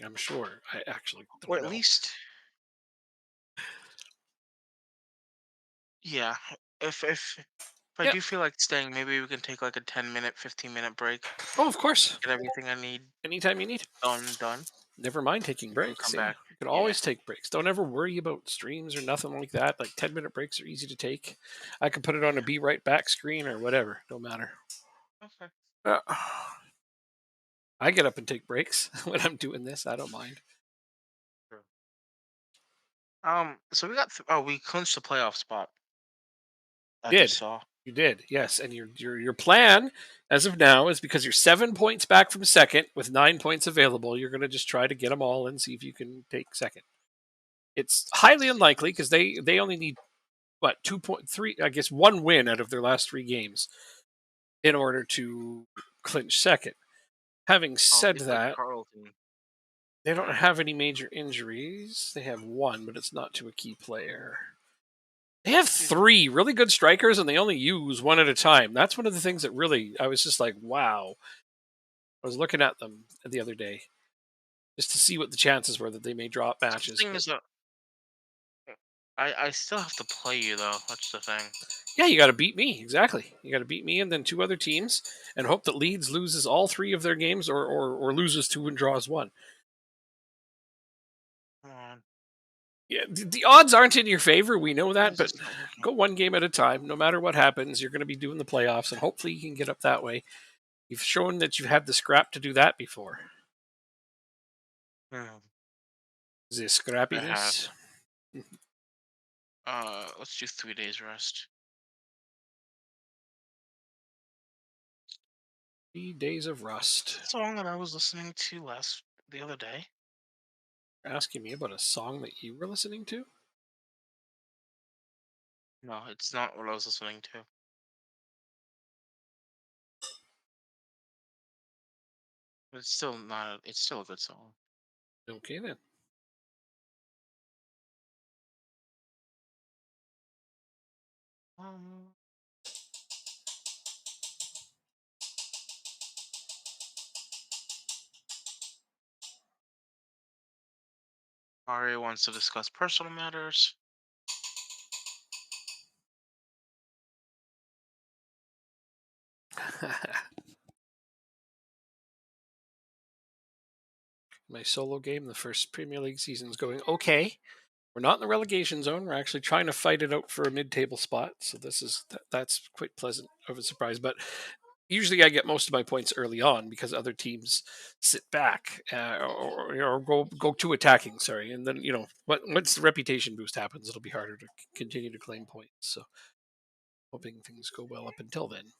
I'm sure. I actually or don't at know. least, yeah. If I Yep. do feel like staying, maybe we can take like a 10-minute, 15-minute break, Oh, of course. get everything I need Anytime you need. done, Never mind taking and breaks. come Yeah, back. you can Yeah. always take breaks. Don't ever worry about streams or nothing like that. Like 10-minute breaks are easy to take. I can put it on a Yeah. be right back screen or whatever. Don't matter. Okay. Uh, I get up and take breaks when I'm doing this. I don't mind. True. So we clinched the playoff spot. I just Did saw. you did yes, and your plan as of now is because you're 7 points back from second with 9 points available. You're going to just try to get them all and see if you can take second. It's highly Let's see. unlikely because they only need what 2.3, I guess, one win out of their last 3 games in order to clinch second. Having Oh, said they played that, Carlton. they don't Yeah. have any major injuries. They have one, but it's not to a key player. They have Excuse me. three really good strikers, and they only use one at a time. That's one of the things that really I was just like, wow. I was looking at them the other day just to see what the chances were that they may drop So the matches. thing But is that I still have to play you though. That's the thing. yeah, you got to beat me exactly. You got to beat me and then two other teams, and hope that Leeds loses all three of their games, or loses two and draws one. Come on. Yeah, the odds aren't in your favor. We know Why that, is but this not working? go one game at a time. No matter what happens, you're going to be doing the playoffs, and hopefully you can get up that way. You've shown that you've had the scrap to do that before. Hmm. The I have. scrappiness. Let's do 3 days rest. 3 days of rust. Song that I was listening to the other day. Asking me about a song that you were listening to? No, it's not what I was listening to. But it's still not. It's still a good song. Okay then. Um, Ari wants to discuss personal matters. My solo game, the first Premier League season, is going okay. We're not in the relegation zone. We're actually trying to fight it out for a mid-table spot. So that's quite pleasant of a surprise. But usually, I get most of my points early on because other teams sit back or go too attacking. Sorry, and then once the reputation boost happens, it'll be harder to continue to claim points. So hoping things go well up until then.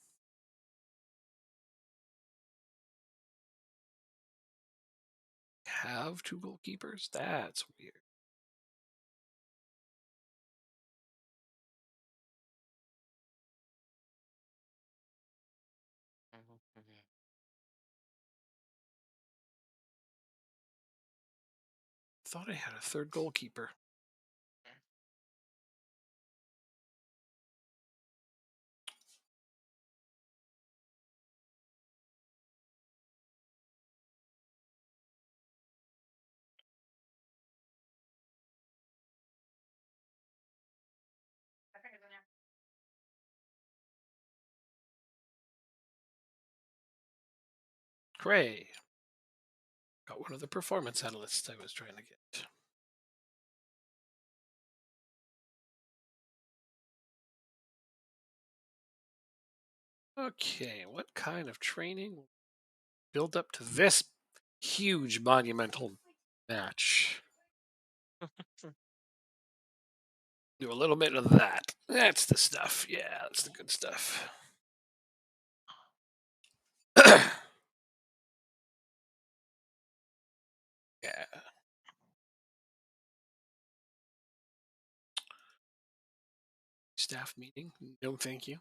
Have two goalkeepers? That's weird. Mhm, mhm. Thought I had a third goalkeeper. Gray. Got one of the performance analysts I was trying to get. Okay, what kind of training will build up to this huge monumental match? Do a little bit of that. That's the stuff. Yeah, that's the good stuff. Yeah. Staff meeting? No, thank you.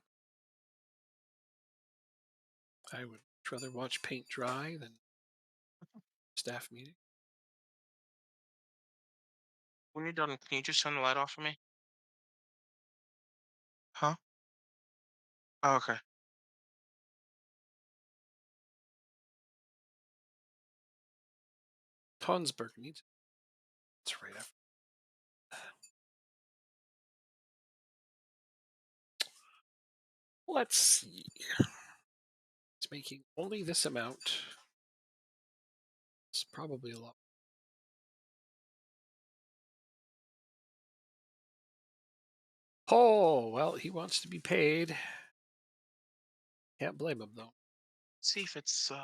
I would rather watch paint dry than staff meeting. When you're done, can you just turn the light off for me? Huh? Oh, okay. Tonsberg needs. It's right after. Let's see. It's making only this amount. It's probably a lot. Oh, well, he wants to be paid. Can't blame him, though. See if it's Son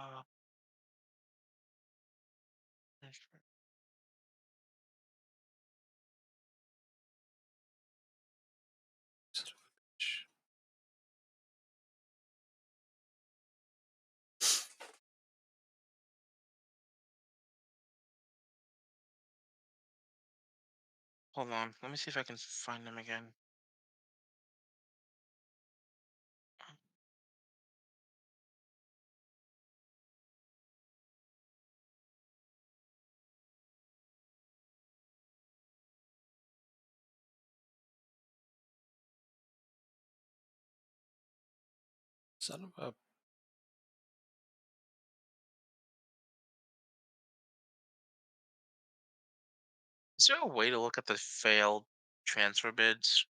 of a bitch. hold on. Let me see if I can find them again. Son of a. Is there a way to look at the failed transfer bids?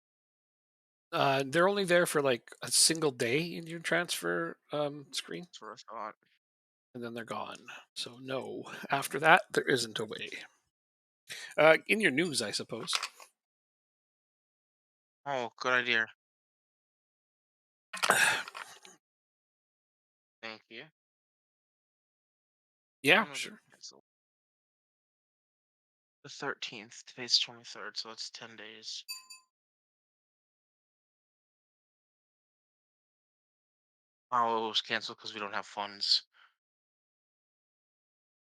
They're only there for like a single day in your transfer screen, That's what I thought. and then they're gone. So no, after that there isn't a way. In your news, I suppose. Oh, good idea. Thank you. Yeah, When was it sure. canceled? The 13th. Today's 23rd, so that's 10 days. Oh, it was canceled because we don't have funds.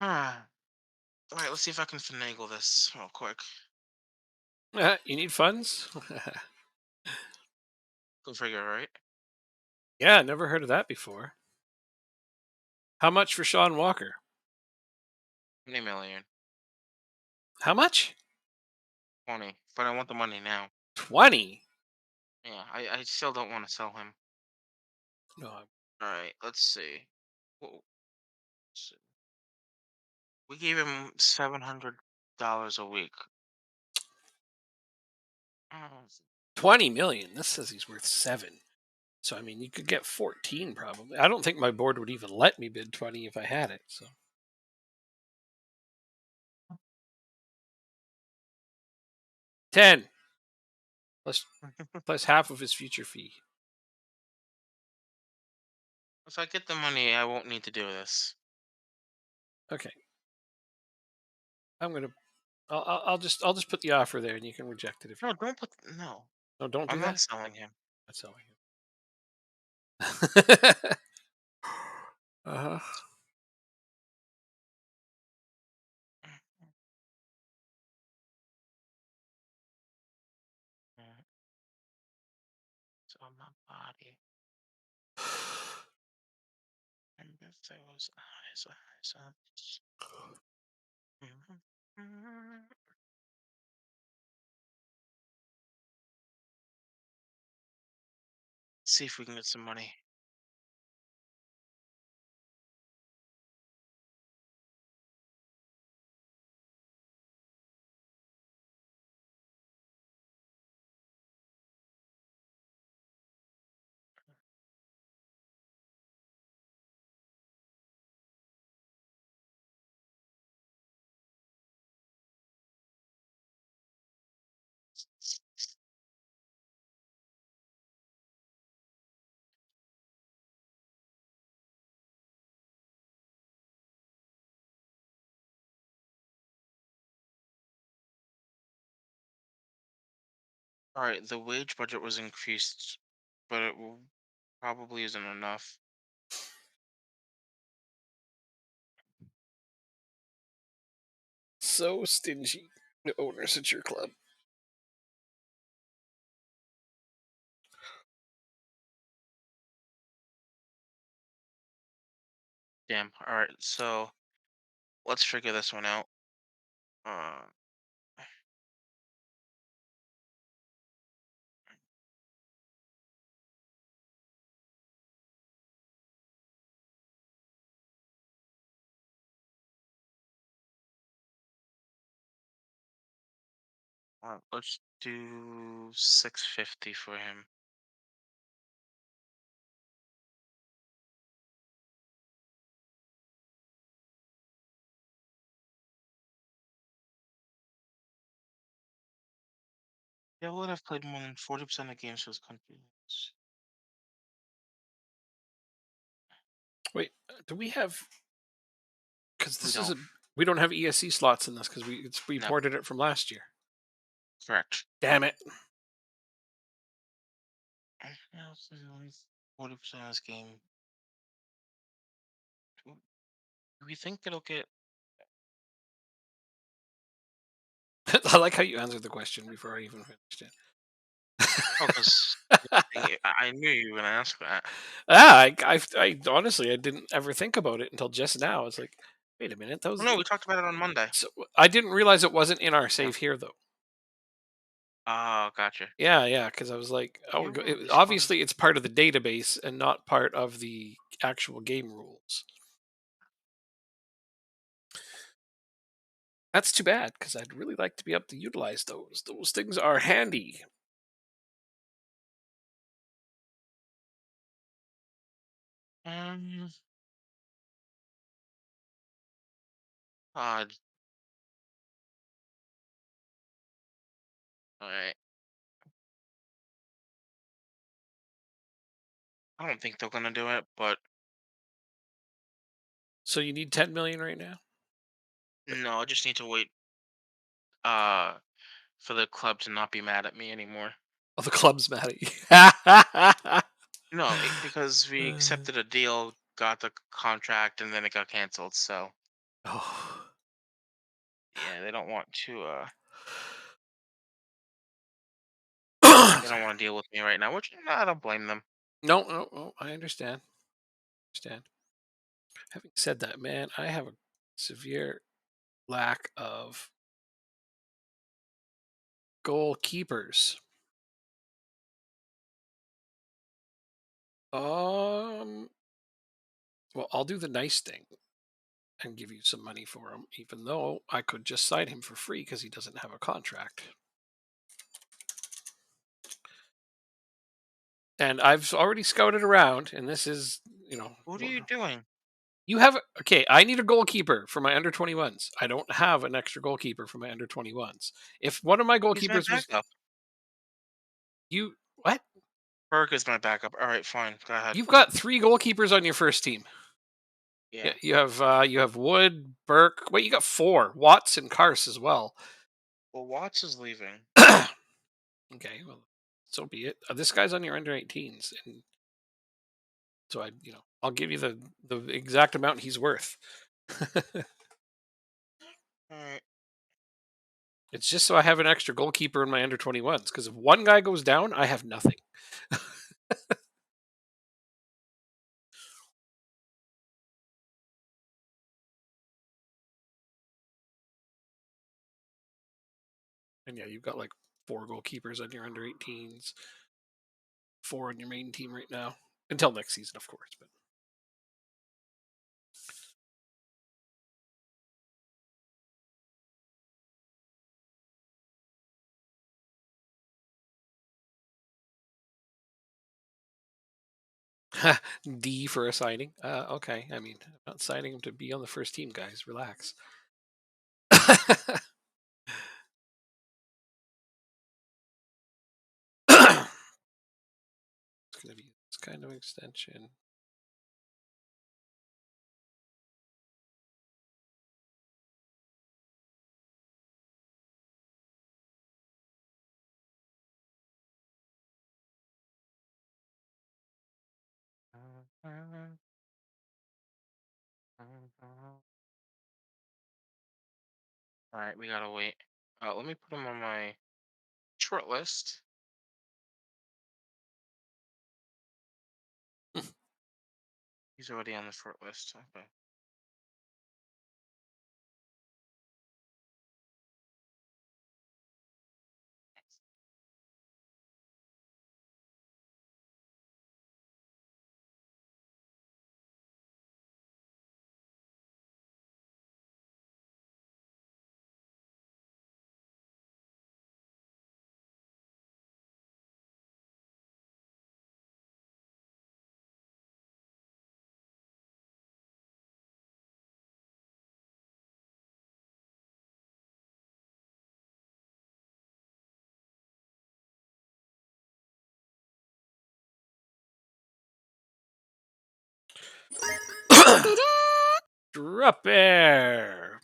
Ah. All right, let's see if I can finagle this real quick. You need funds? Go figure, right? Yeah, never heard of that before. How much for Sean Walker? 20 million. How much? 20. But I want the money now. 20. Yeah, I still don't want to sell him. No, All right, let's see. Whoa, so we gave him $700 a week. Oh, 20 million. This says he's worth 7. So I mean, you could get 14 probably. I don't think my board would even let me bid 20 if I had it. So 10 plus plus half of his future fee. if I get the money, I won't need to do this. Okay. I'm gonna. I'll just put the offer there, and you can reject it if you No, want. don't put. No, No, don't do I'm not that. selling him. Not selling it. Uh huh. It's on my body. And if there was eyes. Mhm. See if we can get some money. All right, the wage budget was increased, but probably isn't enough. So stingy. The owners at your club. Damn. All right, so let's figure this one out. Uh, Let's do 650 for him. Yeah, would have played more than 40% of games for his country. Wait, do we have? Because We this is don't. a we don't have ESC slots in this because we No, ported it from last year. correct. Damn it! 40% of this game. Do we think it'll get? I like how you answered the question before I even finished Oh, it. because I knew you were gonna ask that. I honestly I didn't ever think about it until just now. It's like, wait a minute, Oh those. no, we talked about it on Monday. So I didn't realize it wasn't in our Yeah. save here though. Oh, gotcha. Yeah, yeah, because I was like, oh, You were responding. obviously it's part of the database and not part of the actual game rules. That's too bad because I'd really like to be able to utilize those. Those things are handy. Um. Odd. All right. I don't think they're gonna do it, but So you need 10 million right now? no, I just need to wait. Uh, for the club to not be mad at me anymore. Oh, the club's mad at you. No, because we Uh, accepted a deal, got the contract, and then it got canceled. So oh. yeah, they don't want to. They don't Sorry. want to deal with me right now, which I don't blame them. No, no, no, I understand. Understand. Having said that, man, I have a severe lack of goalkeepers. Um, well, I'll do the nice thing and give you some money for him, even though I could just sign him for free because he doesn't have a contract. And I've already scouted around, and this is, you know, What are you doing? you have okay. I need a goalkeeper for my under 21s. I don't have an extra goalkeeper for my under 21s. If one of my He's my goalkeepers was backup. you, what? Burke is my backup. All right, fine. Go ahead. You've got three goalkeepers on your first team. Yeah, Yeah. you have Wood, Burke. Wait, you got four. Watts and Cars as well. Well, Watts is leaving. Okay, well, so be it. This guy's on your under 18s, and so I'll give you the exact amount he's worth. All right. It's just so I have an extra goalkeeper in my under 21s. Because if one guy goes down, I have nothing. And yeah, you've got like four goalkeepers on your under 18s, four on your main team right now, until next season, of course. But D for a signing. Okay, I mean, I'm not signing him to be on the first team, guys. Relax. It's going to be this kind of extension. All right, we gotta wait. Let me put him on my short list. He's already on the short list. Okay. Drop air.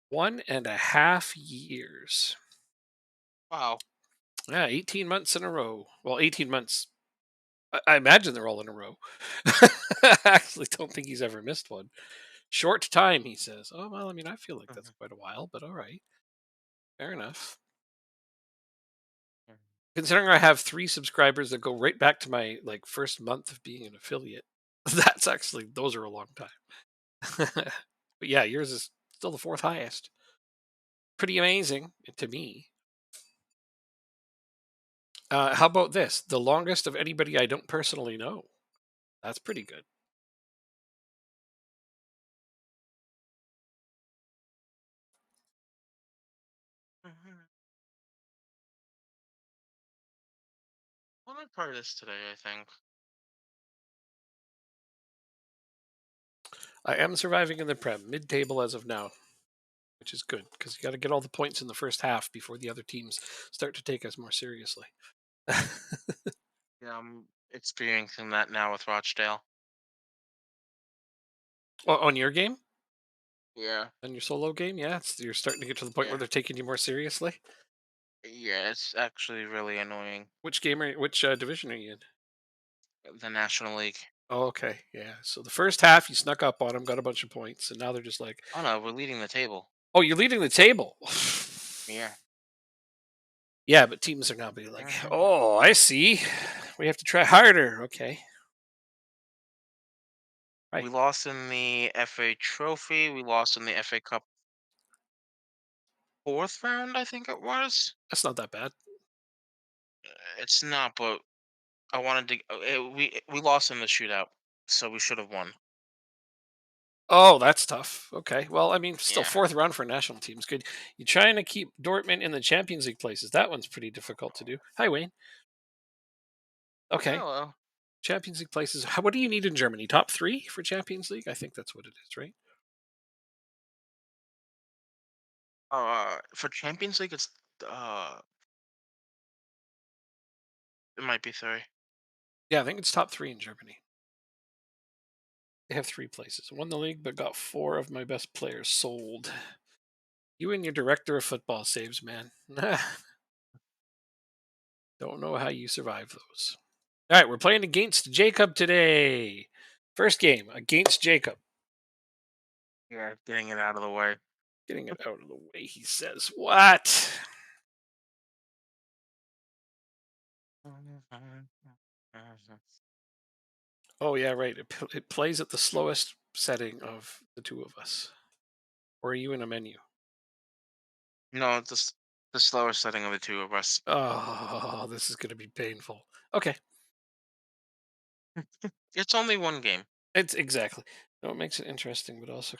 1.5 years. Wow. Yeah, 18 months in a row. Well, 18 months. I imagine they're all in a row. I actually don't think he's ever missed one. Short time, he says. Oh, well, I mean, I feel like that's Mhm, quite a while, but all right. Fair enough. mhm, Considering I have 3 subscribers that go right back to my like first month of being an affiliate, that's actually those are a long time. But yeah, yours is still the fourth highest. Pretty amazing to me. How about this? The longest of anybody I don't personally know. That's pretty good. mhm. Well, I try this today, I think. I am surviving in the Prem, mid-table as of now, which is good because you got to get all the points in the first half before the other teams start to take us more seriously. Yeah, I'm experiencing that now with Rochdale. On your game, Yeah, on your solo game, yeah, you're starting to get to the point where yeah, they're taking you more seriously. yeah. It's actually really annoying. Which division are you in? The National League. Oh, okay, yeah. So the first half you snuck up on them, got a bunch of points, and now they're just like, Oh no, we're leading the table. "Oh, you're leading the table." Yeah. Yeah, but teams are now being like, Mhm. "Oh, I see. We have to try harder." Okay, right. We lost in the FA Trophy. We lost in the FA Cup fourth round, I think it was. That's not that bad. It's not, but I wanted to. We lost in the shootout, so we should have won. Oh, that's tough. Okay. Well, I mean, still Yeah. fourth round for national teams. Good. You're trying to keep Dortmund in the Champions League places. That one's pretty difficult to do. Hi, Wayne. Okay. Hello. Champions League places. What do you need in Germany? Top three for Champions League? I think that's what it is, right? For Champions League, uh, it might be three. Yeah, I think it's top three in Germany. They have three places. Won the league, but got four of my best players sold. You and your director of football saves, man. Don't know how you survive those. All right, we're playing against Jacob today. First game against Jacob. Yeah, getting it out of the way. Getting it out of the way, he says. What? Oh, yeah, right. It plays at the slowest setting of the two of us. Or are you in a menu? No, it's the slower setting of the two of us. Oh, this is going to be painful. Okay, It's only one game. it's exactly. No, it makes it interesting, but also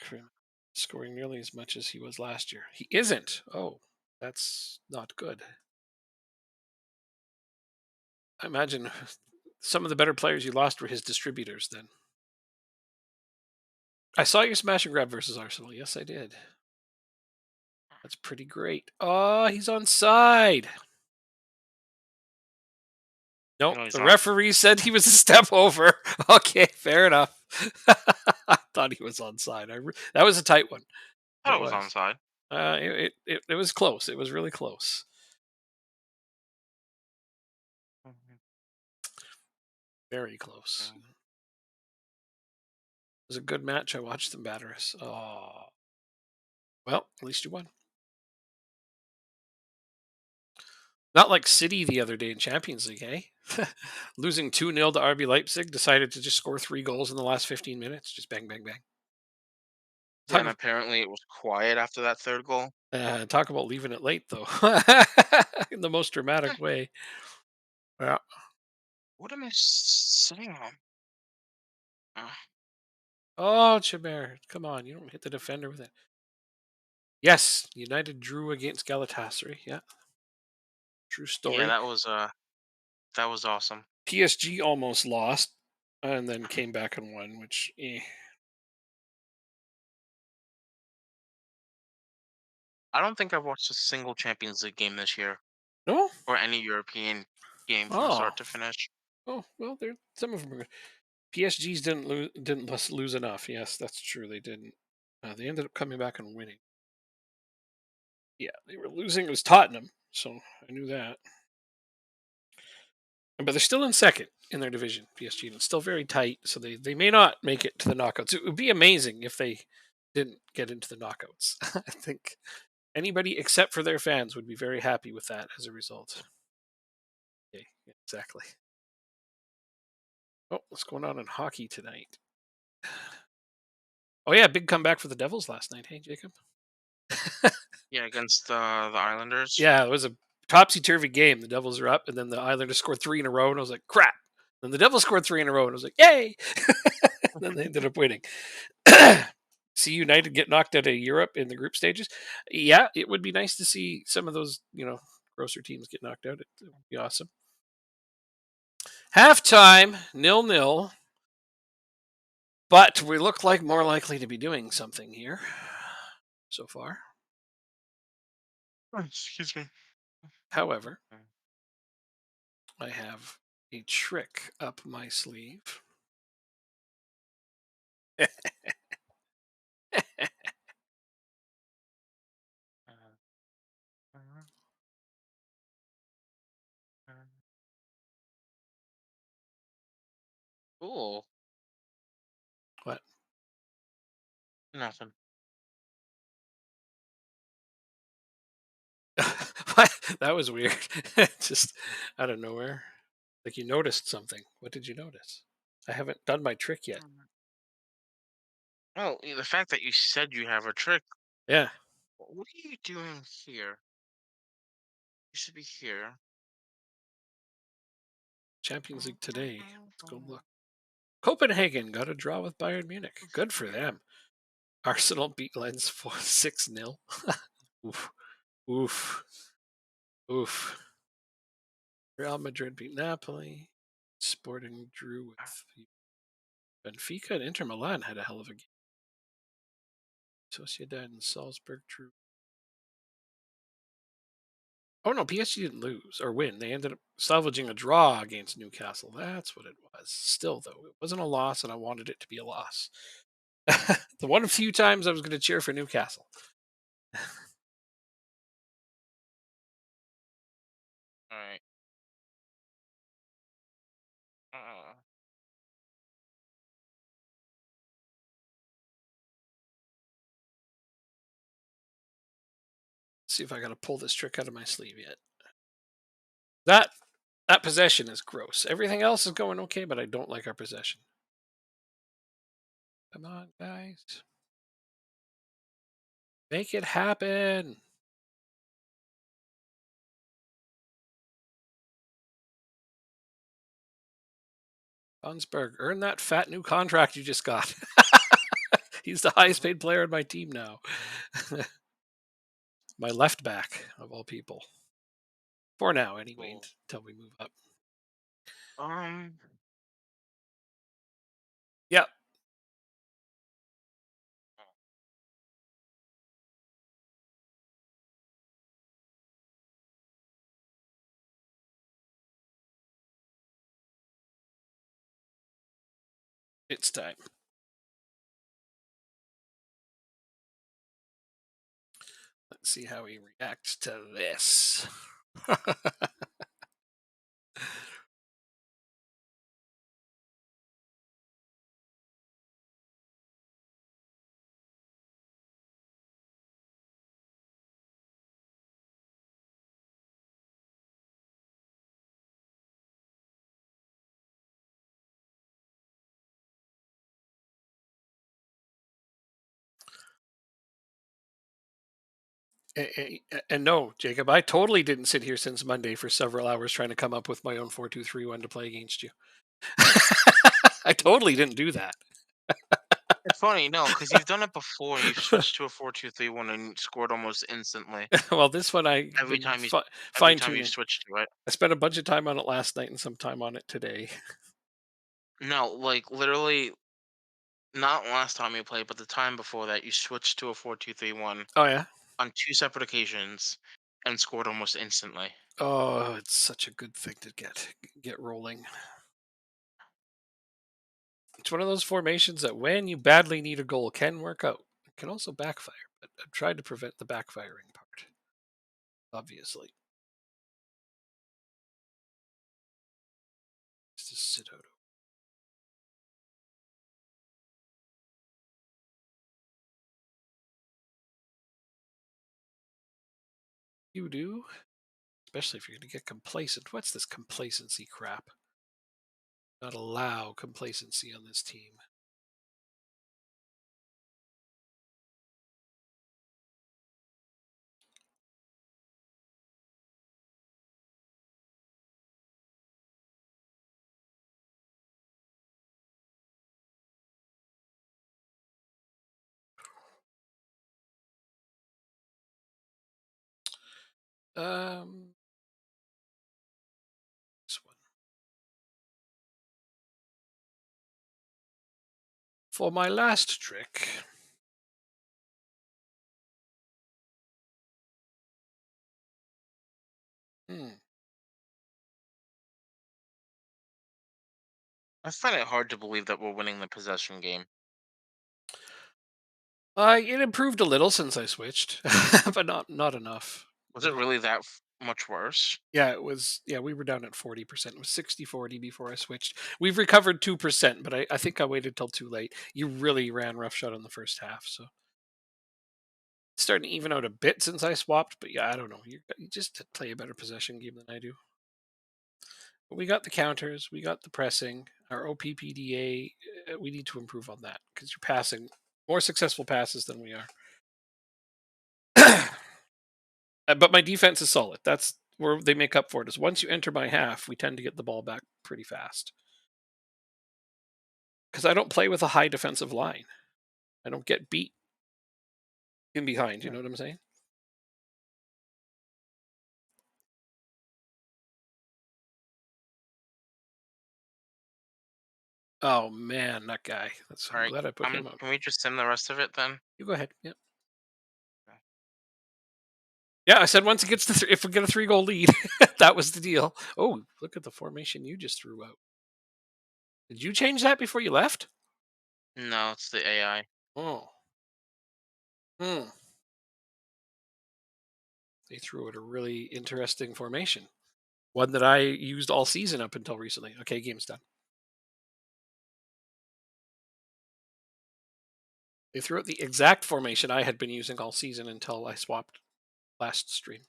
scoring nearly as much as he was last year. He isn't. Oh, that's not good. I imagine some of the better players you lost were his distributors then. I saw your smash and grab versus Arsenal. Yes, I did. That's pretty great. Oh, he's on side. Nope. No, he's The not. referee said he was a step over. Okay, fair enough. I thought he was on side. That was a tight one. I It thought it was was. onside. It was close. It was really close. Mhm, Very close. It mhm. was a good match. I watched them batter us. Oh, well, at least you won. Not like City the other day in Champions League, eh? Losing 2-0 to RB Leipzig, decided to just score 3 goals in the last 15 minutes. Just bang, bang, bang. Yeah, Talk, and apparently it was quiet after that third goal. talk about leaving it late, though, in the most dramatic Eh, way. Yeah. what am I sitting on? Uh, Oh, Chabert, come on. You don't hit the defender with it. Yes, United drew against Galatasaray. Yeah, true yeah, story. that was awesome. PSG almost lost and then came back and won, which, I don't think I've watched a single Champions League game this year no? or any European game from Oh, start to finish. oh, well, there. Some of them are good. PSG's didn't lose enough. Yes, that's true. They didn't. They ended up coming back and winning. Yeah, they were losing. It was Tottenham, so I knew that. But they're still in second in their division, PSG, and it's still very tight. So they may not make it to the knockouts. It would be amazing if they didn't get into the knockouts. I think anybody except for their fans would be very happy with that as a result. Okay, exactly. Oh, what's going on in hockey tonight? Oh yeah, big comeback for the Devils last night. Hey, Jacob. Yeah, against the Islanders. Yeah, it was a topsy turvy game. The Devils are up, and then the Islanders scored three in a row, and I was like, crap. Then the Devils scored three in a row, and I was like, yay! Then they ended up winning. See United get knocked out of Europe in the group stages. Yeah, it would be nice to see some of those, grosser teams get knocked out. It would be awesome. Halftime, 0-0. But we look like more likely to be doing something here so far. Oh, excuse me. However, I have a trick up my sleeve. Cool. What? Nothing. What? That was weird. Just out of nowhere. Like you noticed something. What did you notice? I haven't done my trick yet. Oh, the fact that you said you have a trick. Yeah. What are you doing here? You should be here. Champions League today. Let's go look. Copenhagen got a draw with Bayern Munich. Good for them. Arsenal beat Lens for 6-0. Oof. Oof. Oof. Real Madrid beat Napoli. Sporting drew with Benfica and Inter Milan had a hell of a game. Sociedad and Salzburg drew. Oh no, PSG didn't lose or win. They ended up salvaging a draw against Newcastle. That's what it was. Still, though, it wasn't a loss, and I wanted it to be a loss. The one few times I was going to cheer for Newcastle. All right. Uh, See if I got to pull this trick out of my sleeve yet. That that possession is gross. Everything else is going okay, but I don't like our possession. Come on, guys. Make it happen.Onsberg, earn that fat new contract you just got. He's the highest paid player on my team now. My left back, of all people. For now, anyway, cool. until we move up. Um. Yep, it's time. Let's see how he reacts to this. And no, Jacob, I totally didn't sit here since Monday for several hours trying to come up with my own 4-2-3-1 to play against you. I totally didn't do that. It's funny, no, because you've done it before. You've switched to a 4-2-3-1 and scored almost instantly Well, this one I've every been time you every fine time you tuning. switch to it. I spent a bunch of time on it last night and some time on it today. No, like literally, not last time you played, but the time before that, you switched to a 4-2-3-1 Oh yeah. on two separate occasions and scored almost instantly. Oh, it's such a good thing to get rolling. It's one of those formations that when you badly need a goal can work out. It can also backfire, but I've tried to prevent the backfiring part, obviously. Just sit out. You do, especially if you're going to get complacent. What's this complacency crap? Not allow complacency on this team. Um, this one. For my last trick, hmm, I find it hard to believe that we're winning the possession game. it improved a little since I switched, but not enough. Was You it know, really that much worse? yeah, it was. Yeah, we were down at 40%. It was 60-40 before I switched. We've recovered 2%, but I think I waited till too late. You really ran roughshod in the first half, so it's starting to even out a bit since I swapped. But yeah, I don't know. You just play a better possession game than I do. But we got the counters, we got the pressing, our OPPDA. We need to improve on that because you're passing more successful passes than we are. But my defense is solid. That's where they make up for it. Is once you enter my half, we tend to get the ball back pretty fast. Because I don't play with a high defensive line. I don't get beat in behind. You Yeah. know what I'm saying? Oh man, that guy. All I'm right. glad I put him up. Can we just send the rest of it then? You go ahead. Yeah. Okay. Yeah, I said once it gets to if we get a 3-goal lead, that was the deal. Oh, look at the formation you just threw out. Did you change that before you left? No, it's the AI. Oh. Hmm. They threw out a really interesting formation. One that I used all season up until recently. Okay, game's done. They threw out the exact formation I had been using all season until I swapped last stream.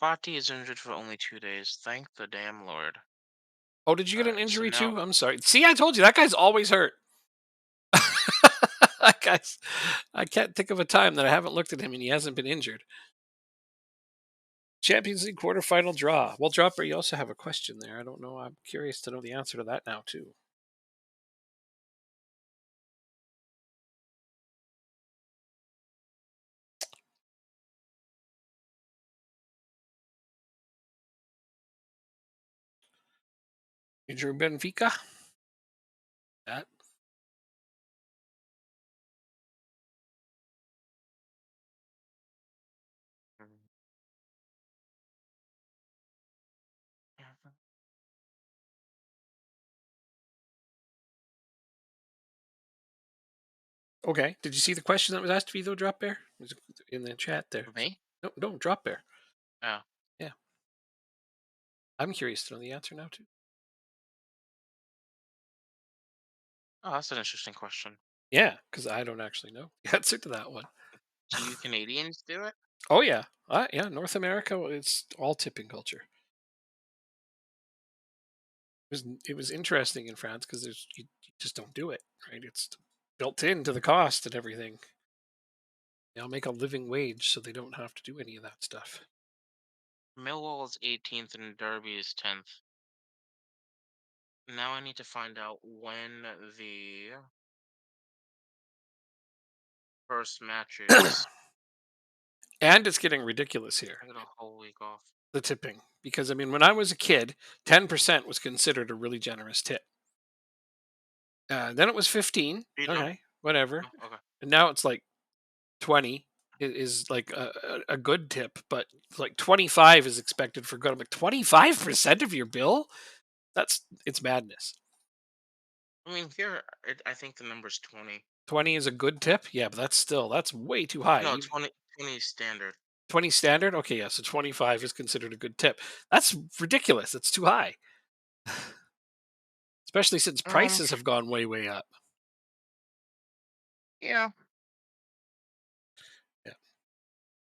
Fati is injured for only 2 days. Thank the damn Lord. Oh, did you All get an right. So injury now, too? I'm sorry. See, I told you that guy's always hurt. That guy's. I can't think of a time that I haven't looked at him and he hasn't been injured. Champions League quarterfinal draw. Well, Dropper, you also have a question there. I don't know. I'm curious to know the answer to that now too. You drew Benfica. That. Okay. Did you see the question that was asked of you though, Drop Bear? It was in the chat there. for me? No, no, Drop Bear. Oh. Yeah. I'm curious to know the answer now too. Oh, that's an interesting question. Yeah, because I don't actually know the answer to that one. Do you Canadians do it? Oh yeah, yeah. North America, it's all tipping culture. It was interesting in France because you just don't do it, right? It's built into the cost and everything. They all make a living wage, so they don't have to do any of that stuff. Millwall is 18th and Derby is 10th. Now I need to find out when the first match is. And it's getting ridiculous here, I get a whole week off. the tipping, because I mean, when I was a kid, 10% was considered a really generous tip. Then it was 15. Do you know? Okay, whatever. Oh, okay. And now it's like 20. is like a good tip, but like 25 is expected for good. I'm like 25% of your bill? It's madness. I mean, here I think the number's 20. 20 is a good tip? Yeah, but that's way too high. No, 20 is standard. 20 standard? Okay, yeah, so 25 Yeah. is considered a good tip. That's ridiculous. It's too high. Especially since Um, prices have gone way, way up. yeah. Yeah.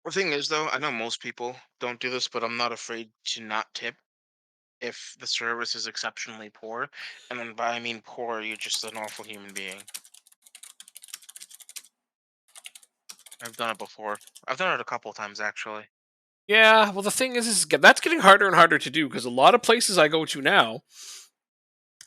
The thing is, though, I know most people don't do this, but I'm not afraid to not tip if the service is exceptionally poor. And then by I mean poor, you're just an awful human being. I've done it before. I've done it a couple times actually. Yeah, well, the thing is that's getting harder and harder to do because a lot of places I go to now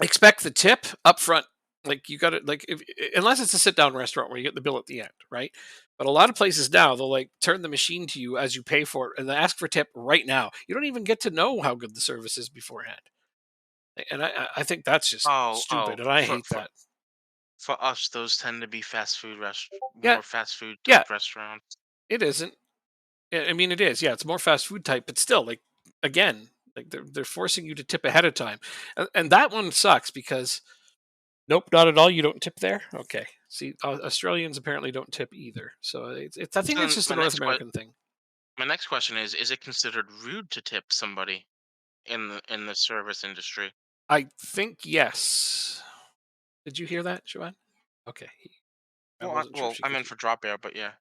expect the tip up front. Like you got to like unless it's a sit down restaurant where you get the bill at the end, right? But a lot of places now they'll like turn the machine to you as you pay for it, and they ask for tip right now. You don't even get to know how good the service is beforehand, and I think that's just Oh, stupid, and I hate that. for us, those tend to be Yeah, more fast food yeah, type restaurants. it isn't. I mean, it is. Yeah, it's more fast food type, but still, like again, like they're forcing you to tip ahead of time, and that one sucks because nope, not at all. You don't tip there. Okay. See, Australians apparently don't tip either. So it's I So think it's then just a North American thing. my next question is it considered rude to tip somebody in the service industry? I think yes. Did you hear that, Joanne? Okay. I wasn't sure if she I could meant hear. for drop air, but yeah.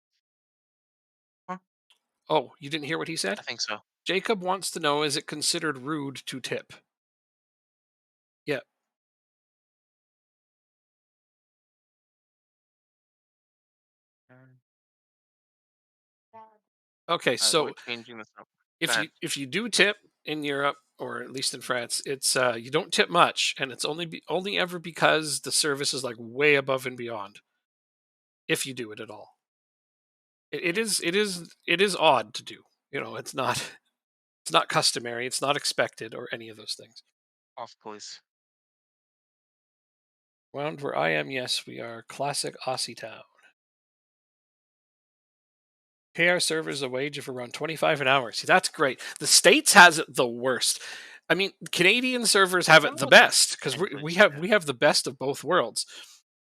Huh, Oh, you didn't hear what he I said? think so. Jacob wants to know: is it considered rude to tip? Yeah. Mm. Okay. We're So changing this up. Go if ahead. you do tip in Europe or at least in France, it's you don't tip much, and it's only ever because the service is like way above and beyond. If you do it at all, Yeah, it is odd to do. You know, it's not it's not customary, it's not expected, or any of those things. off please. Around where I am, yes, we are classic Aussie town. Pay our servers a wage of around 25 an hour. See, that's great. The States has it the worst. I mean, Canadian servers I have don't it know the what the best because English we is. have the best of both worlds.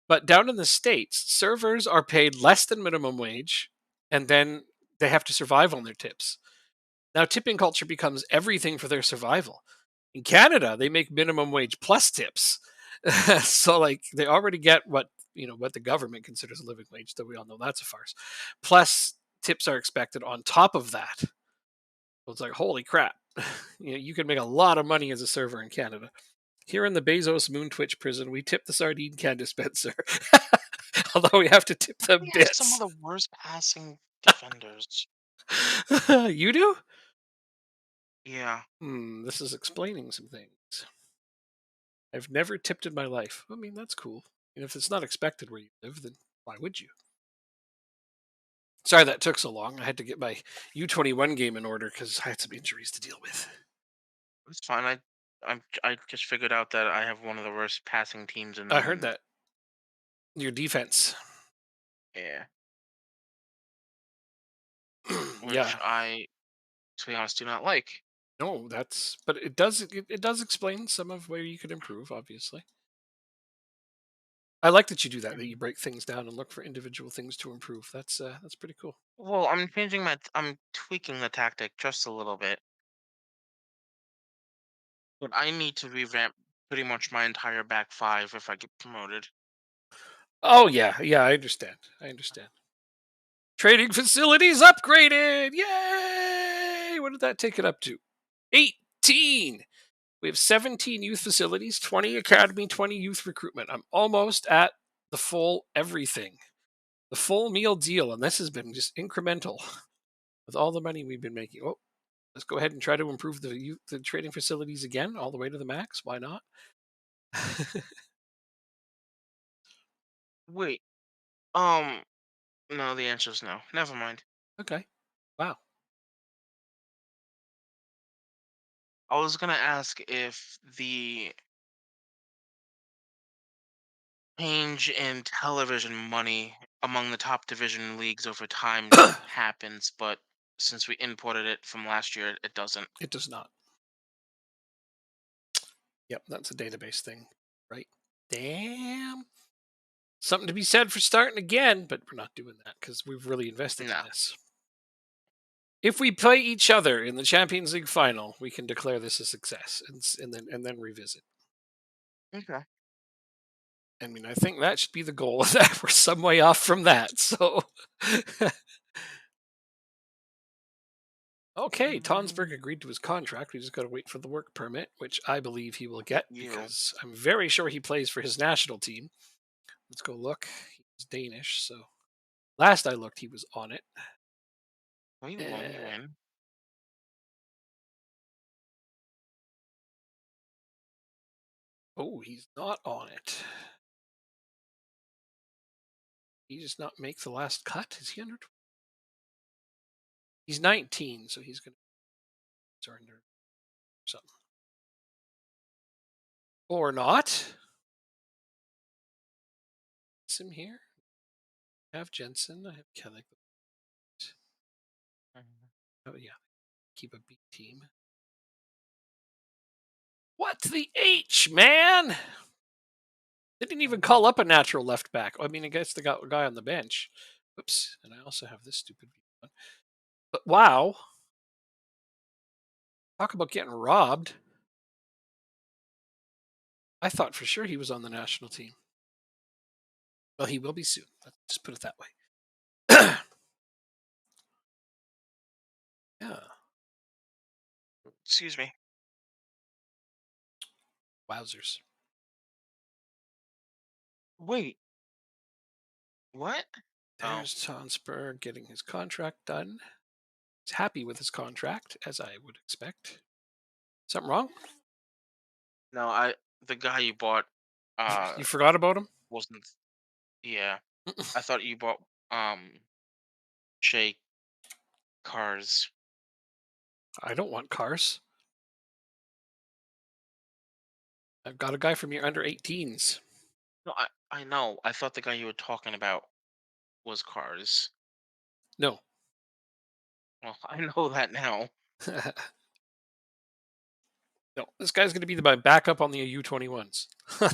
But down in the States, servers are paid less than minimum wage, and then they have to survive on their tips. Now, tipping culture becomes everything for their survival. In Canada, they make minimum wage plus tips. So like they already get what what the government considers a living wage, though we all know that's a farce. Plus tips are expected on top of that. So it's like holy crap. You can make a lot of money as a server in Canada. Here in the Bezos Moon Twitch prison, we tip the sardine can dispenser. Although we have to tip them We have some of bits. the worst passing defenders. You do? Yeah. This is explaining some things. I've never tipped in my life. I mean, that's cool. And if it's not expected where you live, then why would you? Sorry that took so long. I had to get my U21 game in order because I had some injuries to deal with. It's fine. I just figured out that I have one of the worst passing teams I heard in. that. Your defense. Yeah, which Yeah. I, to be honest, do not like. No, but it does explain some of where you could improve, obviously. I like that you do that you Mhm. break things down and look for individual things to improve. That's pretty cool. Well, I'm tweaking the tactic just a little bit, but I need to revamp pretty much my entire back five if I get promoted. Oh yeah, yeah, I understand. I understand. Training facilities upgraded. Yay! What did that take it up to? 18. We have 17 youth facilities, 20 academy, 20 youth recruitment. I'm almost at the full everything, the full meal deal. And this has been just incremental with all the money we've been making. Oh, let's go ahead and try to improve the training facilities again, all the way to the max. Why not? Wait, no, the answer is no. Never mind. Okay. Wow. I was gonna ask if the change in television money among the top division leagues over time happens, but since we imported it from last year, it doesn't. It does not. Yep, that's a database thing, right? Damn. Something to be said for starting again, but we're not doing that because we've really invested in No. this. If we play each other in the Champions League final, we can declare this a success and then revisit. Okay. I mean, I think that should be the goal. That we're some way off from that. So, okay, Tonsberg Mm, agreed to his contract. We just got to wait for the work permit, which I believe he will get you. because I'm very sure he plays for his national team. Let's go look. He's Danish, so last I looked, he was on it. Oh, you won. You Uh, win. oh, he's not on it. He does not make the last cut. Is he under? He's 19, so he's going to surrender something or not. Is him here? I have Jensen. I have Kelly. Mhm. Oh yeah, keep a B team. What's the H, man? They didn't even call up a natural left back. I mean, I guess they got a guy on the bench. Oops. And I also have this stupid one. But wow. Talk about getting robbed. I thought for sure he was on the national team. Well, he will be soon. Let's just put it that way. Yeah. Excuse me. Wowzers. Wait. What? Oh. There's Tonsberg getting his contract done. He's happy with his contract, as I would expect. Something wrong? No, the guy you bought You forgot about him? wasn't. Yeah. I thought you bought Shay cars. I don't want cars. I've got a guy from your under 18s. No, I know. I thought the guy you were talking about was cars. No. Well, I know that now. No, this guy's going to be my backup on the U21s.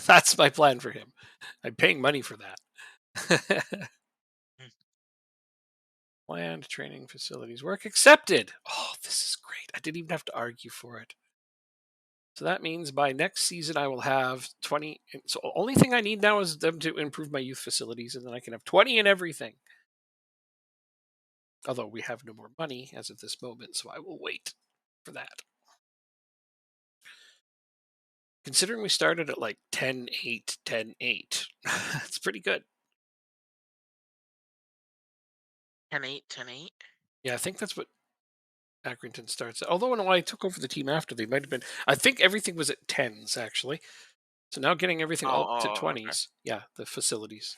That's my plan for him. I'm paying money for that. Mm. Planned training facilities work accepted. Oh, this is great. I didn't even have to argue for it. So that means by next season I will have 20. So only thing I need now is them to improve my youth facilities, and then I can have 20 in everything. Although we have no more money as of this moment, so I will wait for that. Considering we started at like 10, 8, 10, 8, it's pretty good. 10-8, 10-8. Yeah, I think that's what Accrington starts. Although when I took over the team after, they might have been. I think everything was at tens actually. So now getting everything Oh, all to okay. twenties. Yeah, the facilities.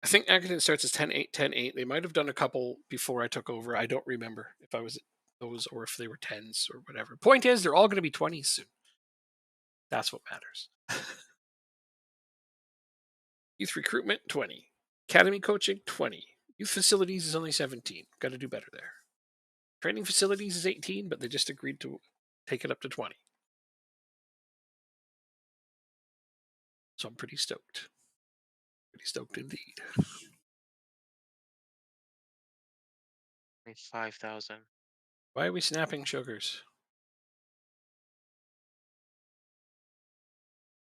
I think Accrington starts as 10, 8, 10, 8. They might have done a couple before I took over. I don't remember if I was at those or if they were tens or whatever. Point is, they're all going to be 20s soon. That's what matters. Youth recruitment 20. Academy coaching 20. Youth facilities is only 17. Got to do better there. Training facilities is 18, but they just agreed to take it up to 20. So I'm pretty stoked. Pretty stoked indeed. 5,000. Why are we snapping sugars?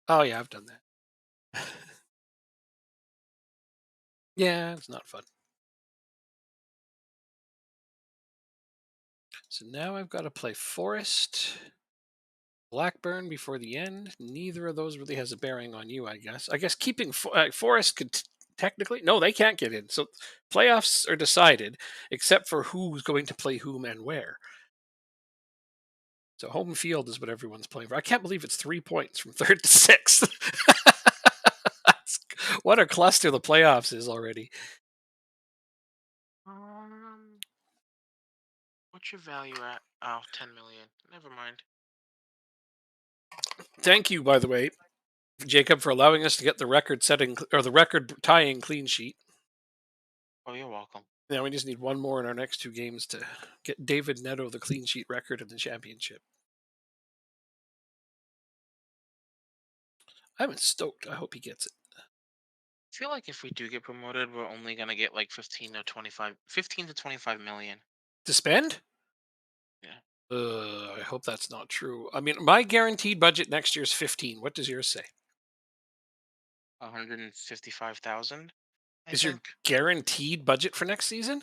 Oh yeah, I've done that. Yeah, it's not fun. So now I've got to play Forest, Blackburn before the end. Neither of those really has a bearing on you, I guess. I guess keeping Forest could technically no, they can't get in. So playoffs are decided, except for who's going to play whom and where. So home field is what everyone's playing for. I can't believe it's 3 points from third to sixth. What a cluster the playoffs is already. Um, what's your value at? Oh, 10 million. Never mind. Thank you, by the way, Jacob, for allowing us to get the record setting or the record tying clean sheet. Oh, you're welcome. Now we just need one more in our next two games to get David Neto the clean sheet record in the championship. I'm stoked. I hope he gets it. I feel like if we do get promoted, we're only gonna get like 15 to 25 million. To spend? Yeah. I hope that's not true. I mean, my guaranteed budget next year is 15. What does yours say? 155,000, I Is your think. guaranteed budget for next season?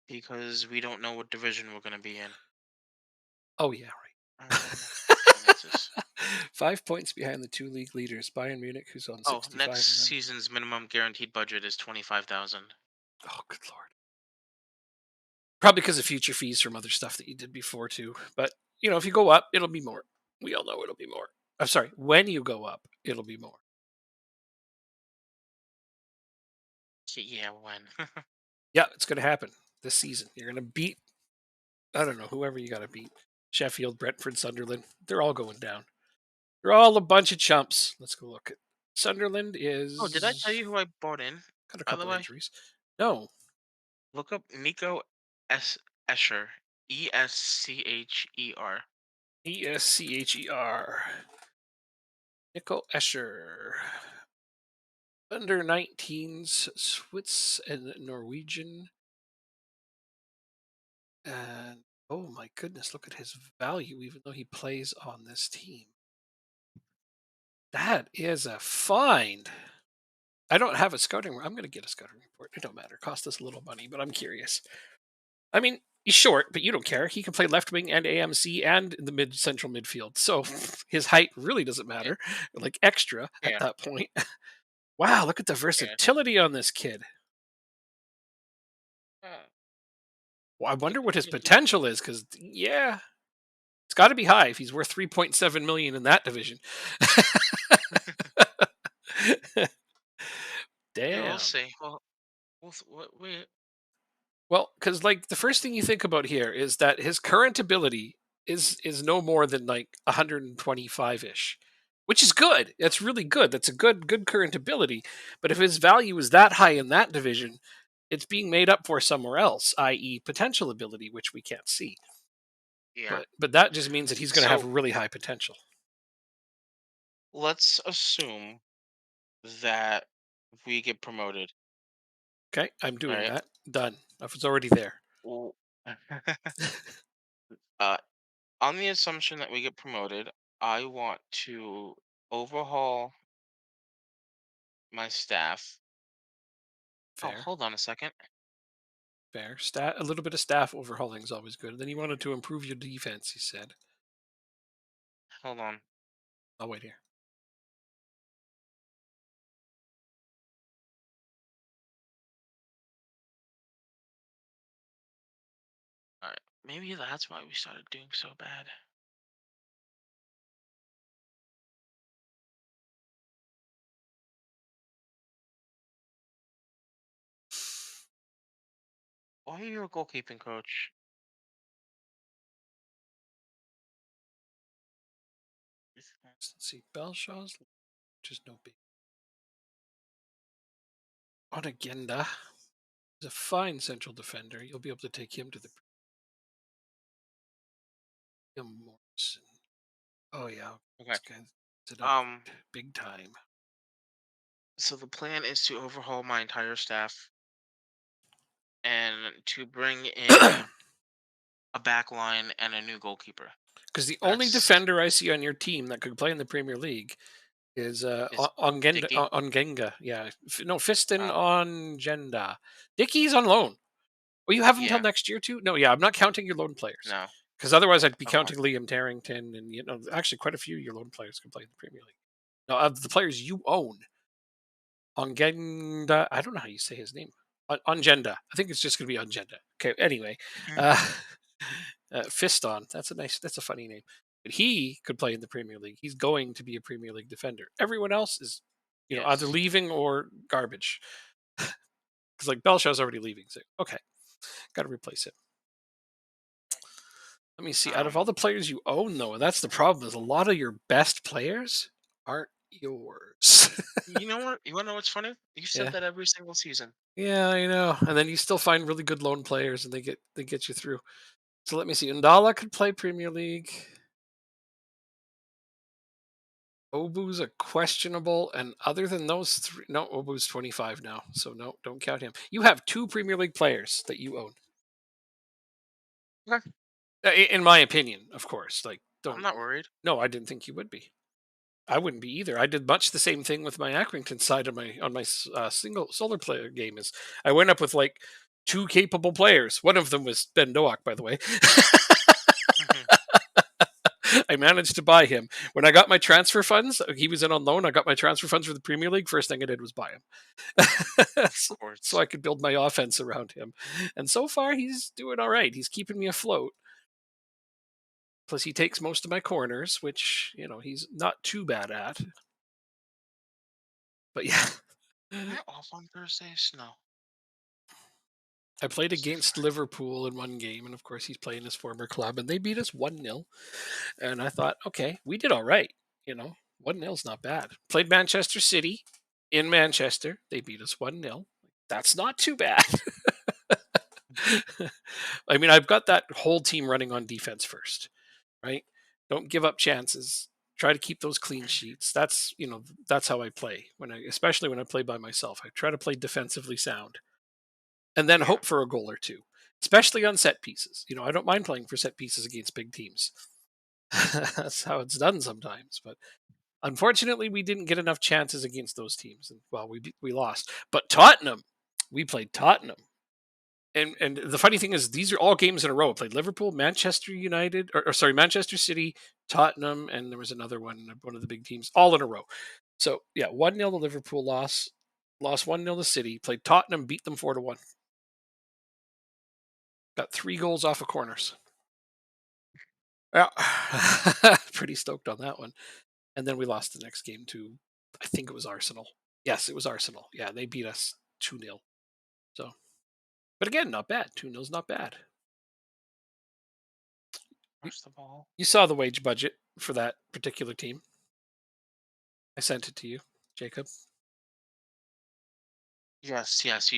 Because we don't know what division we're gonna be in. Oh yeah, Um, right. finances. 5 points behind the two league leaders, Bayern Munich, who's on Oh, 65, and next then season's minimum guaranteed budget is 25,000. oh, good lord. Probably because of future fees from other stuff that you did before too. But if you go up, it'll be more. We all know it'll be more. I'm sorry. When you go up, it'll be more. Yeah, when? Yeah, it's going to happen this season. You're going to beat. I don't know whoever you got to beat. Sheffield, Brentford, Sunderland. They're all going down. They're all a bunch of chumps. Let's go look at Sunderland Oh, did I tell is you who I bought in? got a By the couple way, injuries. No, look up Nico S. Escher. Escher. Escher. Nickel Escher. Under 19s, Swiss and Norwegian. And oh my goodness, look at his value, even though he plays on this team. That is a find. I don't have a scouting. I'm going to get a scouting report. It don't matter. Cost us a little money, but I'm curious. I mean, he's short, but you don't care. He can play left wing and AMC and in the mid central midfield. So his height really doesn't Yeah, matter. Like extra at yeah, that point. Wow, look at the yeah. versatility on this kid. Uh, Well, I he, wonder what his he, potential is because yeah, it's got to be high if he's worth 3.7 million in that division. yeah, we'll Damn. see. Well, we Well, because like the first thing you think about here is that his current ability is no more than like 125 ish, which is good. That's really good. That's a good current ability. But if his value is that high in that division, it's being made up for somewhere else, i.e., potential ability, which we can't see. yeah. But that just means that he's going to have So really high potential. let's assume that we get promoted, Okay, I'm doing right? that. Done. I was already there. Well, uh, on the assumption that we get promoted, I want to overhaul my staff. Oh, Fair, hold on a second. fair. A little bit of staff overhauling is always good. And then he wanted to improve your defense. He said, Hold on. "I'll wait here." All right. Maybe that's why we started doing so bad. Why are you a goalkeeping coach? Let's see. Belshaw's just no big. On agenda. He's a fine central defender. You'll be able to take him to the Morrison. Oh yeah, Okay. this guy's an Um. upgrade big time. So the plan is to overhaul my entire staff and to bring in a back line and a new goalkeeper. Because the only That's defender I see on your team that could play in the Premier League is is Dicky. Ongenga. Yeah, no, Fiston Oh, on Genda. Dickey's on loan. Well, you have him until yeah. next year too. No, yeah, I'm not counting your loan players No. because otherwise I'd be Okay. counting Liam Tarrington and actually quite a few of your loan players can play in the Premier League. Now, of the players you own, Ongenda, I don't know how you say his name. Ongenda. I think it's just going to be Ongenda. Okay. Anyway, Mhm. uh, Fiston. That's a funny name. But he could play in the Premier League. He's going to be a Premier League defender. Everyone else is, either Yes. leaving or garbage. Because like Belshaw's already leaving. So okay, got to replace him. Let me see. Out of all Um. the players you own, though, that's the problem. Is a lot of your best players aren't yours. You know what? You wanna know what's funny? You said Yeah. that every single season. Yeah, I know. And then you still find really good lone players and they get you through. So let me see. Ndala could play Premier League. Obu's a questionable, and other than those three, no, Obu's 25 now, so no, don't count him. You have two Premier League players that you own, Okay. in my opinion, of course. Like, I'm don't. not worried. No, I didn't think you would be. I wouldn't be either. I did much the same thing with my Accrington side of my on my single solar player game. Is I went up with like two capable players. One of them was Ben Doak, by the way. Mhm. I managed to buy him when I got my transfer funds. He was in on loan. I got my transfer funds for the Premier League. First thing I did was buy him, Of so course. I could build my offense around him. And so far, he's doing all right. He's keeping me afloat. Plus, he takes most of my corners, which he's not too bad at. But yeah, Am I off on Thursdays? No. I played It's against Friday. Liverpool in one game, and of course, he's playing his former club, and they beat us 1-0. And I thought, okay, we did all right. 1-0's not bad. Played Manchester City in Manchester. They beat us 1-0. That's not too bad. I mean, I've got that whole team running on defense first, right? Don't give up chances. Try to keep those clean sheets. That's how I play especially when I play by myself. I try to play defensively sound and then Yeah. hope for a goal or two, especially on set pieces. I don't mind playing for set pieces against big teams. That's how it's done sometimes. But unfortunately, we didn't get enough chances against those teams, and well, we lost. But Tottenham, we played Tottenham, and the funny thing is, these are all games in a row. I played Liverpool, Manchester United, or sorry, Manchester City, Tottenham, and there was another one of the big teams, all in a row. So yeah, 1-0 to Liverpool lost 1-0 to City. Played Tottenham, beat them 4-1. Got 3 goals off of corners. Yeah, pretty stoked on that one. And then we lost the next game to, I think it was Arsenal. Yes, it was Arsenal. Yeah, they beat us 2-0. So, but again, not bad. 2-0 is not bad. You, First of all. you saw the wage budget for that particular team. I sent it to you, Jacob. Yes, yes,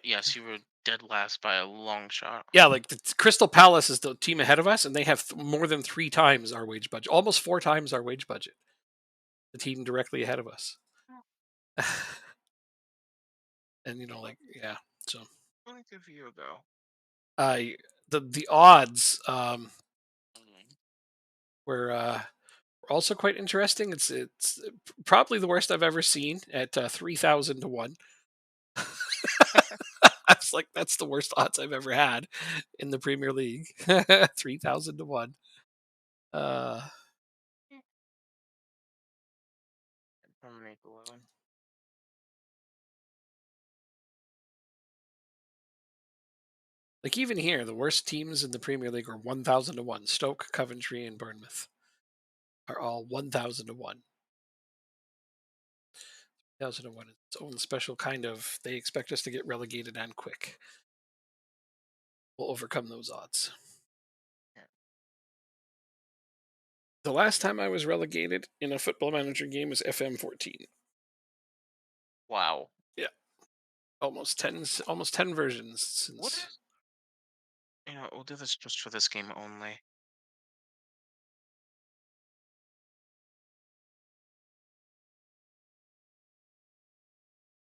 yes, you were dead last by a long shot. Yeah, like the Crystal Palace is the team ahead of us, and they have more than 3 times our wage budget, almost 4 times our wage budget. The team directly ahead of us, and What yeah. So point of view ago? I the odds Mhm. were also quite interesting. It's probably the worst I've ever seen at 3,000 to 1. I was like, that's the worst odds I've ever had in the Premier League. 3,000 to 1. Uh, From 11. like even here, the worst teams in the Premier League are 1,000 to 1. Stoke, Coventry, and Bournemouth are all 1,000 to 1. 1,000 to 1 is its own special kind of. They expect us to get relegated and quick. We'll overcome those odds. Yeah. The last time I was relegated in a football manager game was FM14. Wow. Yeah, almost 10 versions What since. is? We'll do this just for this game only.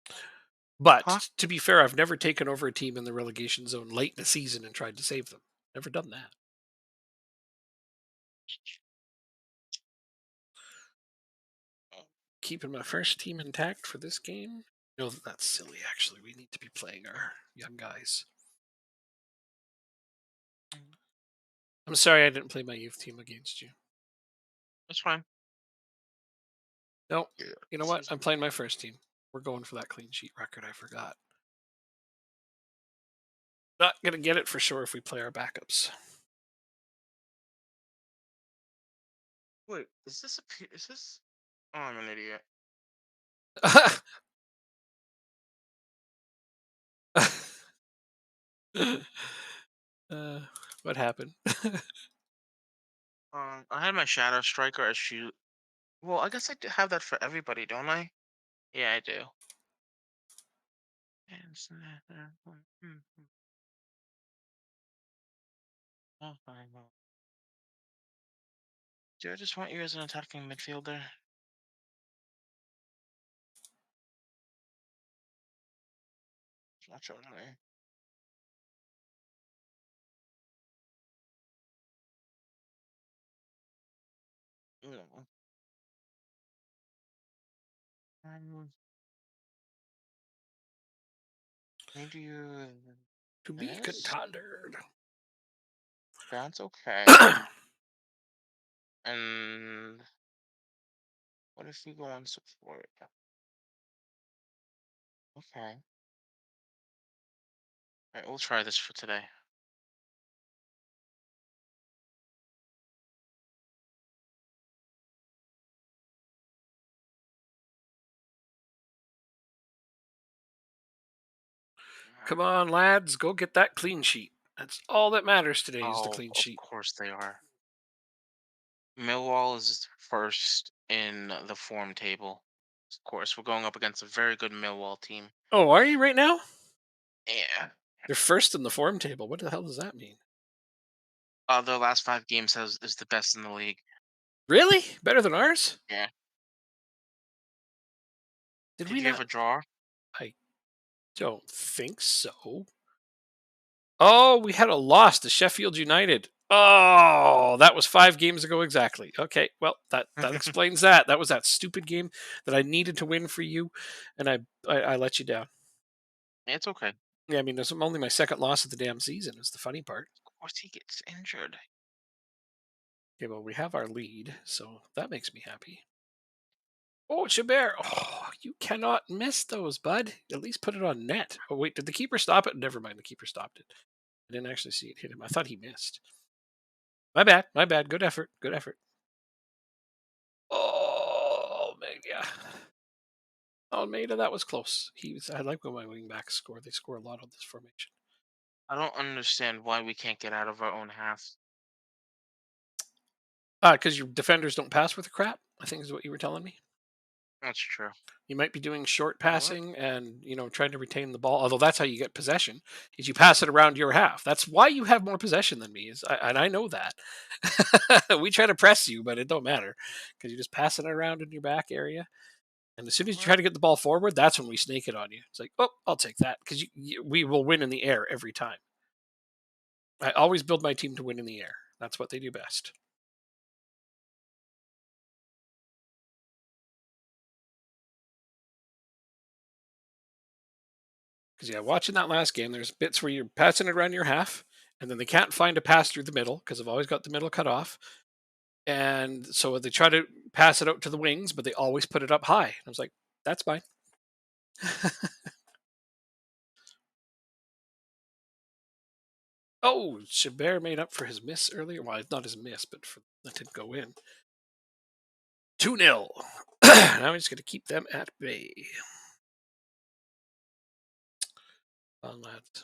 Huh? But to be fair, I've never taken over a team in the relegation zone late in the season and tried to save them. Never done that. Oh, Keeping my first team intact for this game. No, that's silly. Actually, we need to be playing our young guys. mm, I'm sorry I didn't play my youth team against you. that's fine. No, Yeah. you know This what? is I'm playing my first team. We're going for that clean sheet record. I forgot. Not gonna get it for sure if we play our backups. Wait, is this is this? Oh, I'm an idiot. uh, what happened? I had my Shadow Striker as shoot. Well, I guess I do have that for everybody, don't I? Yeah, I do. Oh, fine, well. Do I just want you as an attacking midfielder? Not sure. No. Um, maybe you To be this? contended. That's okay. And what if we go on support? Okay. Alright, we'll try this for today. Come on, lads, go get that clean sheet. That's all that matters today is the Oh, clean of sheet. course they are. Millwall is first in the form table. Of course, we're going up against a very good Millwall team. Oh, are you right now? Yeah. They're first in the form table. What the hell does that mean? Their last 5 games has is the best in the league. Really? Better than ours? Yeah. Did Did we you have not? a draw? I don't think so. Oh, we had a loss to Sheffield United. Oh, that was 5 games ago exactly. Okay, well that explains that. That was that stupid game that I needed to win for you, and I let you down. It's okay. Yeah, I mean, it's only my second loss of the damn season. Is the funny part. Of course, he gets injured. Okay, well we have our lead, so that makes me happy. Oh, Chabert. Oh, you cannot miss those, bud. At least put it on net. Oh wait, did the keeper stop it? Never mind, the keeper stopped it. I didn't actually see it hit him. I thought he missed. My bad. My bad. Good effort. Good effort. Oh, man, yeah. Almeida, that was close. He was. I like when my wing backs score. They score a lot on this formation. I don't understand why we can't get out of our own half. Because your defenders don't pass with a crap. I think is what you were telling me. That's true. You might be doing short What? passing and trying to retain the ball. Although that's how you get possession is you pass it around your half. That's why you have more possession than me. And I know that. We try to press you, but it don't matter because you're just passing it around in your back area. And as soon as you try What? to get the ball forward, that's when we snake it on you. It's like, oh, I'll take that because we will win in the air every time. I always build my team to win in the air. That's what they do best. Because yeah, watching that last game, there's bits where you're passing it around your half, and then they can't find a pass through the middle because I've always got the middle cut off. And so they try to pass it out to the wings, but they always put it up high. I was like, that's fine. Oh, Chabert made up for his miss earlier. Well, it's not his miss, but that didn't go in. 2-0. Now we just got to keep them at bay. Come on, lads.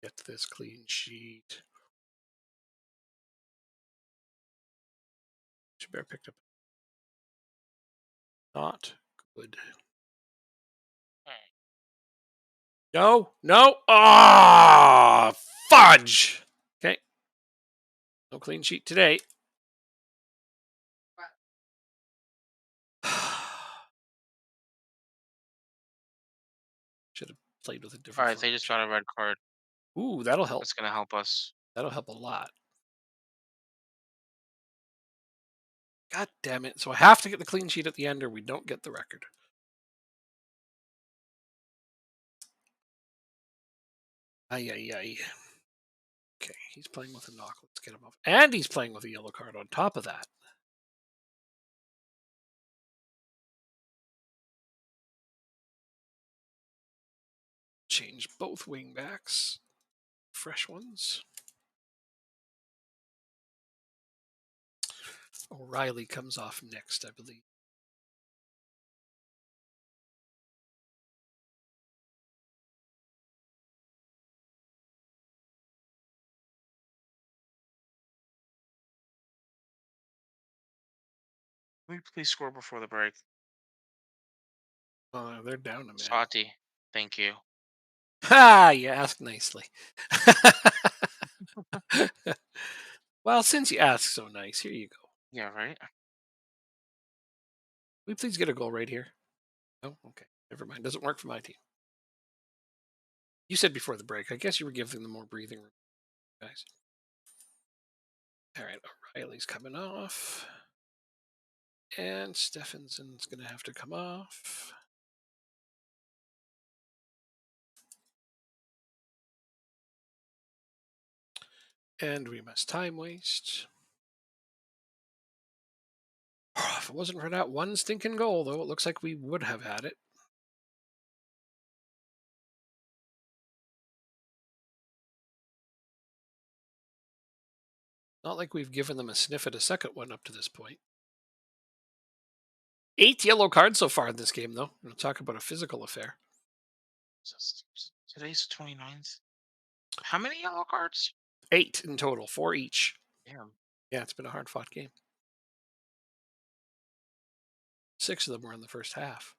Get this clean sheet. Chabert picked up. Not good. No, no. Ah, fudge. Okay. No clean sheet today. Should have played with a All different right, they just formation. got a red card. Ooh, that'll help. That's gonna help us. That'll help a lot. God damn it. So I have to get the clean sheet at the end or we don't get the record. Ay, ay, ay. Okay, he's playing with a knock. Let's get him off. And he's playing with a yellow card on top of that. Change both wing backs. Fresh ones. O'Reilly comes off next, I believe. Can we please score before the break? They're down a man. Sati. Thank you. Ha! You ask nicely. Well, since you ask so nice, here you go. Yeah, right? We please get a goal right here. Oh, okay. Never mind. Doesn't work for my team. You said before the break. I guess you were giving them more breathing room, guys. All right. O'Reilly's coming off. And Stephenson's going to have to come off. And we must time waste. If it wasn't for that one stinking goal, though, it looks like we would have had it. Not like we've given them a sniff at a second one up to this point. 8 yellow cards so far in this game, though. We'll talk about a physical affair. Today's 29th. How many yellow cards? 8 in total, 4 each. Damn. Yeah, it's been a hard fought game. 6 of them were in the first half.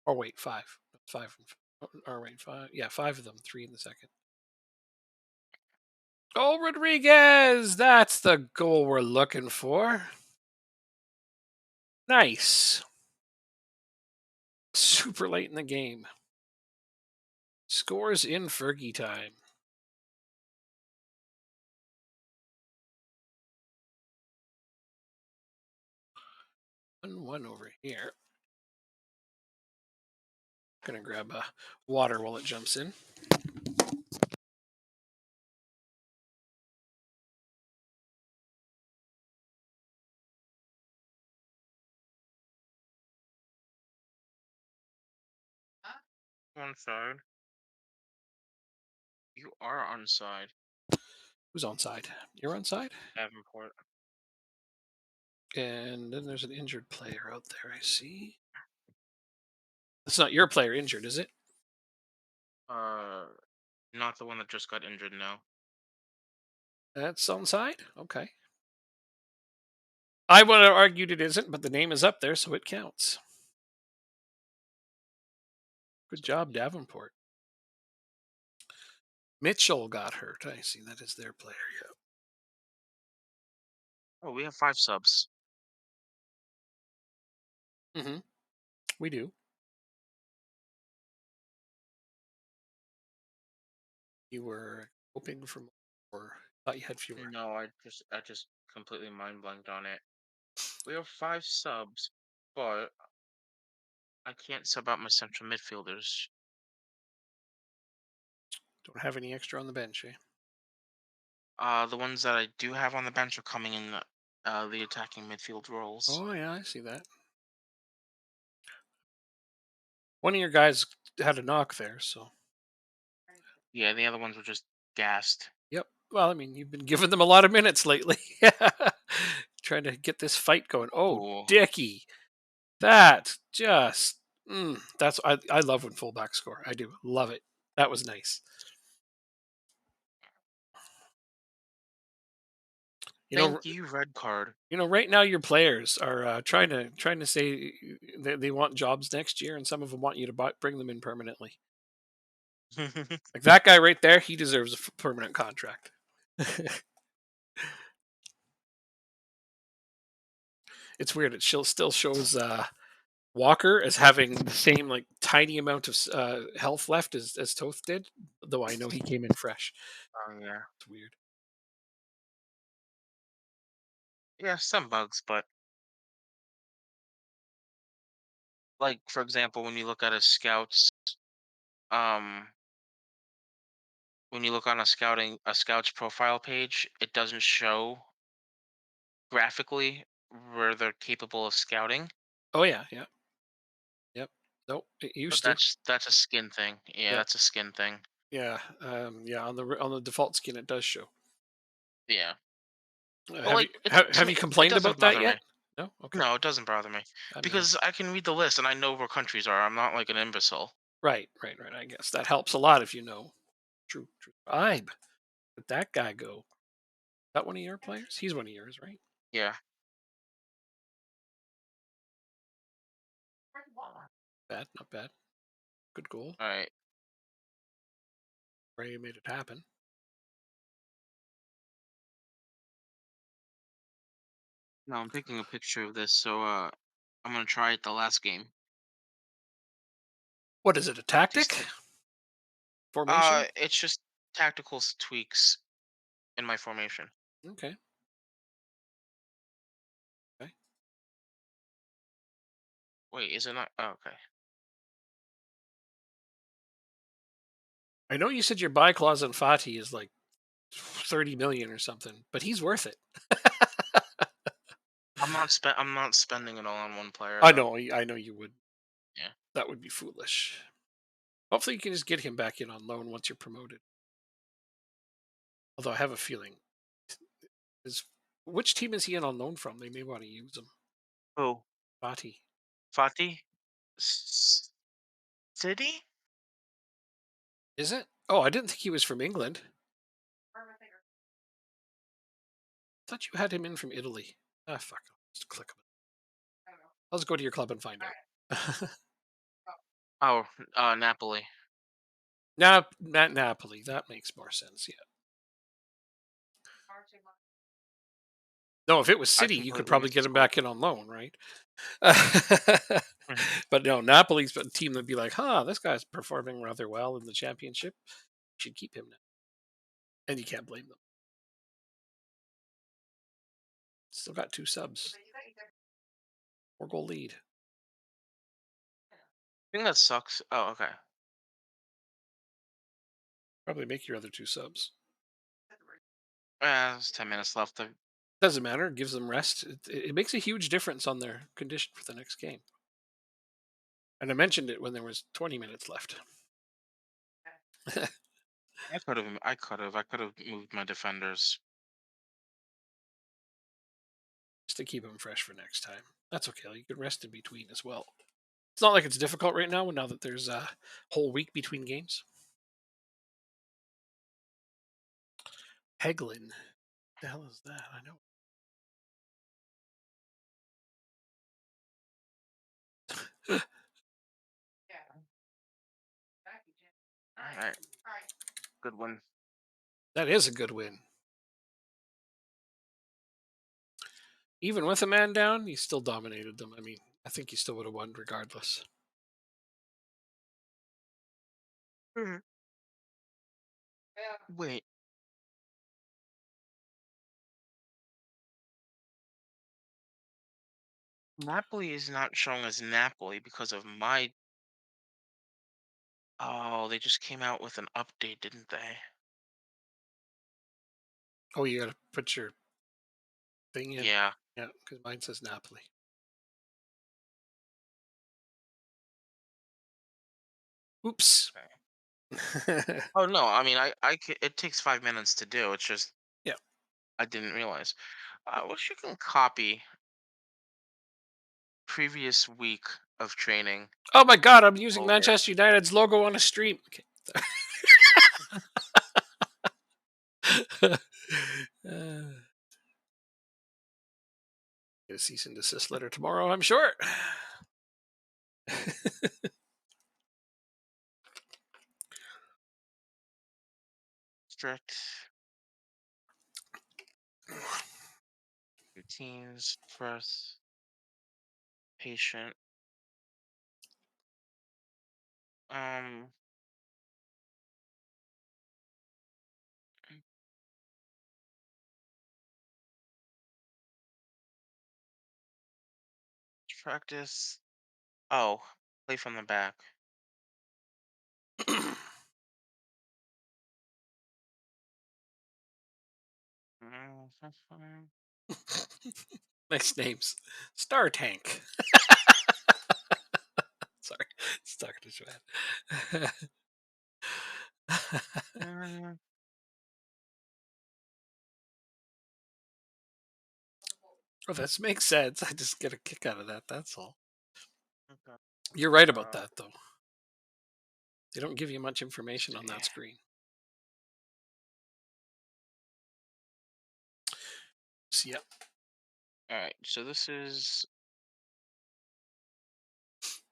Or wait, 5. 5. Or wait, 5. Yeah, 5 of them, 3 in the second. Oh, Rodriguez! That's the goal we're looking for. Nice. Super late in the game. Scores in Fergie time. One over here. Gonna grab a water while it jumps in. On side. You are on side. Who's on side? You're on side? Davenport. And then there's an injured player out there, I see. It's not your player injured, is it? Uh, not the one that just got injured, no. That's on side? Okay. I would have argued it isn't, but the name is up there, so it counts. Good job, Davenport. Mitchell got hurt. I see that is their player. Yeah. Oh, we have 5 subs. Mm-hmm. We do. You were hoping for more, or thought you had fewer. No, I just completely mind blanked on it. We have 5 subs, but I can't sub out my central midfielders. Don't have any extra on the bench, eh? The ones that I do have on the bench are coming in the attacking midfield roles. Oh yeah, I see that. One of your guys had a knock there, so Yeah, the other ones were just gassed. yep. Well, I mean, you've been giving them a lot of minutes lately. Trying to get this fight going. Oh, Ooh. Dicky. That just that's I love when fullbacks score. I do. Love it. That was nice. You know, Thank you, red card. right now your players are trying to say they want jobs next year, and some of them want you to bring them in permanently. Like that guy right there, he deserves a permanent contract. It's weird. It still shows Walker as having the same like tiny amount of health left as Toth did, though I know he came in fresh. Oh yeah. It's weird. Yeah, some bugs, but like for example, when you look at a scout's um when you look on a scout's profile page, it doesn't show graphically where they're capable of scouting. Oh yeah, yeah, yep. Nope, it But used to. that's a skin thing. Yeah, Yeah, that's a skin thing. yeah, yeah. On the default skin, it does show. Yeah. But Have you like to have you me it complained doesn't about that bother yet? me. No. Okay. No, it doesn't bother me. I mean, Because I can read the list and I know where countries are. I'm not like an imbecile. right. I guess that helps a lot if you know. True. Ibe, let that guy go. Is that one of your players? He's one of yours, right? Yeah. Bad, not bad. Good goal. All right. Ray made it happen. Now I'm taking a picture of this, so I'm gonna try it the last game. What is it? A Takes tactic 10. formation? It's just tactical tweaks in my formation. Okay. Okay. Wait, is it not? Oh, okay. I know you said your buy clause on Fati is like 30 million or something, but he's worth it. I'm not spending it all on one player I though. know. I know you would. Yeah. That would be foolish. Hopefully, you can just get him back in on loan once you're promoted. Although I have a feeling, is which team is he in on loan from? They may want to use him. Oh, Fati. Fati, S- City. Is it? Oh, I didn't think he was from England. I thought you had him in from Italy. Ah, fuck. I'll just click him. I'll just go to your club and find out. Oh, Napoli. Not Napoli. That makes more sense. Yeah. No, if it was I City, you could completely probably missed get the him score. back in on loan, right? Mhm. But no, Napoli's a team that'd be like, huh, this guy's performing rather well in the championship. Should keep him now. And you can't blame them. Still got 2 subs. 4 goal lead. I think that sucks. Oh, okay. Probably make your other 2 subs. There's 10 minutes left. Doesn't matter. It gives them rest. It makes a huge difference on their condition for the next game. And I mentioned it when there was 20 minutes left. I could have moved my defenders. Just to keep them fresh for next time. That's okay. You can rest in between as well. It's not like it's difficult right now that there's a whole week between games. Heglin. The hell is that? I know. All right, good one. That is a good win. Even with a man down, he still dominated them. I mean, I think he still would have won regardless. Mhm. Wait, Napoli is not showing as Napoli because of my. Oh, they just came out with an update, didn't they? Oh, you got to put your thing in. Yeah. Yeah, because mine says Napoli. Oops. Okay. Oh no, I mean, it takes 5 minutes to do. It's just Yeah. I didn't realize. I wish you can copy previous week of training Oh my God, I'm using over. Manchester United's logo on a stream. Okay. Get a cease and desist letter tomorrow, I'm sure. Strict routines, first patient. Um, practice. Oh, play from the back. Nice names. Star Tank. Sorry, stuck to Joanne. Mm, Oh, that makes sense. I just get a kick out of that. That's all. okay. You're right about Uh, that, though. They don't give you much information on see. that screen. So, yeah. All right. So this is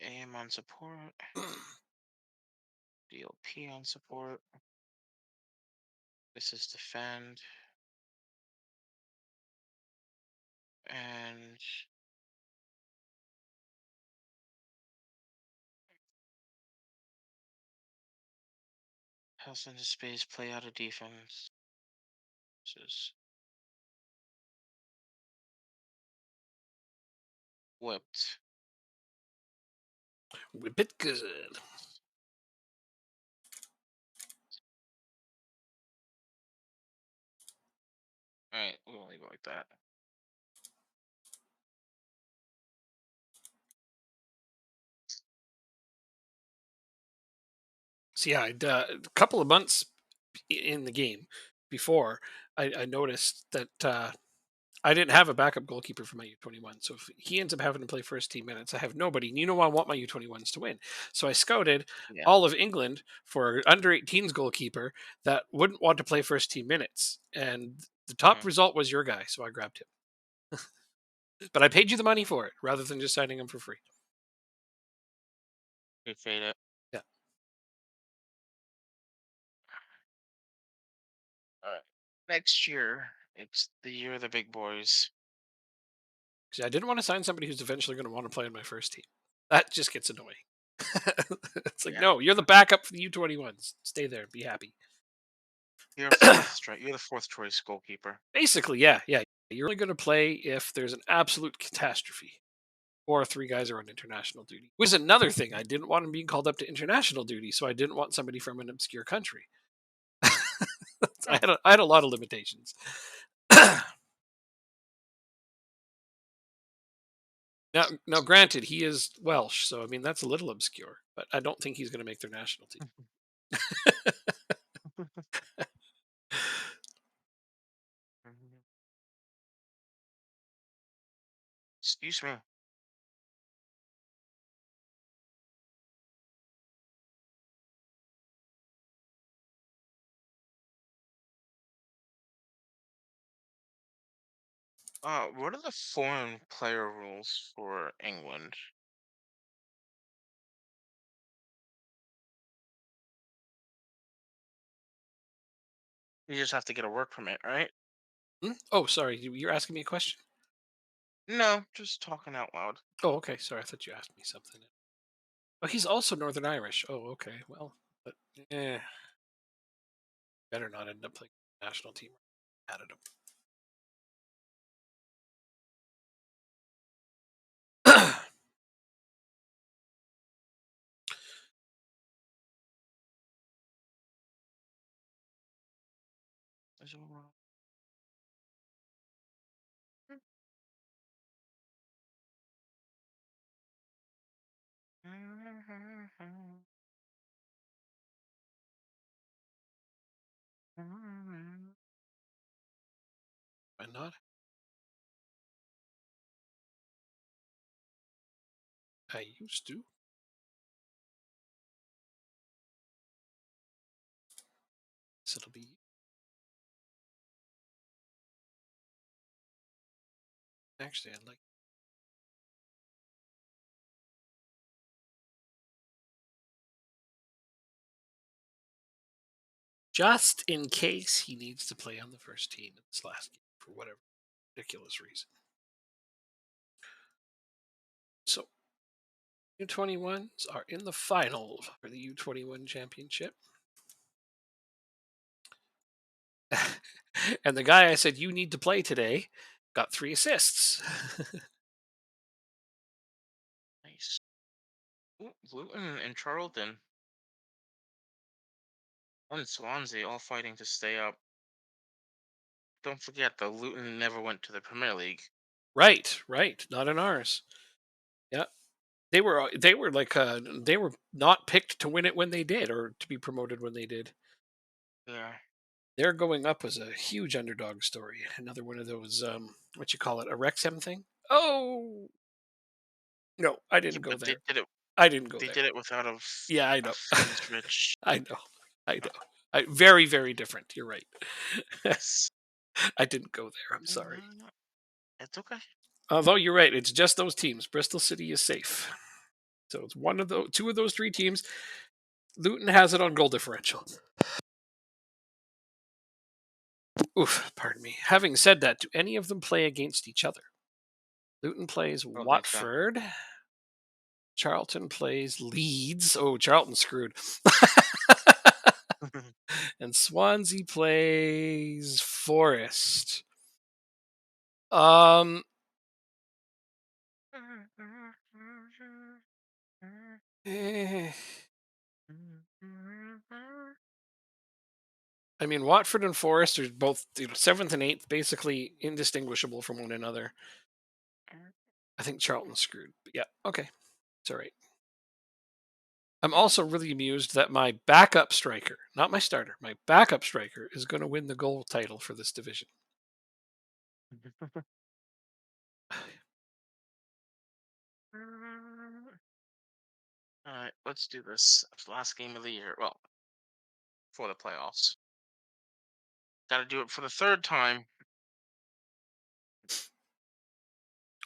AM on support, DLP on support. This is defend, and house into space, play out of defense. This is whipped. Whip it good. All right, we'll leave it like that. So yeah, a couple of months in the game before, I noticed that I didn't have a backup goalkeeper for my U21. So if he ends up having to play first team minutes, I have nobody. And you know I want my U21s to win. So I scouted Yeah. all of England for under 18s goalkeeper that wouldn't want to play first team minutes. And the top Mm-hmm. result was your guy, so I grabbed him. But I paid you the money for it rather than just signing him for free. Appreciate it. Yeah. All right. Next year, it's the year of the big boys. See, I didn't want to sign somebody who's eventually going to want to play on my first team. That just gets annoying. It's like, Yeah. no, you're the backup for the U21s. Stay there. Be happy. You're a fourth strike. You're the fourth choice goalkeeper. Basically, yeah, yeah. You're only going to play if there's an absolute catastrophe or three guys are on international duty. Was another thing. I didn't want him being called up to international duty, so I didn't want somebody from an obscure country. Hmm. I had a lot of limitations. now, now, granted, he is Welsh, so I mean that's a little obscure, but I don't think he's going to make their national team. Excuse me. What are the foreign player rules for England? You just have to get a work permit, right? Hmm? Oh, sorry, you're asking me a question. No, just talking out loud. Oh, okay. Sorry, I thought you asked me something. Oh, he's also Northern Irish. Oh, okay. Well, but better not end up playing national team. Added him. Is it wrong? Why not? I used to. So it'll be actually. I'd like just in case he needs to play on the first team in this last game for whatever ridiculous reason. So U21s are in the final for the U21 championship. And the guy I said you need to play today got 3 assists. Nice. Ooh, Luton and Charlton and Swansea all fighting to stay up. Don't forget, the Luton never went to the Premier League. Right, right. Not in ours. Yeah. They were like they were not picked to win it when they did or to be promoted when they did. Yeah. Their going up was a huge underdog story. Another one of those what you call it, a Wrexham thing? Oh, no, I Yeah, didn't go but they there. did it. I didn't go They there. did it without Yeah, I a know. funds-rich. I know. I know. Very, very different. You're right. Yes. I didn't go there. I'm sorry. It's okay. Although you're right, it's just those teams. Bristol City is safe. So it's one of those, two of those three teams. Luton has it on goal differential. Oof, pardon me. Having said that, do any of them play against each other? Luton plays I don't think so. Watford. Charlton plays Leeds. Oh, Charlton's screwed. And Swansea plays Forest. Um, eh, I mean, Watford and Forest are both seventh and eighth, basically indistinguishable from one another. I think Charlton's screwed. But yeah, okay, it's all right. I'm also really amused that my backup striker, not my starter, my backup striker is going to win the goal title for this division. All right, let's do this. Last game of the year. Well, for the playoffs. Got to do it for the third time.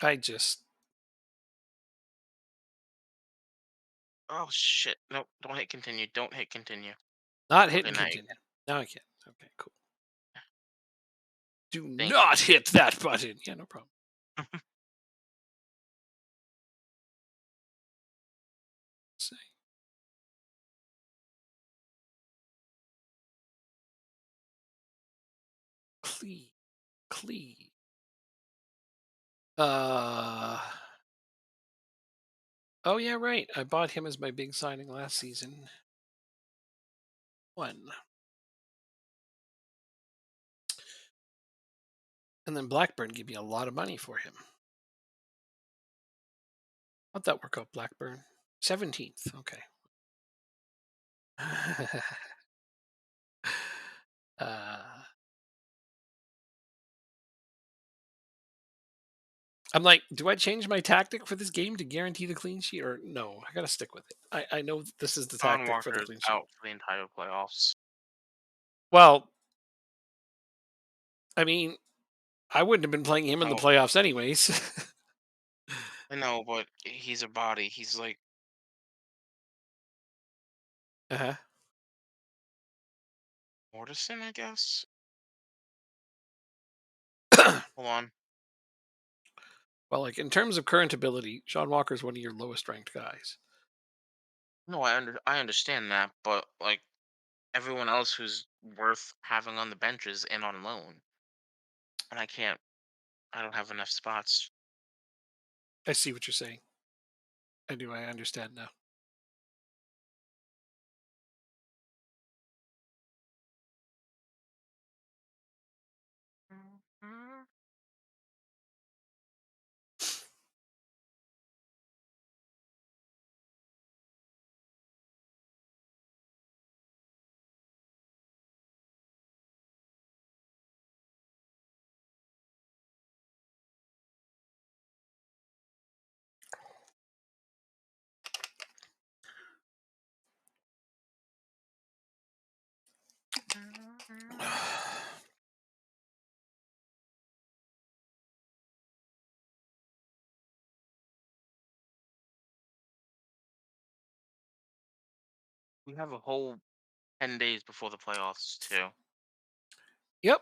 I just Oh shit! Nope. Don't hit continue. Don't hit continue. not hit Okay, and now you continue. Now I can. Okay, cool. Do thank you. not hit that button. Yeah, no problem. Say, Clee, Clee. Uh, oh yeah, right. I bought him as my big signing last season. One. And then Blackburn gave me a lot of money for him. How'd that work out, Blackburn? 17th. Okay. uh, I'm like, do I change my tactic for this game to guarantee the clean sheet, or no? I got to stick with it. I know this is the Sean tactic for the Walker is clean sheet. out for the entire playoffs. Well, I mean, I wouldn't have been playing him in the No, playoffs anyways. I know, but he's a body. He's like uh-huh. Mortison, I guess. Hold on. Well, like in terms of current ability, Sean Walker's one of your lowest ranked guys. No, I understand that, but like everyone else who's worth having on the benches and on loan, and I can't. I don't have enough spots. I see what you're saying. I do. I understand now. We have a whole 10 days before the playoffs too. Yep.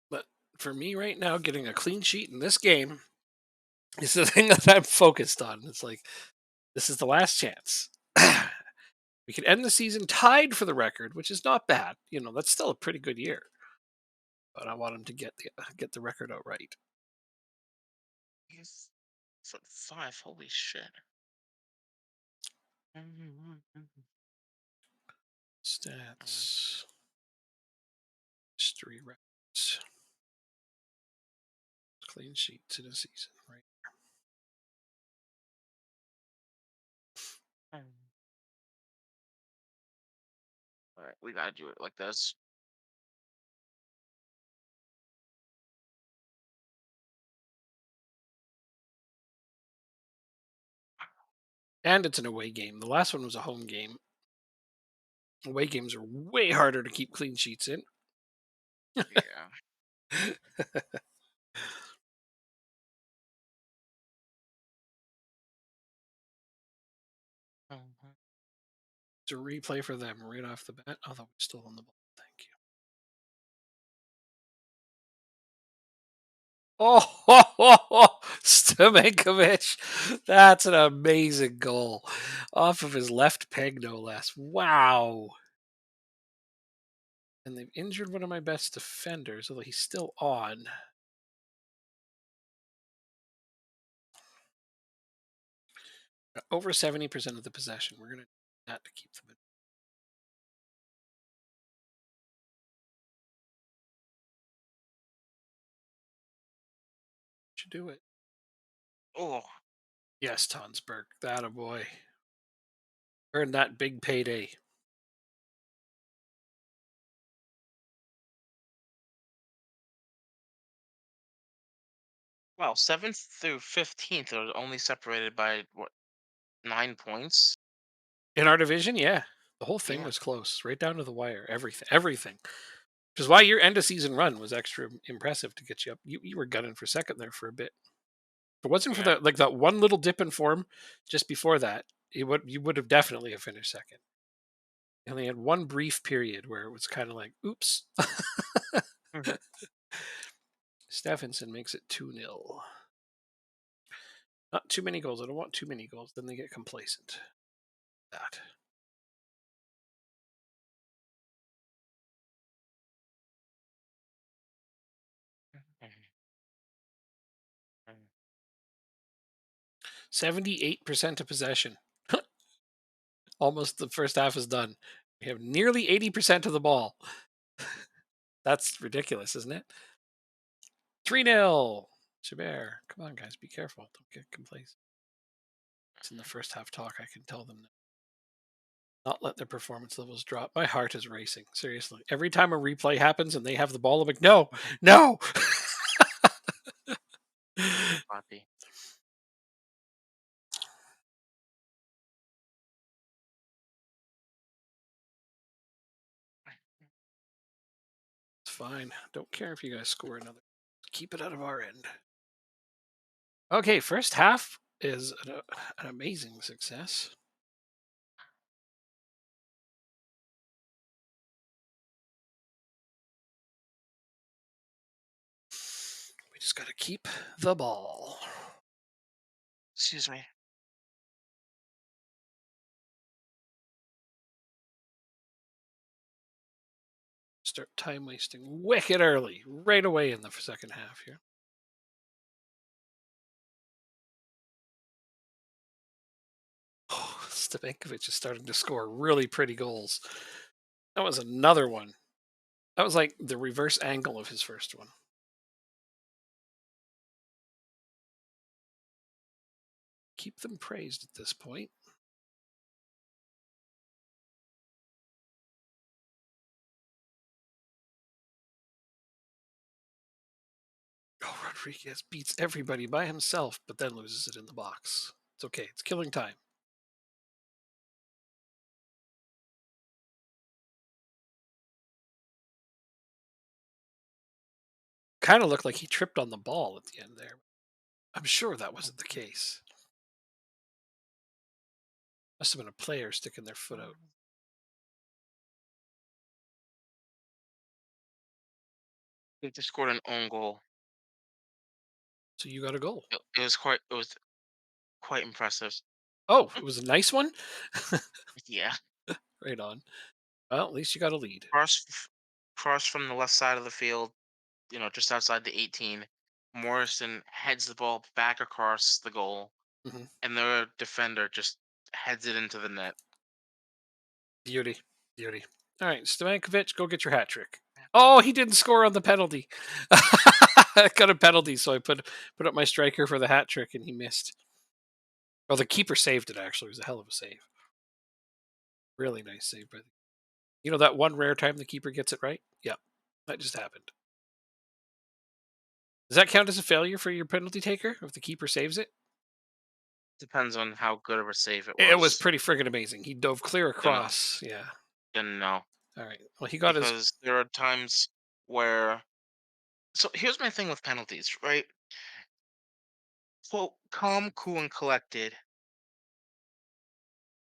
But for me right now, getting a clean sheet in this game is the thing that I'm focused on. It's like this is the last chance. We could end the season tied for the record, which is not bad. That's still a pretty good year. But I want him to get the record out right. He's foot five. Holy shit. Stats, history records, clean sheets in a season, right? All right, we gotta do it like this. And it's an away game. The last one was a home game. Away games are way harder to keep clean sheets in. Yeah. To replay for them right off the bat. Although we're still on the ball. Thank you. Oh, ho, ho, ho, Stamenkovic. That's an amazing goal. Off of his left peg, no less. Wow. And they've injured one of my best defenders, although he's still on. Over 70% of the possession. We're going to that to keep them in. Should do it. Oh, Yes, Tonsberg. That a boy. Earned that big payday. well, 7th through 15th are only separated by what, 9 points? In our division, yeah. The whole thing Yeah, was close, right down to the wire. Everything. Everything. Which is why your end of season run was extra impressive to get you up. You were gunning for second there for a bit. If it wasn't for yeah. that one little dip in form just before that, you would have definitely have finished second. You only had one brief period where it was kind of like, oops. Mhm. Stephenson makes it 2-0. Not too many goals. I don't want too many goals. Then they get complacent. That. Mhm. Mhm. 78% of possession. Almost the first half is done. We have nearly 80% of the ball. That's ridiculous, isn't it? 3-0. Chabert. Come on, guys. Be careful. Don't get complacent. It's in the first half talk. I can tell them not let their performance levels drop. My heart is racing. Seriously. Every time a replay happens and they have the ball, I'm like, no, no. Copy. It's fine. Don't care if you guys score another. Keep it out of our end. Okay, first half is an amazing success. We just got to keep the ball. Excuse me. Start time wasting wicked early, right away in the second half here. Oh, Stavenkovic is starting to score really pretty goals. That was another one. That was like the reverse angle of his first one. Keep them praised at this point. Oh, Rodriguez beats everybody by himself, but then loses it in the box. It's okay. It's killing time. Kind of looked like he tripped on the ball at the end there. I'm sure that wasn't the case. Must have been a player sticking their foot out. They just scored an own goal. So you got a goal. It was quite impressive. Oh, it was a nice one? Yeah. Right on. Well, at least you got a lead. Cross from the left side of the field, just outside the 18. Morrison heads the ball back across the goal, Hmm. and the defender just heads it into the net. Beauty. Beauty. All right, Stavankovic, go get your hat trick. Oh, he didn't score on the penalty. I got a penalty, so I put up my striker for the hat trick, and he missed. Well, the keeper saved it. Actually, it was a hell of a save. Really nice save by the. You know that one rare time the keeper gets it right? Yep, that just happened. Does that count as a failure for your penalty taker if the keeper saves it? Depends on how good of a save it It was was. pretty friggin' amazing. He dove clear You know, across. Yeah. then no, All right. Well, he got his. because there are times where. So here's my thing with penalties, right? Quote, calm, cool, and collected.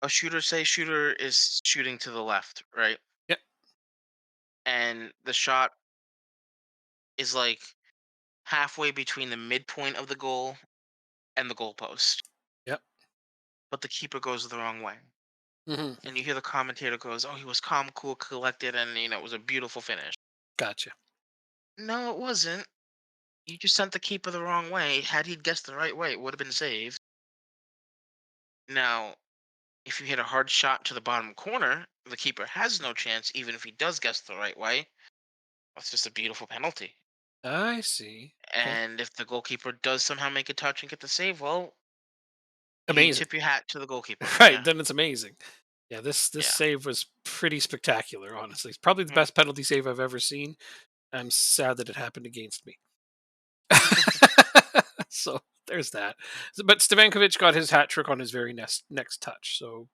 a shooter, say shooter is shooting to the left, right? Yep. And the shot is like halfway between the midpoint of the goal and the goalpost, Yep. but the keeper goes the wrong way. Hmm. And you hear the commentator goes, "Oh, he was calm, cool, collected, and it was a beautiful finish." Gotcha. No, it wasn't. You just sent the keeper the wrong way. Had he guessed the right way, it would have been saved. Now, if you hit a hard shot to the bottom corner, the keeper has no chance, even if he does guess the right way. That's just a beautiful penalty. I see. Okay. And if the goalkeeper does somehow make a touch and get the save, well, you Amazing. tip your hat to the goalkeeper. Right. Yeah, Then it's amazing. Yeah. This yeah. save was pretty spectacular. Honestly, it's probably the Mhm. best penalty save I've ever seen. I'm sad that it happened against me. So there's that. But Stavankovic got his hat trick on his very next touch. So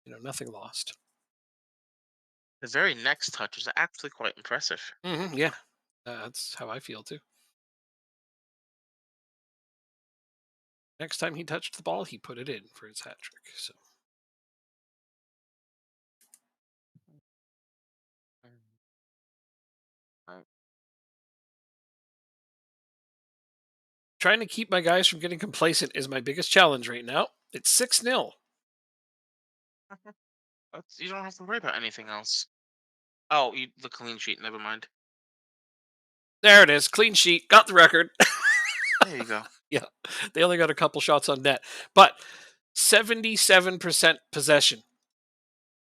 nothing lost. The very next touch is actually quite impressive. Yeah. That's how I feel too. Next time he touched the ball, he put it in for his hat trick. So Mm. Right. trying to keep my guys from getting complacent is my biggest challenge right now. It's 6-0. You don't have to worry about anything else. Oh, the clean sheet. Never mind. There it is. Clean sheet. Got the record. There you go. Yeah. They only got a couple shots on net. But 77% possession.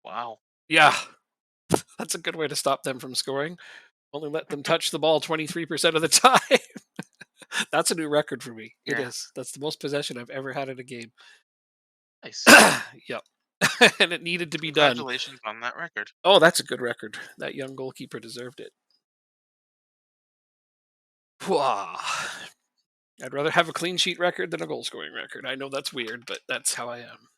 Wow. Yeah. That's a good way to stop them from scoring. Only let them touch the ball 23% of the time. That's a new record for me. It Yeah. is. That's the most possession I've ever had in a game. Nice. Yep. And it needed to be done. Congratulations on that record. Oh, that's a good record. That young goalkeeper deserved it. Wah. I'd rather have a clean sheet record than a goal scoring record. I know that's weird, but that's how I am.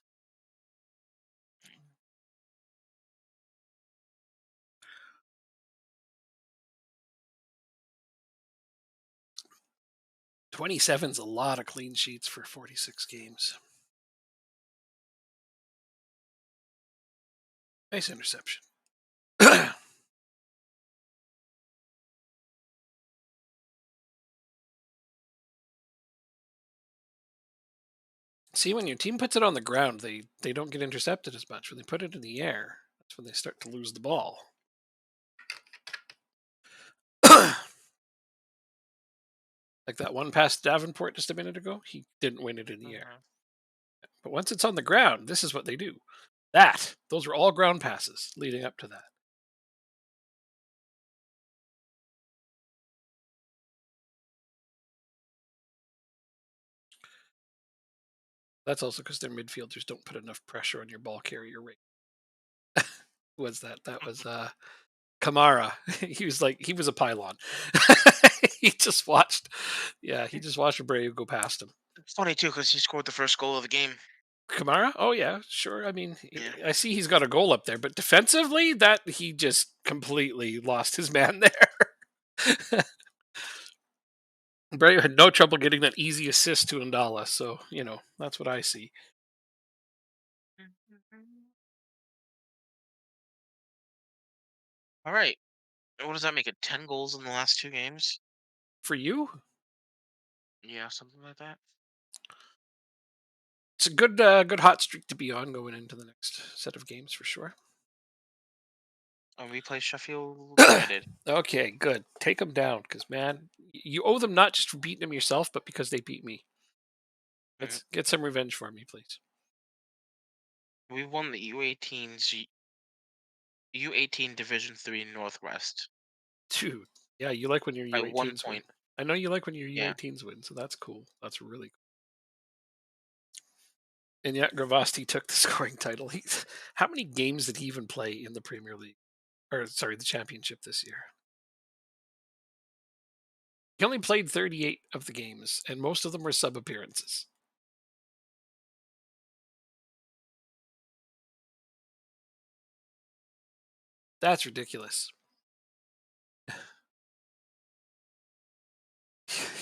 27's a lot of clean sheets for 46 games. Nice interception. See, when your team puts it on the ground, they don't get intercepted as much. When they put it in the air, that's when they start to lose the ball. Like that one pass to Davenport just a minute ago, he didn't win it in the air. Mhm. But once it's on the ground, this is what they do. Those were all ground passes leading up to that. That's also because their midfielders don't put enough pressure on your ball carrier rate. Who was that? That was Kamara. He was a pylon. He just watched, yeah, he just watched Abreu go past him. It's funny too because he scored the first goal of the game. Kamara? Oh yeah, sure. I mean, Yeah. I see he's got a goal up there, but defensively, that he just completely lost his man there. Abreu had no trouble getting that easy assist to Ndala, so that's what I see. All right. What does that make it? 10 goals in the last 2 games? For you, Yeah, something like that. it's a good hot streak to be on going into the next set of games for sure. And we play Sheffield United. Okay, good. Take them down, because man, you owe them not just for beating them yourself, but because they beat me. Mhm. Let's get some revenge for me, please. We won the U18 Division 3 Northwest Dude, yeah, you like when your by one U18s win. point. I know you like when your Yeah. U18s win, so that's cool. That's really cool. And yet, Gravasti took the scoring title. How many games did he even play in the Premier League? Or, sorry, the Championship this year? He only played 38 of the games, and most of them were sub appearances. That's ridiculous.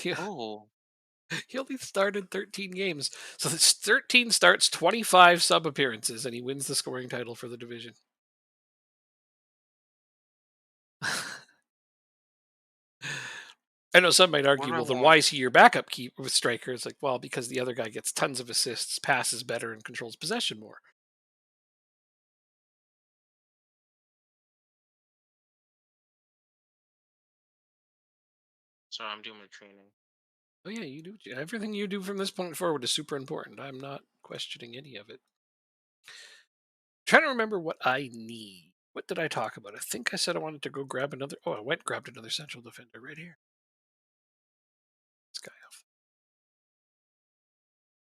Yeah. Oh. He only started 13 games. So this 13 starts, 25 sub appearances, and he wins the scoring title for the division. I know some might argue, Whoever well, then why is won. he your backup keep with striker? It's like, well, because the other guy gets tons of assists, passes better, and controls possession more. So I'm doing my training. Oh yeah, you do. Everything you do from this point forward is super important. I'm not questioning any of it. Trying to remember what I need. What did I talk about? I think I said I wanted to go grab another. Oh, I went and grabbed another central defender right here. This guy off.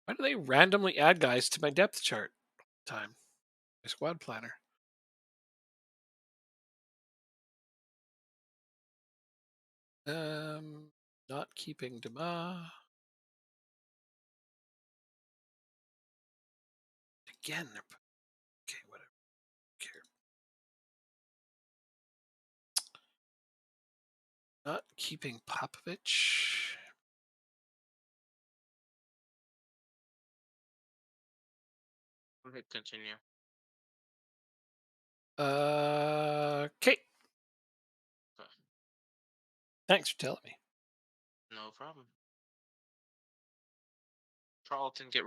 Why do they randomly add guys to my depth chart? Time. My squad planner. Not keeping Dema. Again, okay, whatever. Care. Not keeping Popovich. Okay, continue. Okay. Okay, Thanks for telling me. no problem. Charlton get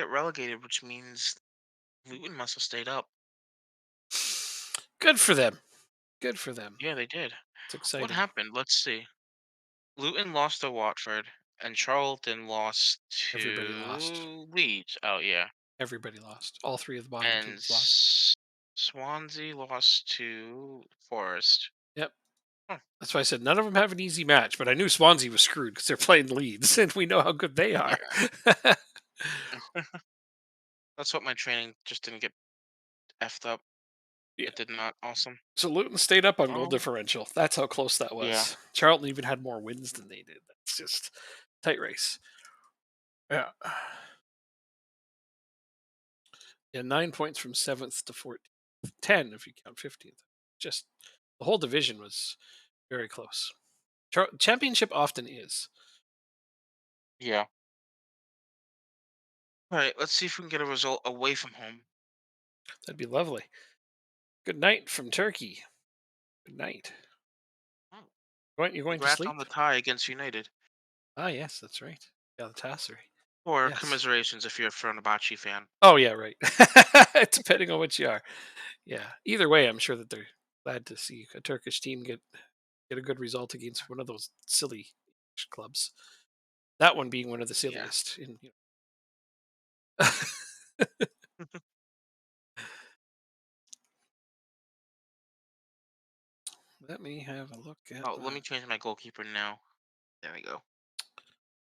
relegated, which means Luton must have stayed up. Good for them. Good for them. Yeah, they did. It's What exciting. happened? Let's see. Luton lost to Watford, and Charlton lost Everybody lost. to Leeds. Oh yeah, Everybody lost. All three of the bottom and teams lost. Swansea lost to Forest. Yep. Huh. That's why I said none of them have an easy match, but I knew Swansea was screwed because they're playing Leeds, and we know how good they are. Yeah, that's what my training just didn't get effed up. Yeah. It did not. Awesome. So Luton stayed up on goal Oh differential. That's how close that yeah, was. Charlton even had more wins than they did. That's just tight race. Yeah. Yeah, 9 points from 7th to 14th. 10 if you count 15th. Just the whole division was very close. Championship often is. yeah. All right, let's see if we can get a result away from home. That'd be lovely. Good night from Turkey. Good night. Oh, You're going to congrats on sleep? the tie against United. Ah, yes, that's right. Galatasaray. Or Yes. commiserations if you're a Fenerbahce fan. Oh, yeah, right. Depending on which you are. Yeah. Either way, I'm sure that they're glad to see a Turkish team get a good result against one of those silly clubs. That one being one of the Yeah. silliest. Let me have a look at Oh, let my. me change my goalkeeper now. There we go.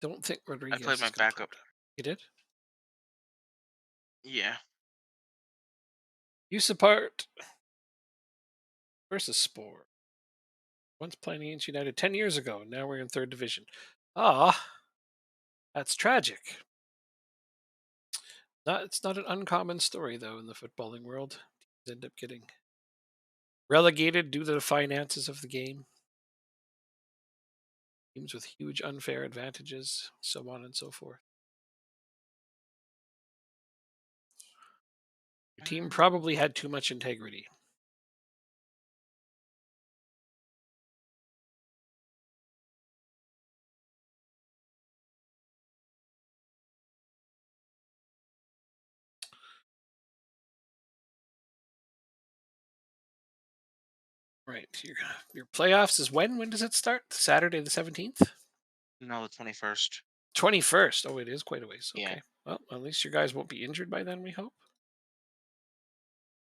Don't think I played Rodriguez my is going to play backup. him down. You did? Yeah. You support versus Spore. Once playing against United 10 years ago. Now we're in third division. Ah, that's tragic. It's not an uncommon story, though, in the footballing world. Teams end up getting relegated due to the finances of the game. Teams with huge unfair advantages, so on and so forth. Your team probably had too much integrity. Right. Your playoffs is when? When does it start? Saturday the 17th? No, the 21st. 21st. Oh, it is quite a ways. Yeah. Okay. Well, at least your guys won't be injured by then, we hope.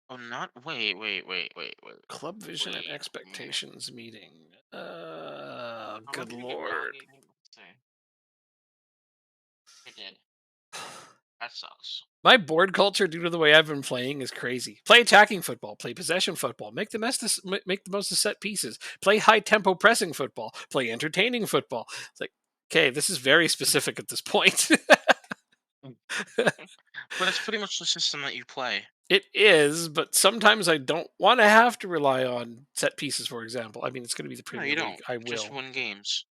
Oh, not. Club vision and Wait a minute. expectations meeting. How Good much did we get lord. relegated? Let's see. We did. That sucks. My board culture, due to the way I've been playing, is crazy. Play attacking football, play possession football, make the most of set pieces, play high tempo pressing football, play entertaining football. It's like, okay, this is very specific at this point. Mm. But it's pretty much the system that you play. It is, but sometimes I don't want to have to rely on set pieces, for example. I mean, it's going to be the No, Premier you League. don't. I You just will. win games.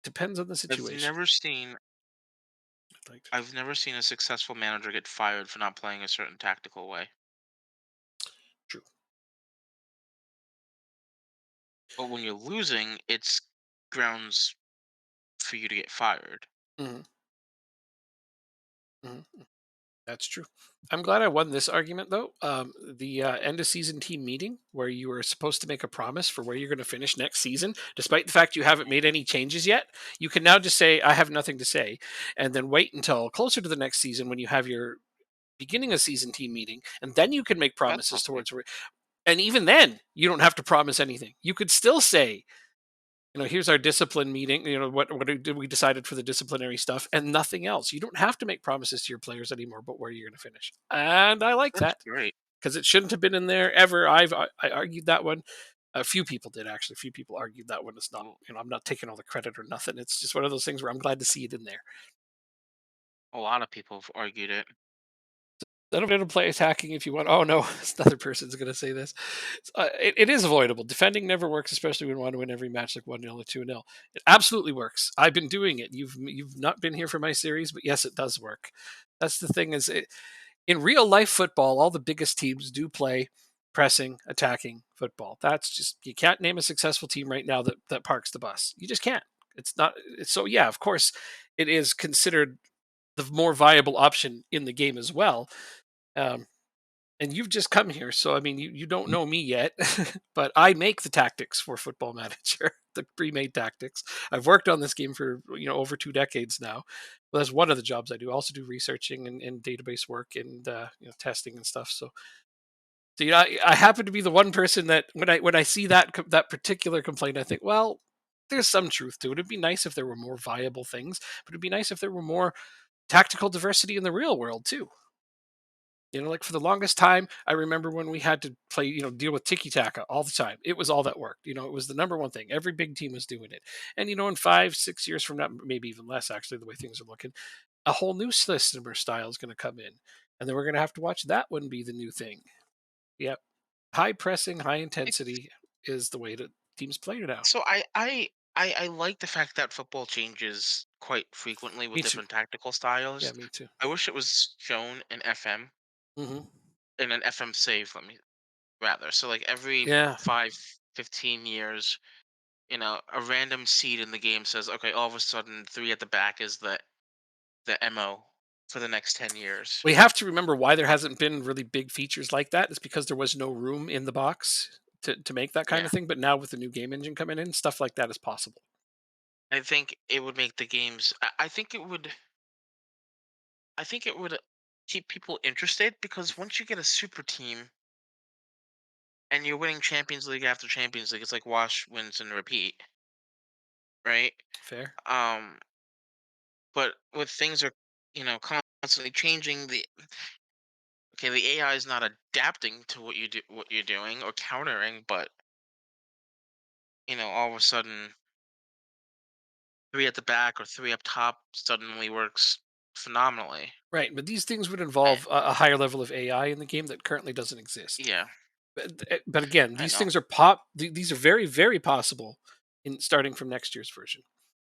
Depends on the I've situation. never seen I'd like to know. I've never seen a successful manager get fired for not playing a certain tactical way. True. But when you're losing, it's grounds for you to get fired. Hmm. Hmm. That's true. I'm glad I won this argument, though. The end of season team meeting, where you were supposed to make a promise for where you're going to finish next season, despite the fact you haven't made any changes yet, you can now just say, I have nothing to say, and then wait until closer to the next season when you have your beginning of season team meeting, and then you can make That's promises something. towards where. And even then, you don't have to promise anything. You could still say, here's our discipline meeting. What did we decided for the disciplinary stuff, and nothing else. You don't have to make promises to your players anymore, but where you're going to finish. And I like That's that great. because it shouldn't have been in there ever. I argued that one. A few people did actually. A few people argued that one. It's not. Well, I'm not taking all the credit or nothing. It's just one of those things where I'm glad to see it in there. a lot of people have argued it. Then I'm going to play attacking if you want. Oh no, another person's going to say this. It is avoidable. Defending never works, especially when you want to win every match like 1-0 or 2-0. It absolutely works. I've been doing it. You've not been here for my series, but yes, it does work. That's the thing in real life football, all the biggest teams do play pressing, attacking football. That's just you can't name a successful team right now that parks the bus. You just can't. It's not. So yeah, of course, it is considered the more viable option in the game as well. Um, and you've just come here, so I mean, you don't know me yet, but I make the tactics for Football Manager, the pre-made tactics. I've worked on this game for over 2 decades now. Well, that's one of the jobs I do. I also do researching and database work and testing and stuff. So I happen to be the one person that when I see that particular complaint, I think, well, there's some truth to it. It'd be nice if there were more viable things, but it'd be nice if there were more tactical diversity in the real world too. Like for the longest time, I remember when we had to play, deal with tiki taka all the time. It was all that worked. It was the number one thing. Every big team was doing it. And, in 5, 6 years from now, maybe even less, actually, the way things are looking, a whole new system or style is going to come in. And then we're going to have to watch that one be the new thing. Yep. High pressing, high It's, intensity is the way that teams play it now. so I like the fact that football changes quite frequently with Me too. different tactical Yeah, styles. me too. I wish it was shown in FM, Hmm. in an FM save, let me rather. So like every Yeah. 5, 15 years, a random seed in the game says, okay, all of a sudden three at the back is the MO for the next 10 years. We have to remember why there hasn't been really big features like that. It's because there was no room in the box to make that kind Yeah. of thing. But now with the new game engine coming in, stuff like that is possible. I think it would make the games I think it would keep people interested because once you get a super team and you're winning Champions League after Champions League, it's like wash, wins, and repeat, right? Fair. Um, but with things are, constantly changing, the AI is not adapting to what you're doing or countering, but all of a sudden three at the back or three up top suddenly works phenomenally. Right. But these things would And, involve a higher level of AI in the game that currently doesn't exist. yeah, But again, I these know. things these are very, very possible in starting from next year's version.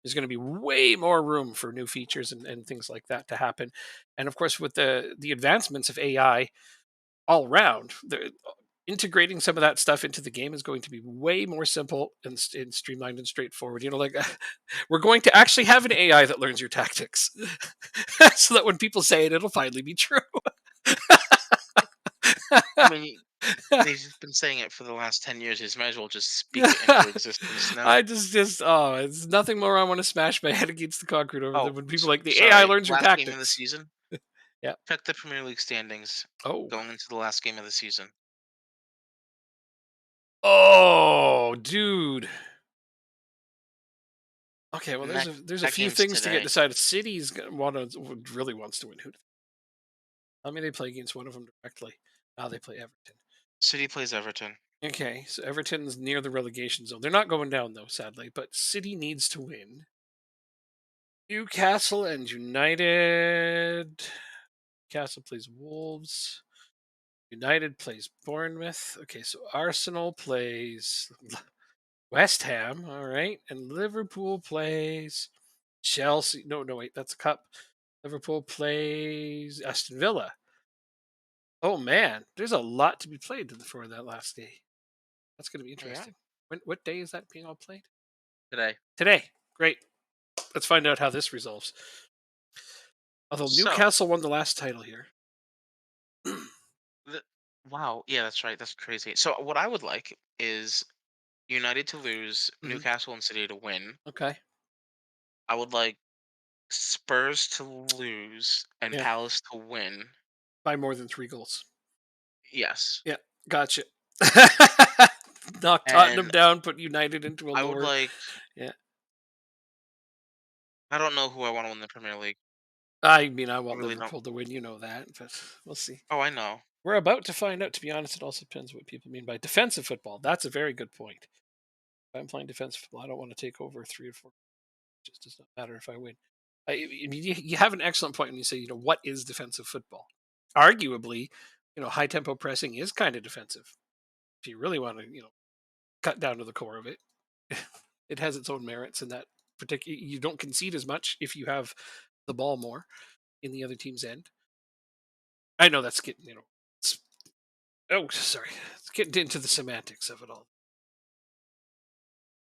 There's going to be way more room for new features and things like that to happen. And of course, with the advancements of AI, all around. Integrating some of that stuff into the game is going to be way more simple and streamlined and straightforward. Like we're going to actually have an AI that learns your tactics, so that when people say it, it'll finally be true. I mean, they've been saying it for the last 10 years. You might as well just speak it into existence now. I just it's nothing more I want to smash my head against the concrete over Oh, than when people like the AI sorry. learns your Last game of the tactics. season. Yeah. Check the Premier League standings Oh. going into the last game of the season. Oh, dude. Okay, well, And there's a that few game's things to get today. decided. City's really wants to win. I mean, they play against one of them directly. Now they play Everton. City plays Everton. Okay, so Everton's near the relegation zone. They're not going down though, sadly. But City needs to win. Newcastle and United. Newcastle plays Wolves. United plays Bournemouth. Okay, so Arsenal plays West Ham, all right, and Liverpool plays Chelsea. No, no, wait, that's a cup. Liverpool plays Aston Villa. Oh man, there's a lot to be played before that last day. That's going to be Oh, yeah. interesting. What day is that being all played? Today. Today. Great. Let's find out how this resolves. Although So, Newcastle won the last title here. the, wow, yeah, that's right. That's crazy. So, what I would like is United to lose, Mhm. Newcastle and City to win. Okay. I would like Spurs to lose and Yeah. Palace to win. By more than 3 goals. Yes. Yeah. Gotcha. Knock Tottenham And down, put United into a I would lower. like, Yeah. I don't know who I want to win the Premier League. I mean, I I want really don't. Liverpool to win. You know that, but we'll see. Oh, I know. We're about to find out. To be honest, it also depends what people mean by defensive football. That's a very good point. If I'm playing defensive football, I don't want to take over 3 or 4. It just does not matter if I win. I mean, you have an excellent point when you say, what is defensive football? Arguably, high tempo pressing is kind of defensive. If you really want to, cut down to the core of it, it has its own merits in that particular. You don't concede as much if you have the ball more in the other team's end. I know that's getting, it's, oh, sorry, it's getting into the semantics of it all.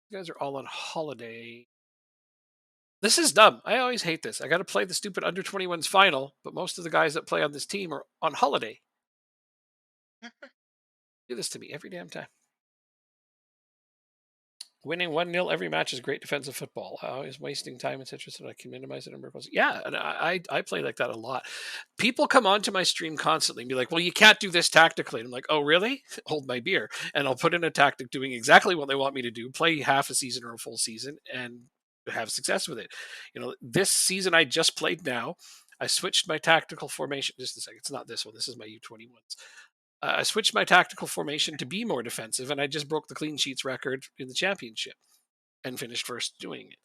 You guys are all on holiday. This is dumb. I always hate this. I got to play the stupid under 21s final, but most of the guys that play on this team are on holiday. Do this to me every damn time. Winning 1-0 every match is great defensive football. Is wasting time, etc. So I can minimize the number of goals. Yeah, and I play like that a lot. People come onto my stream constantly and be like, "Well, you can't do this tactically." And I'm like, "Oh, really?" Hold my beer, and I'll put in a tactic doing exactly what they want me to do. Play half a season or a full season, and have success with it. This season I just played now. I switched my tactical formation. Just a second. It's not this one. This is my U21s. I switched my tactical formation to be more defensive, and I just broke the clean sheets record in the championship and finished first doing it.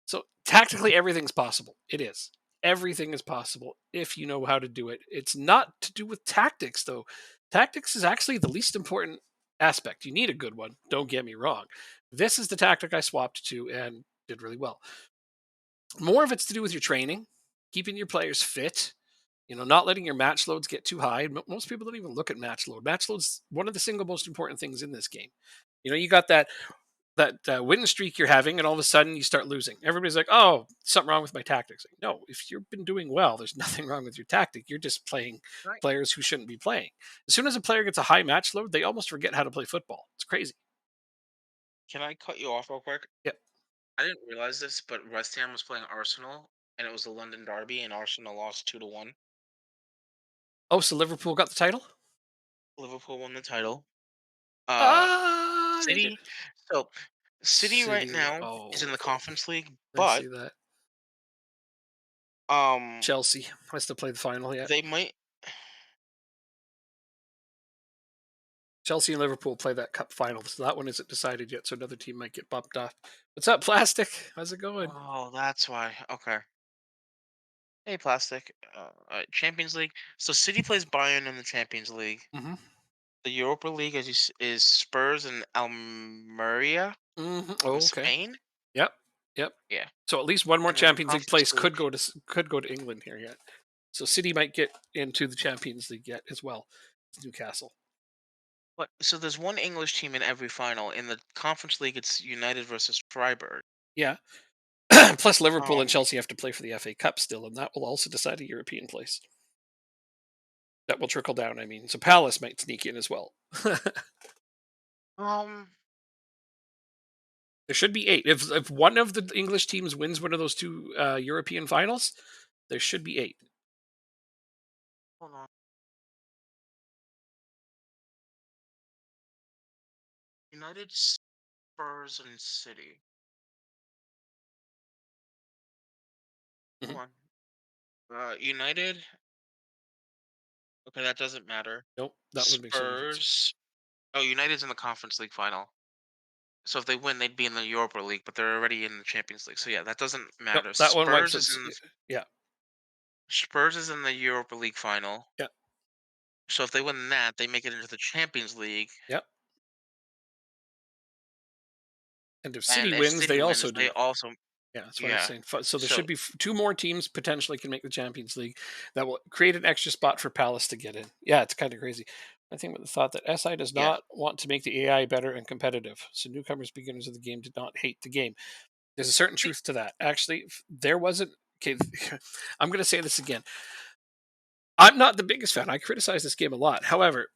So tactically, everything's possible. It is. Everything is possible if you know how to do it. It's not to do with tactics, though. Tactics is actually the least important aspect. You need a good one. Don't get me wrong. This is the tactic I swapped to and did really well. More of it's to do with your training, keeping your players fit, not letting your match loads get too high. Most people don't even look at match load. Match load's one of the single most important things in this game. You got that win streak you're having, and all of a sudden you start losing. Everybody's like, "Oh, something wrong with my tactics." Like, no, if you've been doing well, there's nothing wrong with your tactic. You're just playing Right. players who shouldn't be playing. As soon as a player gets a high match load, they almost forget how to play football. It's crazy. Can I cut you off real quick? Yep. I didn't realize this, but West Ham was playing Arsenal, and it was the London Derby, and Arsenal lost 2-1. Oh, so Liverpool got the title? Liverpool won the title. Uh, They did. City. So City right City. now is in Oh, the Conference League, I but see that. um, Chelsea. I still play the final yet. they might. Chelsea and Liverpool play that cup final, so that one isn't decided yet. So another team might get bumped off. What's up, Plastic? How's it going? Oh, that's why. Okay. Hey, plastic. Champions League. So City plays Bayern in the Champions League. Hmm. The Europa League is Spurs and Almeria Oh, in okay. Spain. Yep. Yep. Yeah, So at least one more and then the Champions League Conference place League. could go to England here yet. So City might get into the Champions League yet as well. It's Newcastle. But so there's one English team in every final. In the Conference League, it's United versus Freiburg. Yeah. Plus Liverpool and Um, Chelsea have to play for the FA Cup still, and that will also decide a European place. That will trickle down. I mean, so Palace might sneak in as well. There um, should be 8. If one of the English teams wins one of those two European finals, there should be 8. hold on. United, Spurs, and City. Hmm. Hold on. United. Okay, that doesn't matter. Nope, that would make some difference. Spurs. Oh, United's in the Conference League final. So if they win, they'd be in the Europa League, but they're already in the Champions League. So yeah, that doesn't Nope, matter. that one wipes it. Yeah, Spurs is in the Europa League final. yeah, So if they win that, they make it into the Champions League. yeah. And if and City if wins, City they wins, also they do. also Yeah, that's what I'm yeah. saying. So there So should be two more teams potentially can make the Champions League that will create an extra spot for Palace to get in. Yeah, it's kind of crazy. I think with the thought that SI does yeah, not want to make the AI better and competitive, so newcomers, beginners of the game did not hate the game. There's a certain see, truth to that. Actually, there wasn't. Okay, I'm going to say this again. I'm not the biggest fan. I criticize this game a lot. However,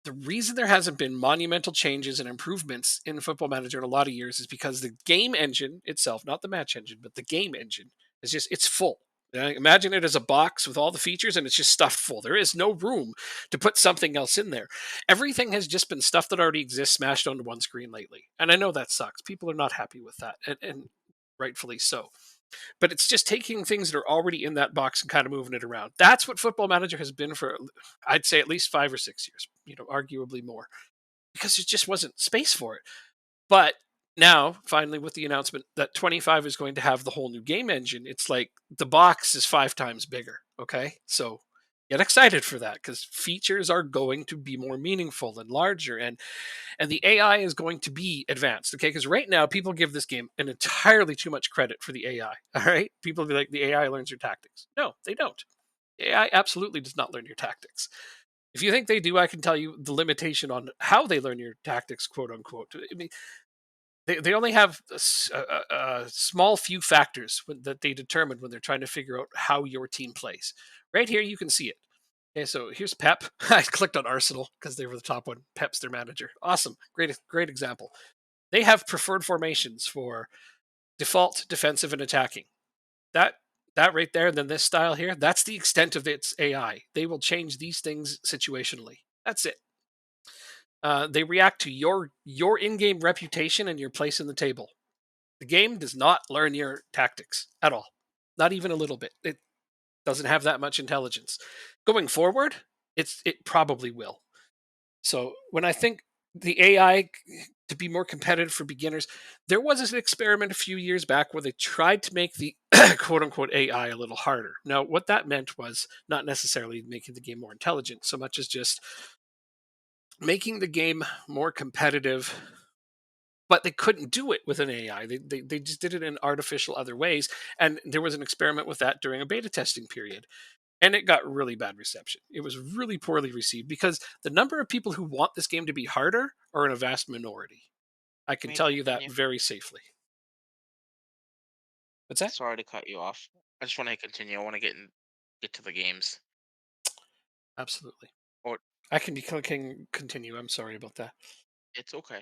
the reason there hasn't been monumental changes and improvements in Football Manager in a lot of years is because the game engine itself, not the match engine, but the game engine, is just it's full. Imagine it as a box with all the features and it's just stuffed full. There is no room to put something else in there. Everything has just been stuff that already exists smashed onto one screen lately. And I know that sucks. People are not happy with that, and rightfully so, but it's just taking things that are already in that box and kind of moving it around. That's what Football Manager has been for, I'd say, at least 5 or 6 years. Arguably more, because there just wasn't space for it. But now, finally, with the announcement that 25 is going to have the whole new game engine, it's like the box is 5 times bigger. Okay, so get excited for that because features are going to be more meaningful and larger, and the AI is going to be advanced. Okay, because right now people give this game an entirely too much credit for the AI. All right, people be like the AI learns your tactics. No, they don't. The AI absolutely does not learn your tactics. If you think they do, I can tell you the limitation on how they learn your tactics, quote unquote. I mean, they only have a small few factors that they determine when they're trying to figure out how your team plays. Right here, you can see it. Okay, so here's Pep. I clicked on Arsenal because they were the top one. Pep's their manager. Awesome. Great example. They have preferred formations for default, defensive, and attacking. That that right there, and then this style here, that's the extent of its AI. They will change these things situationally. That's it. They react to your in-game reputation and your place in the table. The game does not learn your tactics at all, not even a little bit. It doesn't have that much intelligence. Going forward, it probably will. So when I think the AI to be more competitive for beginners, there was an experiment a few years back where they tried to make the quote unquote AI a little harder. Now, what that meant was not necessarily making the game more intelligent so much as just making the game more competitive, but they couldn't do it with an AI. They just did it in artificial other ways. And there was an experiment with that during a beta testing period. And it got really bad reception. It was really poorly received because the number of people who want this game to be harder are in a vast minority. I let can me tell you that continue. very safely. What's that? Sorry to cut you off. I just want to continue. I want to get to the games. Absolutely. Or I can continue. I'm sorry about that. it's okay.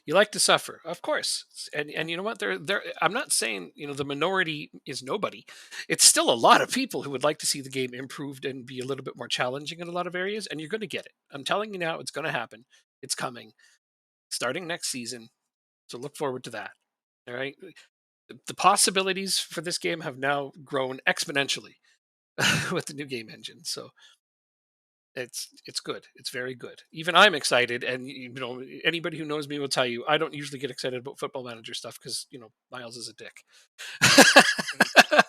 You like to suffer, of course, and you know what? There. I'm not saying the minority is nobody. It's still a lot of people who would like to see the game improved and be a little bit more challenging in a lot of areas, and you're going to get it. I'm telling you now, it's going to happen. It's coming, starting next season. So look forward to that. All right. The possibilities for this game have now grown exponentially with the new game engine. So it's good. It's very good. Even I'm excited, and anybody who knows me will tell you I don't usually get excited about Football Manager stuff because Miles is a dick. Mhm.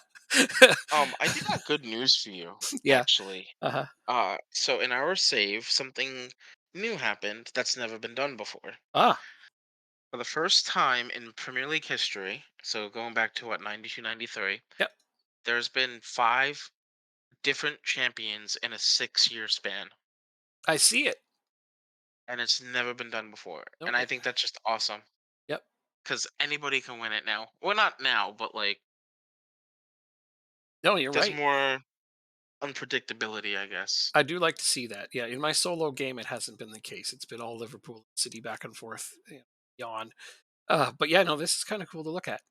I do got good news for you, Yeah. actually. Uh huh. So in our save, something new happened that's never been done before. Ah. For the first time in Premier League history, so going back to what 92, 93, Yep. there's been five different champions in a 6-year span, I see it. and it's never been done before. No. And I think that's just awesome Yep. because anybody can win it now. Well, not now, but like No, you're there's right. more unpredictability, I guess. I do like to see that. Yeah. In my solo game, it hasn't been the case. It's been all Liverpool City back and forth. Yawn. But yeah, no, this is kind of cool to look at.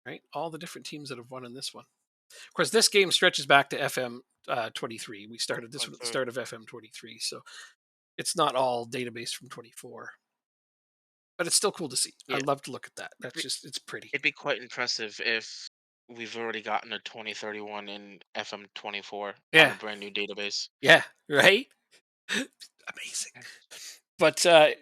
Right. All the different teams that have won in this one. Of course, this game stretches back to FM 23. We started this one at the Okay. start of FM 23, so it's not all database from 24, but it's still cool to see. I Yeah, love to look at that. it'd That's be, just it's pretty. it'd be quite impressive if we've already gotten a 2031 in FM24 on Yeah, a brand new database. yeah, right. Amazing. But I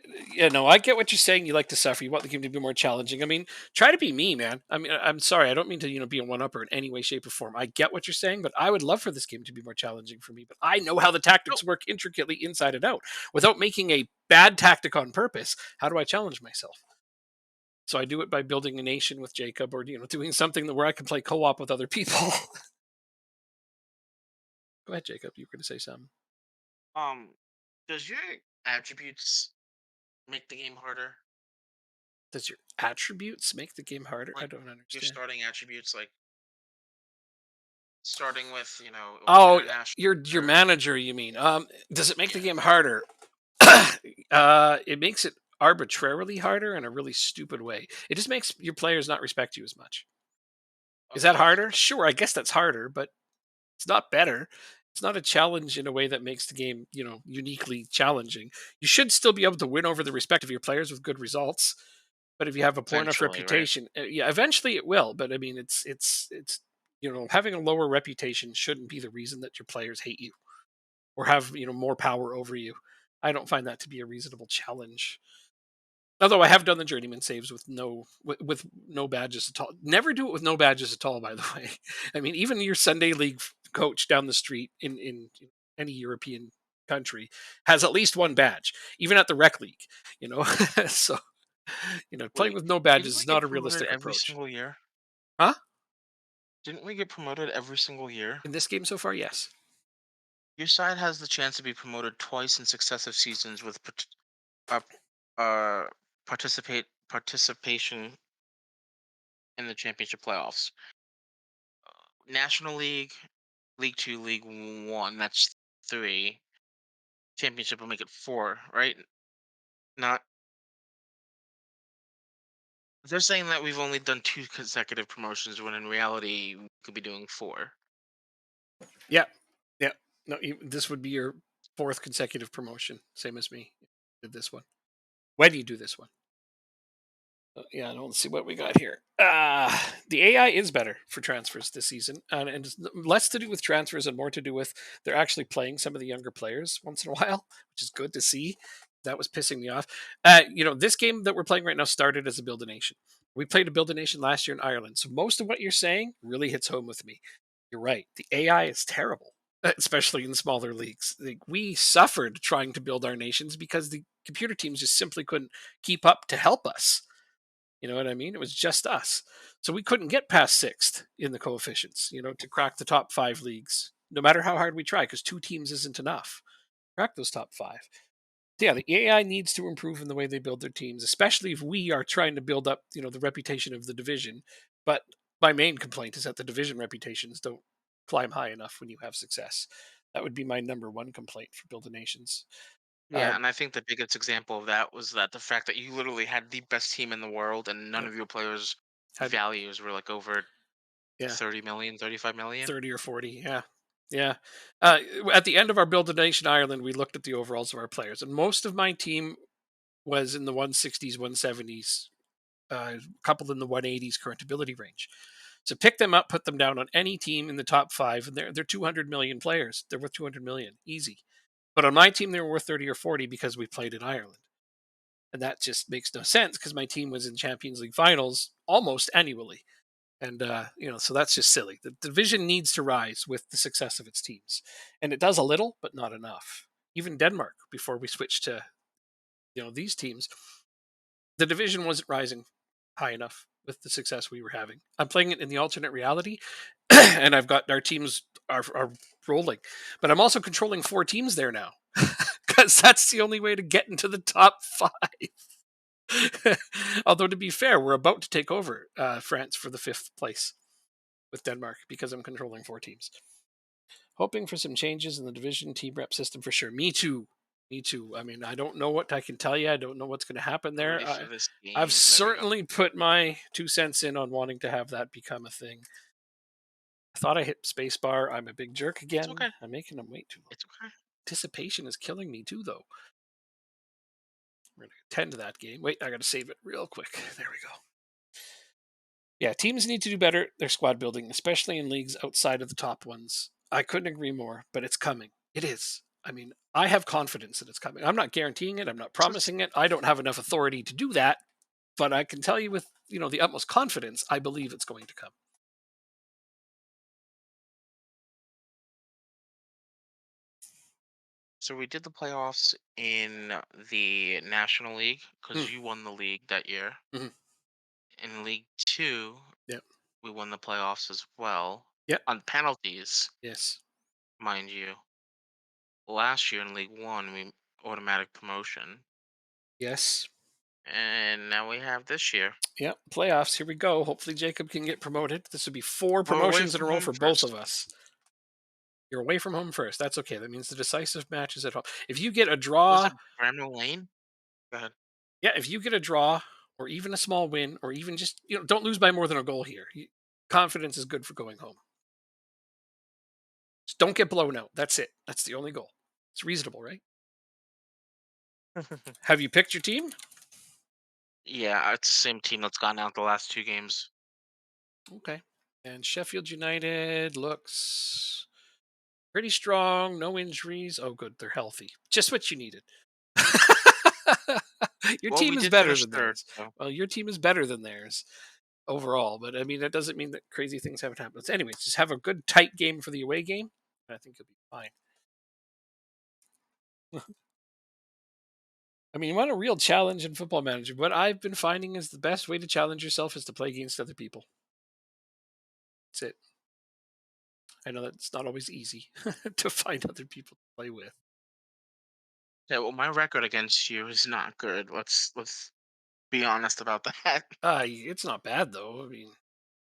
get what you're saying. You like to suffer. You want the game to be more challenging. I mean, try to be me, man. I mean, I'm sorry. I don't mean to, be a one upper in any way, shape, or form. I get what you're saying, but I would love for this game to be more challenging for me. But I know how the No, tactics work intricately inside and out without making a bad tactic on purpose. How do I challenge myself? So I do it by building a nation with Jacob, or doing something where I can play co-op with other people. Go ahead, Jacob. You were going to say something. Um, does your attributes make the game harder? Does your attributes make the game harder? I Like don't your understand. starting attributes, like starting with Oh, international. your Or, manager, you mean? Does it make the yeah. game harder? It makes it arbitrarily harder in a really stupid way. It just makes your players not respect you as much. Is that Okay. harder? Sure, I guess that's harder, but it's not better. It's not a challenge in a way that makes the game, uniquely challenging. You should still be able to win over the respect of your players with good results. But if you have a poor enough Eventually, right? reputation, yeah, eventually it will. But I mean, it's having a lower reputation shouldn't be the reason that your players hate you or have more power over you. I don't find that to be a reasonable challenge. Although I have done the journeyman saves with no badges at all. Never do it with no badges at all. By the way, I mean even your Sunday league coach down the street in any European country has at least one badge, even at the rec league. You know, so playing Wait, with no didn't badges we is get not a promoted realistic every approach. single year? Huh? Didn't we get promoted every single year? In this game so far, yes. Your side has the chance to be promoted twice in successive seasons with uh, uh, participation in the championship playoffs. National League, League Two, League One. That's three. Championship will make it four, right? Not. They're saying that we've only done two consecutive promotions when in reality we could be doing four. Yeah, yeah. No, this would be your fourth consecutive promotion, same as me. Did this one? When do you do this one? Yeah, let's see what we got here. The AI is better for transfers this season, and it's less to do with transfers and more to do with they're actually playing some of the younger players once in a while, which is good to see. That was pissing me off. This game that we're playing right now started as a Build a Nation. We played a Build a Nation last year in Ireland, so most of what you're saying really hits home with me. You're right. The AI is terrible, especially in smaller leagues. Like, we suffered trying to build our nations because the computer teams just simply couldn't keep up to help us. You know what I mean? It was just us. So we couldn't get past sixth in the coefficients, to crack the top five leagues, no matter how hard we try, because two teams isn't enough. Crack those top five. So yeah, the AI needs to improve in the way they build their teams, especially if we are trying to build up, the reputation of the division. But my main complaint is that the division reputations don't climb high enough when you have success. That would be my number one complaint for Build a Nations. Yeah, Um, and I think the biggest example of that was that the fact that you literally had the best team in the world and none yeah, of your players' had values were like over yeah, 30 million, 35 million. 30 or 40. Yeah. Yeah. At the end of our Build a Nation Ireland, we looked at the overalls of our players, and most of my team was in the 160s, 170s, a couple in the 180s current ability range. So pick them up, put them down on any team in the top five, and they're 200 million players. They're worth 200 million, easy. But on my team, they were worth 30 or 40 because we played in Ireland. And that just makes no sense because my team was in Champions League finals almost annually. And so that's just silly. The division needs to rise with the success of its teams, and it does a little, but not enough. Even Denmark, before we switched to these teams, the division wasn't rising high enough with the success we were having. I'm playing it in the alternate reality, and I've got our teams are rolling, but I'm also controlling four teams there now because that's the only way to get into the top five. Although to be fair, we're about to take over France for the fifth place with Denmark because I'm controlling four teams. Hoping for some changes in the division team rep system for sure. Me too. Me too. I mean, I don't know what I can tell you. I don't know what's going to happen I'm there. ready for this I've game. There we go. certainly put my 2 cents in on wanting to have that become a thing. I thought I hit spacebar. I'm a big jerk It's again. okay. I'm making them wait too long. It's okay. Anticipation is killing me too, though. We're going to tend to that game. Wait, I got to save it real quick. There we go. Yeah, teams need to do better their squad building, especially in leagues outside of the top ones. I couldn't agree more, but it's coming. It is. I mean, I have confidence that it's coming. I'm not guaranteeing it. I'm not This is promising it. I don't have enough authority to do that, but I can tell you with, the utmost confidence, I believe it's going to come. so we did the playoffs in the National League because Mm, you won the league that year. mhm. in League Two, Yep. we won the playoffs as well Yep. on penalties, Yes. mind you. Last year in League One, we automatic promotion, Yes. and now we have this year. Yep. Playoffs. Here we go. Hopefully Jacob can get promoted. This would be four We're away promotions in a from row home for both of first. us. You're away from home first. That's okay. That means the decisive match is at home. If you get a Was draw, that Bramall Lane? Go ahead. yeah, if you get a draw or even a small win or even just, don't lose by more than a goal here. Confidence is good for going home. Just don't get blown out. That's it. That's the only goal. It's reasonable, right? Have you picked your team? Yeah, it's the same team that's gone out the last two games. Okay. And Sheffield United looks pretty strong. No injuries. Oh, good. They're healthy. Just what you needed. Your Well, team we is did better finish than third, theirs. so Well, your team is better than theirs overall, but I mean that doesn't mean that crazy things haven't happened. So anyways, just have a good tight game for the away game. And I think you'll be fine. I mean, you want a real challenge in Football Manager. What I've been finding is the best way to challenge yourself is to play against other people. That's it. I know that's not always easy to find other people to play with. yeah. Well, my record against you is not good. Let's be honest about that. It's not bad though. I mean,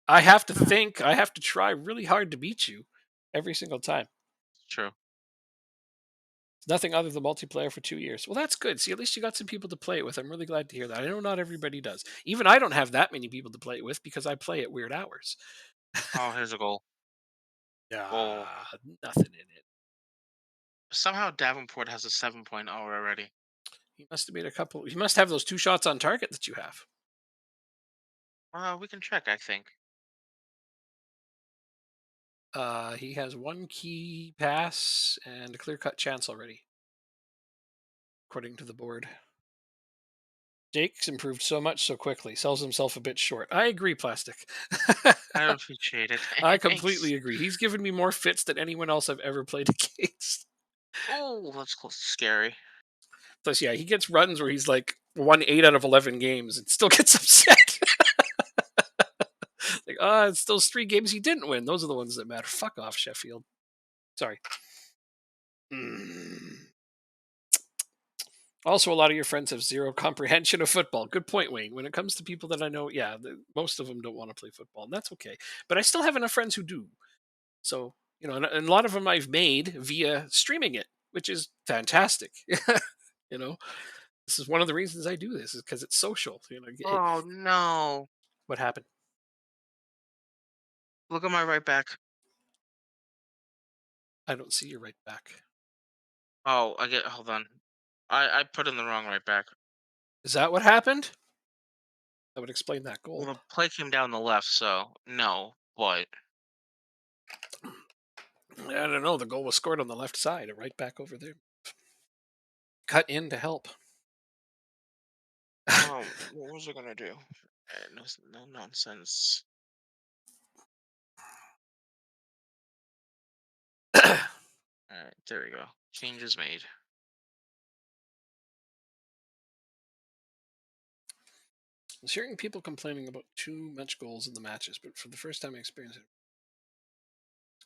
I have to Ah, think, I have to try really hard to beat you every single time. it's true. Nothing other than multiplayer for 2 years. Well, that's good. See, at least you got some people to play it with. I'm really glad to hear that. I know not everybody does. Even I don't have that many people to play it with because I play at weird hours. Oh, here's a goal. Goal. Ah, nothing in it. Somehow Davenport has a 7.0 already. He must have made a couple. He must have those two shots on target that you have. We can check, I think. He has one key pass and a clear cut chance already, according to the board. Jake's improved so much so quickly, sells himself a bit short. I agree, Plastic. I appreciate it. I Thanks. completely agree. He's given me more fits than anyone else I've ever played against. Oh, that's close. Scary. Plus, yeah, he gets runs where he's like won 8 out of 11 games and still gets upset. Like, it's those 3 games he didn't win. Those are the ones that matter. Fuck off, Sheffield. Sorry. Mm. Also, a lot of your friends have zero comprehension of football. Good point, Wayne. When it comes to people that I know, yeah, most of them don't want to play football, and that's okay. But I still have enough friends who do. So, and a lot of them I've made via streaming it, which is fantastic. you know, this is one of the reasons I do this is because it's social. Oh no. What happened? Look at my right back. I don't see you right back. Oh, I get. Hold on. I put in the wrong right back. Is that what happened? That would explain that Well, goal. the play came down the left, so no. But I don't know. The goal was scored on the left side, right back over there. Cut in to help. what was I gonna do? No, no nonsense. All right, there we go. Changes made. I was hearing people complaining about too much goals in the matches, but for the first time I experienced it,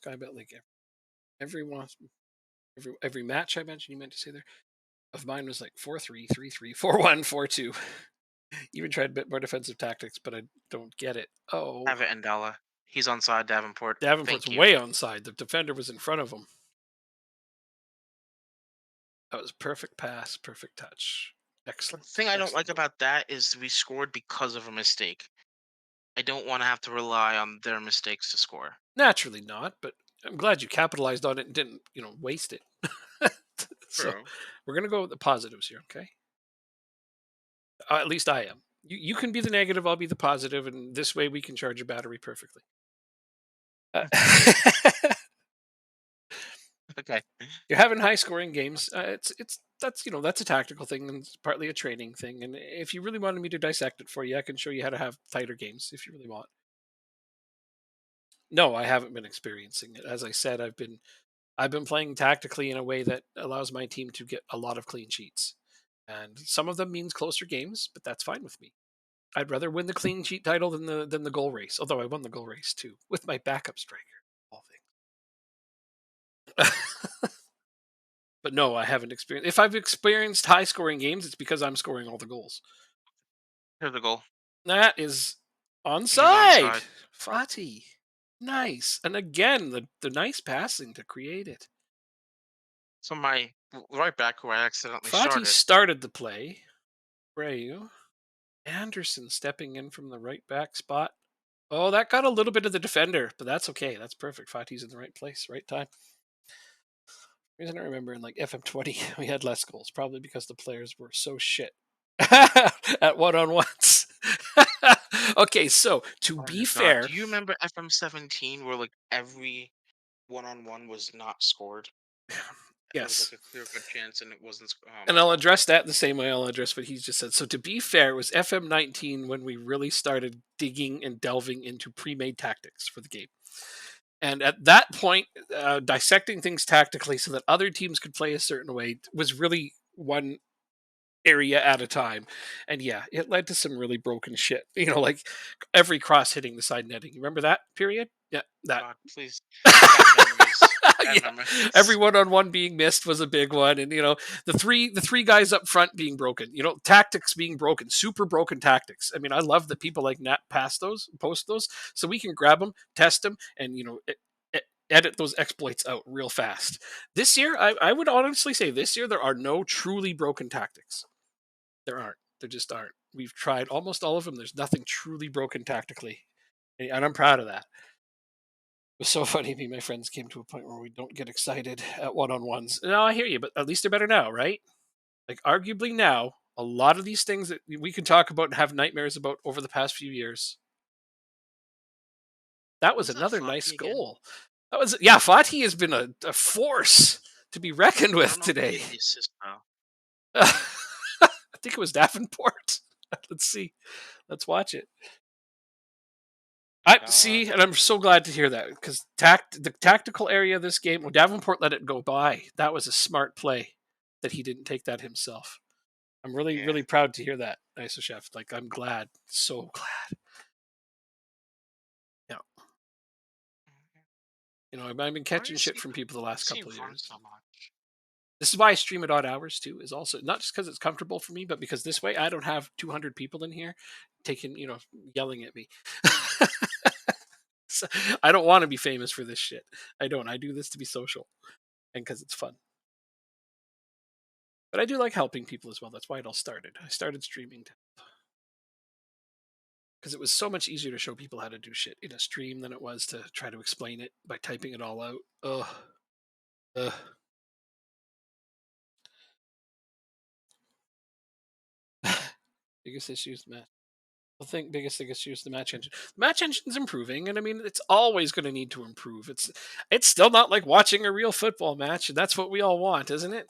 Sky Bet League, everyone, every match I mentioned, you meant to say there, of mine was like 4-3, 3-3, 4-1, 4-2. Even tried a bit more defensive tactics, but I don't get it. Oh, Have it, Ndala. He's on side Davenport. Davenport's Thank you. way onside. The defender was in front of him. That was perfect pass, perfect touch. The Excellent, thing I don't excellent like goal. about that is we scored because of a mistake. I don't want to have to rely on their mistakes to score. Naturally not, but I'm glad you capitalized on it and didn't, waste it. So True. we're gonna go with the positives here, okay? At least I am. You can be the negative, I'll be the positive, and this way we can charge your battery perfectly. Uh, Okay. you're having high scoring games. It's that's a tactical thing and it's partly a training thing. And if you really wanted me to dissect it for you, I can show you how to have tighter games if you really want. No, I haven't been experiencing it. As I said, I've been playing tactically in a way that allows my team to get a lot of clean sheets. And some of them means closer games, but that's fine with me. I'd rather win the clean sheet title than the goal race. Although I won the goal race too with my backup striker. All things. But no, I haven't experienced. If I've experienced high scoring games, it's because I'm scoring all the goals. Here's the goal. That is He's onside. onside. Fati. Nice. And again, the nice passing to create it. So my right back who I accidentally Fati started. started the play. Rayu. Anderson stepping in from the right back spot. Oh, that got a little bit of the defender, but that's okay. That's perfect. Fati's in the right place, right time. Reason I remember in like FM20 we had less goals, probably because the players were so shit at one-on-ones. Okay, so to Oh be my god! fair, Do you remember FM17 where like every one-on-one was not scored? There was like yes. a clear good chance, and it wasn't. Oh And my I'll god! address that the same way I'll address what he's just said. So to be fair, it was FM19 when we really started digging and delving into pre-made tactics for the game. And at that point, dissecting things tactically so that other teams could play a certain way was really one area at a time. And yeah, it led to some really broken shit. Like every cross hitting the side netting. You remember that period? Yeah, that. God, please, bad memories. Bad Yeah, every memories. one-on-one being missed was a big one, and the three guys up front being broken. Tactics being broken, super broken tactics. I mean, I love that people like Nat post those, so we can grab them, test them, and edit those exploits out real fast. This year, I would honestly say this year there are no truly broken tactics. There aren't. There just aren't. We've tried almost all of them. There's nothing truly broken tactically, and I'm proud of that. It was so funny. Me and my friends came to a point where we don't get excited at one-on-ones. No, I hear you, but at least they're better now, right? Like arguably now, a lot of these things that we can talk about and have nightmares about over the past few years. That was Who's that another nice Fati again? goal. That was yeah. Fatih has been a force to be reckoned I with don't know who today. gave the assist though. I think it was Davenport. Let's see. Let's watch it. I God, see, and I'm so glad to hear that because the tactical area of this game, well, Davenport let it go by. That was a smart play that he didn't take that himself. I'm really, yeah. really proud to hear that, ISO Chef. Like, I'm glad, so glad. Yeah, I've been Why catching does shit from people the last he couple of run years. so much? This is why I stream at odd hours too. Is also not just because it's comfortable for me, but because this way I don't have 200 people in here taking, yelling at me. So, I don't want to be famous for this shit. I don't. I do this to be social and because it's fun. But I do like helping people as well. That's why it all started. I started streaming because it was so much easier to show people how to do shit in a stream than it was to try to explain it by typing it all out. Ugh. Ugh. Biggest issues, match. I think biggest issues the match engine. The match engine's improving, and I mean it's always going to need to improve. It's still not like watching a real football match, and that's what we all want, isn't it?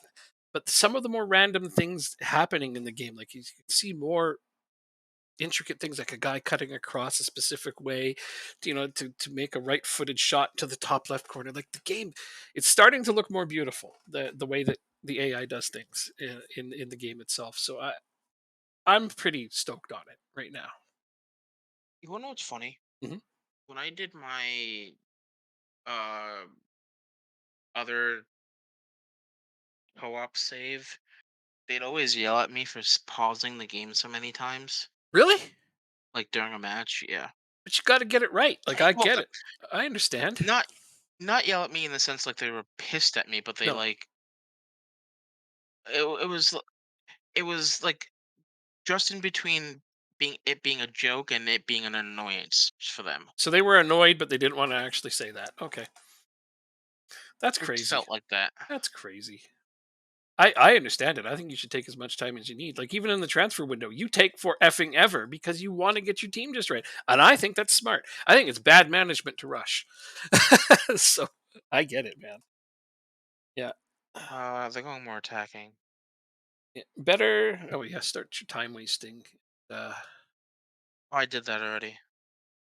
But some of the more random things happening in the game, like you can see more intricate things like a guy cutting across a specific way to make a right-footed shot to the top left corner. Like the game, it's starting to look more beautiful, the way that the AI does things in the game itself. So I'm pretty stoked on it right now. You wanna know what's funny? Hmm. When I did my uh other co-op save, they'd always yell at me for pausing the game so many times, Really? like during a match. Yeah. But you got to get it right. Like I Well, get it. I understand. not yell at me in the sense like they were pissed at me, but they No. like it was like just in between being a joke and it being an annoyance for them. So they were annoyed, but they didn't want to actually say that. Okay. That's It crazy. felt like that. That's crazy. I understand it. I think you should take as much time as you need. Like even in the transfer window, you take for effing ever because you want to get your team just right. And I think that's smart. I think it's bad management to rush. So I get it, man. Yeah. They're going more attacking. Yeah. Better. Oh yeah, start your time wasting. Uh, Oh, I did that already.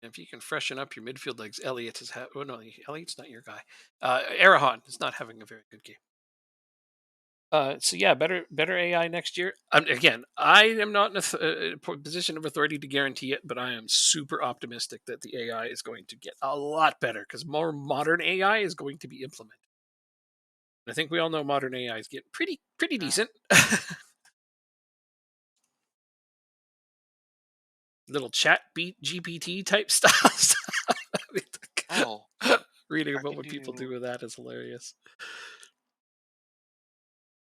if you can freshen up your midfield legs, Elliot is. Oh no, Elliot's not your guy. Arahan is not having a very good game. So yeah, better AI next year. Again, I am not in a position of authority to guarantee it, but I am super optimistic that the AI is going to get a lot better because more modern AI is going to be implemented. I think we all know modern AI is getting pretty Uh, decent. Little chat beat GPT type stuff. oh, Reading I about can what people do do with that is hilarious.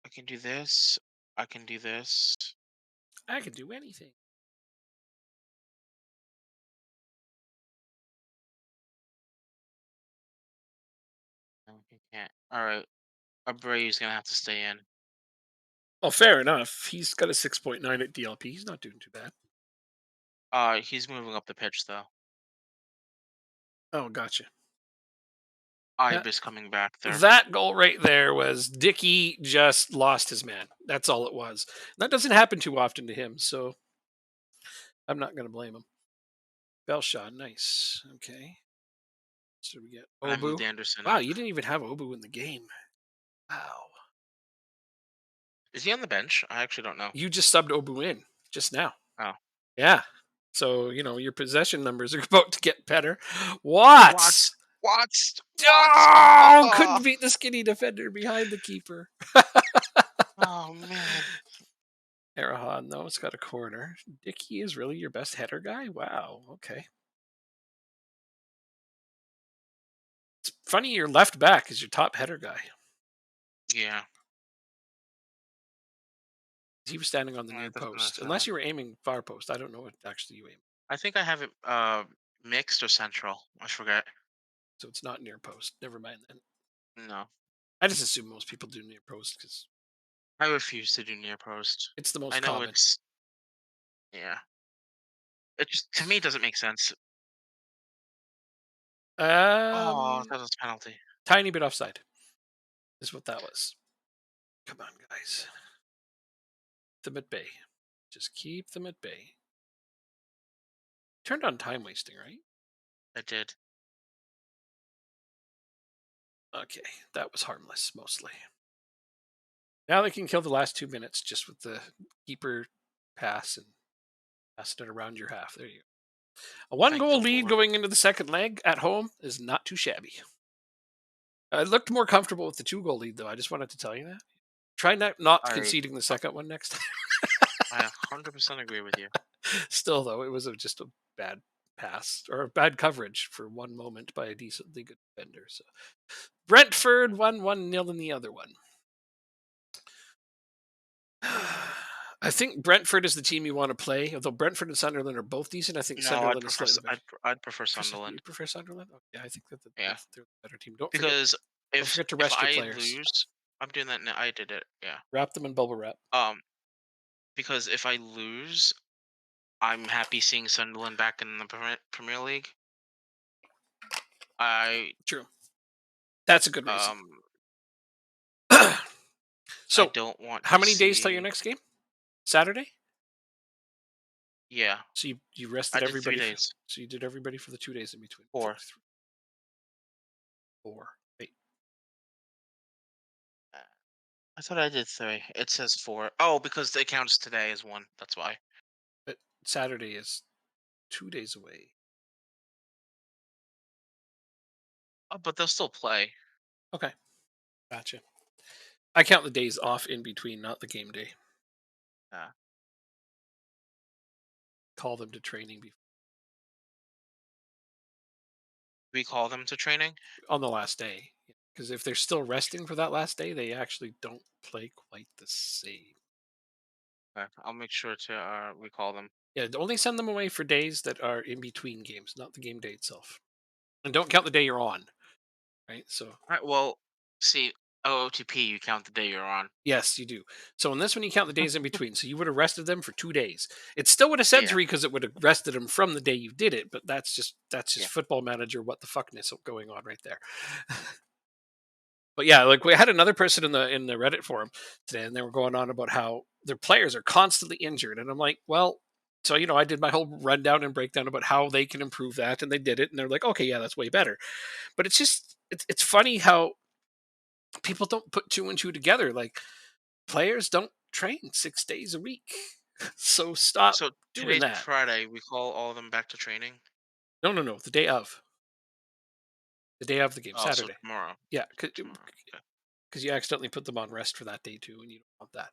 I can do this. I can do this. I can do anything. No, he can't. All right, Abreu's gonna have to stay in. Oh, fair enough. He's got a 6.9 at DLP. He's not doing too bad. He's moving up the pitch though. Oh, gotcha. Yeah, Ibis coming back there. that goal right there was Dickey just lost his man. That's all it was. That doesn't happen too often to him, so I'm not going to blame him. Belshaw, nice. Okay. So we get And I moved Obu. Anderson Wow, up. you didn't even have Obu in the game. Wow. Is he on the bench? I actually don't know. You just subbed Obu in just now. Oh, Yeah. So, your possession numbers are about to get better. Watts, Watts! Watts, Watts. Oh, Oh, couldn't beat the skinny defender behind the keeper. oh man. Arahan, though, it's got a corner. Dickey is really your best header guy? Wow. Okay. It's funny your left back is your top header guy. Yeah, He was standing on the I near definitely post. understand Unless that. you were aiming far post. I don't know what actually you aim. I think I have it mixed or central. I forget. So it's not near post. Never mind then. No, I just assume most people do near post because I refuse to do near post. it's the I most know common. it's yeah. It just to me doesn't make sense. Oh, Um, that was a penalty. Tiny bit offside is what that was. Come on, guys. Keep them at bay. Just keep them at bay. Turned on time wasting, right? It did. Okay, that was harmless mostly. Now they can kill the last 2 minutes just with the keeper pass and passing it around your half. There you go. A one Thank goal the lead Lord. going into the second leg at home is not too shabby. I looked more comfortable with the 2 goal lead, though. I just wanted to tell you that. Try not I conceding the second one next time. I 100% agree with you. Still, though, it was just a bad pass or a bad coverage for one moment by a decently good defender. So Brentford won 1-0 in the other one. I think Brentford is the team you want to play. Although Brentford and Sunderland are both decent, I think No, Sunderland is slightly better. I'd prefer You Sunderland. prefer Sunderland? Okay, yeah, I think that Yeah, they're the better team. Don't forget, because don't if forget to if rest your I players. lose, I'm doing that now. I did it. Yeah. Wrap them in bubble wrap. Um, because if I lose, I'm happy seeing Sunderland back in the Premier League. I True. That's a good reason. um I So, don't want how to many days till your see. next game? Saturday. Yeah, So you I rested did three everybody. days. So you did everybody for the 2 days in between. Four. 4. Wait, Uh, I thought I did three. It says four. Oh, because it counts today as one. That's why. but Saturday is 2 days away. Oh, but they'll still play. Okay, gotcha. I count the days off in between, not the game day. Yeah. Call them to training We call them to training. on the last day. Because if they're still resting for that last day, they actually don't play quite the same. Okay, I'll make sure to recall them. Yeah, only send them away for days that are in between games, not the game day itself. And don't count the day you're on, right? So All right. Well, see, OOTP, you count the day you're on. yes, you do. So in this one, you count the days in between. So you would have rested them for 2 days. It still would have said Yeah. 3 because it would have rested them from the day you did it. But that's just Yeah. football manager what the fuckness going on right there. But yeah, like we had another person in the Reddit forum today, and they were going on about how their players are constantly injured, and I'm like, well. So I did my whole rundown and breakdown about how they can improve that, and they did it, and they're like, okay, yeah, that's way better. But it's just it's funny how people don't put two and two together. Like Players don't train 6 days a week, so stop So doing today's that. Friday. We call all of them back to training. No, no, no. The day of the game, Oh, so Saturday. tomorrow. Yeah, Tomorrow. Okay. because you accidentally put them on rest for that day too, and you don't want that.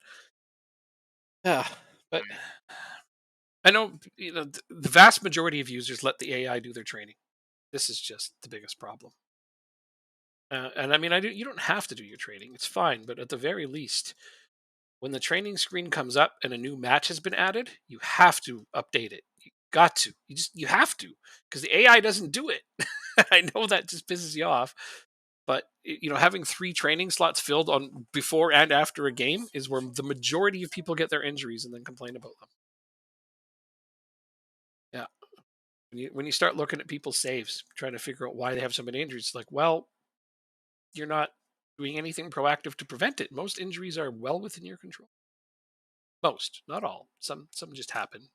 Yeah, but Right. I know the vast majority of users let the AI do their training. This is just the biggest problem. And I mean, you don't have to do your training; it's fine. But at the very least, when the training screen comes up and a new match has been added, you have to update it. You got to. You have to because the AI doesn't do it. I know that just pisses you off, but having 3 training slots filled on before and after a game is where the majority of people get their injuries and then complain about them. Yeah. When you start looking at people's saves, trying to figure out why they have so many injuries, it's like, well, you're not doing anything proactive to prevent it. Most injuries are well within your control. Most, not all. Some just happen.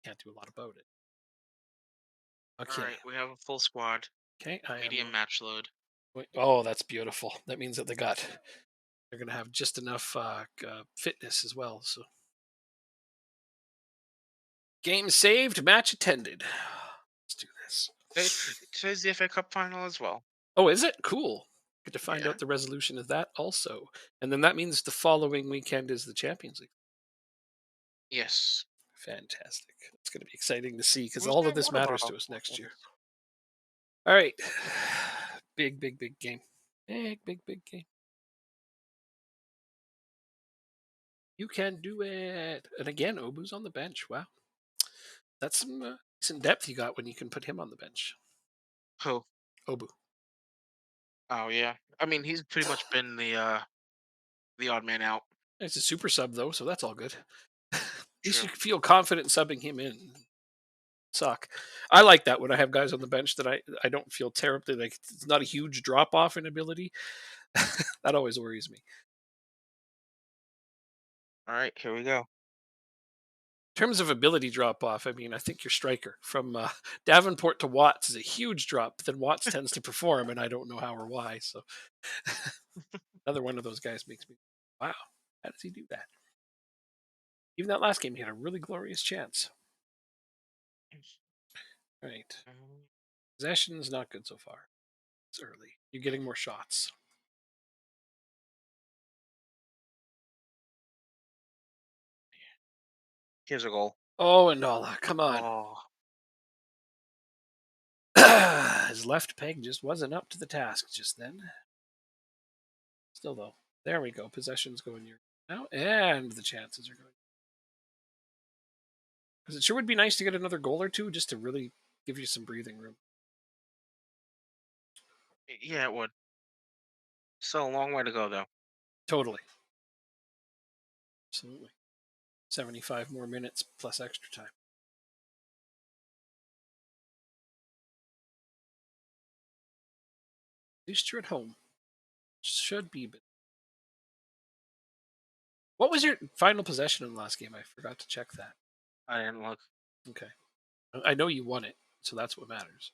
Can't do a lot about it. All Okay. right. We have a full squad. Okay. I am. Medium match load. Oh, that's beautiful. That means that they're going to have just enough fitness as well. So game saved, match attended. Let's do this. Today's the FA Cup final as well. Oh, is it cool? Good to find Yeah. out the resolution of that also, and then that means the following weekend is the Champions League. Yes. Fantastic. It's going to be exciting to see because Who's all of getting this water matters to bottle? us next year. Yes. All right. Big, big, big game. Big, big, big game. You can do it. And again, Obu's on the bench. Wow. That's some depth you got when you can put him on the bench. Who? Obu. Oh yeah. I mean, he's pretty much been the odd man out. It's a super sub, though, so that's all good. At least True. you feel confident subbing him in. Suck. I like that when I have guys on the bench that I don't feel terribly like it's not a huge drop off in ability. That always worries me. All right. Here we go. In terms of ability drop off, I mean, I think your striker from Davenport to Watts is a huge drop. But then Watts tends to perform, and I don't know how or why. So another one of those guys makes me, wow, how does he do that? Even that last game, he had a really glorious chance. Right, possession's not good so far. It's early. You're getting more shots. Here's a goal. Oh, and Nala, come on. Oh, His left peg just wasn't up to the task just then. Still though, there we go. Possession's going your now, and the chances are going. Because it sure would be nice to get another goal or two just to really give you some breathing room. yeah, it would. Still a long way to go though. Totally, absolutely. 75 more minutes plus extra time. At least you're at home. Should be, but what was your final possession in the last game? I forgot to check that. I didn't look. Okay, I know you won it, so that's what matters.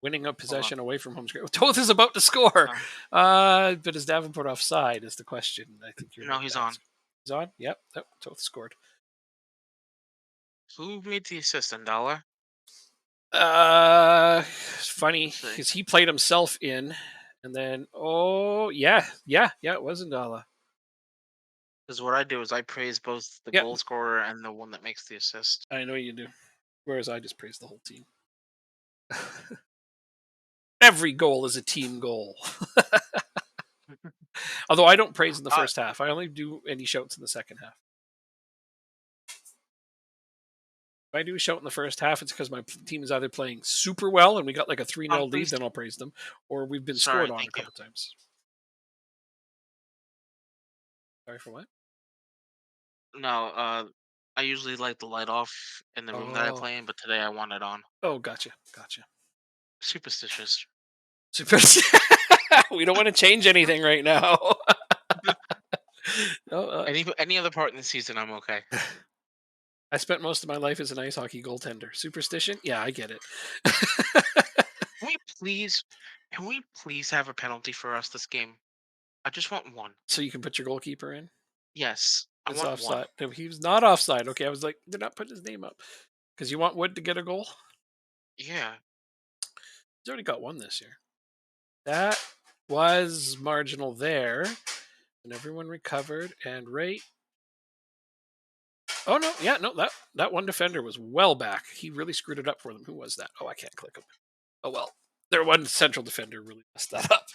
Winning a Hold on. possession away from home is great. Toth is about to score, Uh, but is Davenport offside? Is the question. I think you're no, about he's to on. ask. He's on. Yep. Toth scored. Who made the assist? Andala? It's funny Let's see. because he played himself in, and then yeah, it was Ndala. Because what I do is I praise both the Yep, goal scorer and the one that makes the assist. I know you do. Whereas I just praise the whole team. Every goal is a team goal. Although I don't praise in the Uh, first half. I only do any shouts in the second half. If I do a shout in the first half, it's because my team is either playing super well and we got like a 3-0 lead, please. then I'll praise them, or we've been scored Sorry, on a thank you. couple times. Sorry for what? No, I usually like the light off in the room that I Oh, play in, but today I want it on. oh, gotcha. Superstitious. Super. We don't want to change anything right now. Oh, Any other part in the season, I'm okay. I spent most of my life as an ice hockey goaltender. Superstition? Yeah, I get it. Can we please, can we please have a penalty for us this game? I just want one. So you can put your goalkeeper in. Yes, I It's want one. offside. No, he was not offside. Okay, I was like, they're not putting his name up because you want Wood to get a goal. Yeah. He's already got one this year. That was marginal there, and everyone recovered. And right. Oh no, yeah, no, that one defender was well back. He really screwed it up for them. Who was that? Oh, I can't click him. Oh well, their one central defender really messed that up.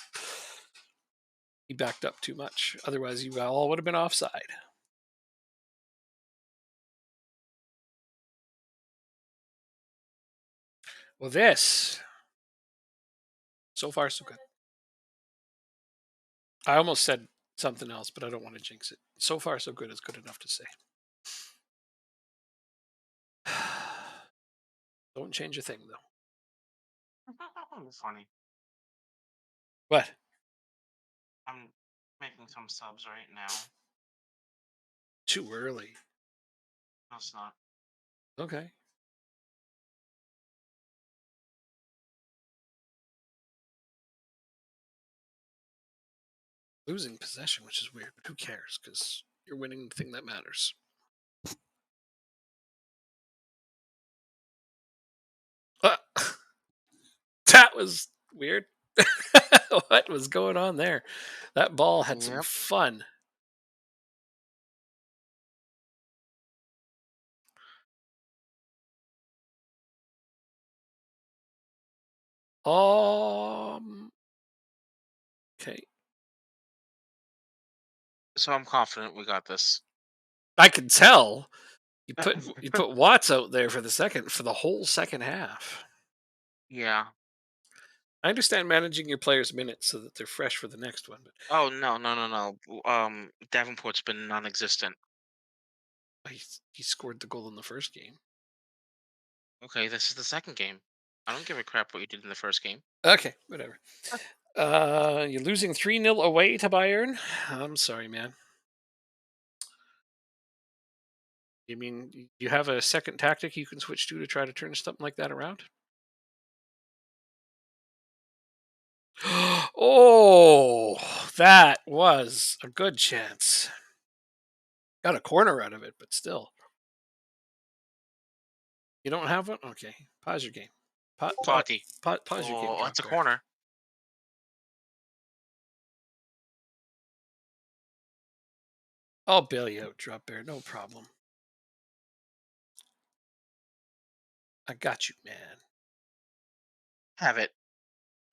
He backed up too much. Otherwise, you all would have been offside. Well, this so far so good. I almost said something else, but I don't want to jinx it. So far so good is good enough to say. Don't change a thing though. Funny. What? I'm making some subs right now. Too early. No, it's not. Okay. Losing possession, which is weird, but who cares? Because you're winning the thing that matters. Uh, that was weird. What was going on there? That ball had some Yep. fun. Okay. So I'm confident we got this. I can tell you put Watts out there for the whole second half. Yeah. I understand managing your players' minutes so that they're fresh for the next one, but Oh no, no, no, no. Davenport's been non-existent. he scored the goal in the first game. Okay, this is the second game. I don't give a crap what you did in the first game. Okay, whatever. You're losing 3-0 away to Bayern. I'm sorry, man. You mean you have a second tactic you can switch to try to turn something like that around? Oh, that was a good chance. Got a corner out of it, but still. You don't have one? Okay. Pause your game. Party. Pause your game, Oh, drop it's a bear. corner. I'll bail you out, drop bear. No problem. I got you, man. Have it.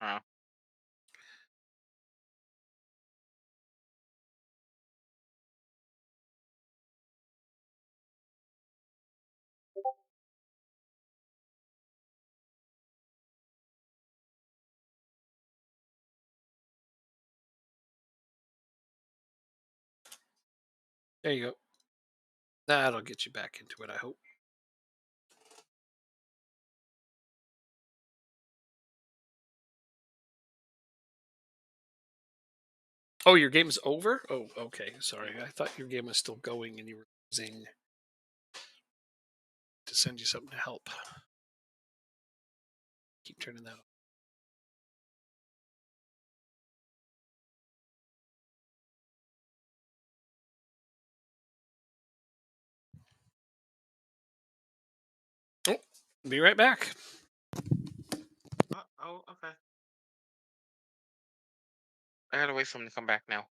Oh. There you go. That'll get you back into it, I hope. Oh, your game's over? Oh, okay. Sorry. I thought your game was still going and you were using to send you something to help. Keep turning that off. Oh, be right back. Oh, okay. I gotta wait for him to come back now.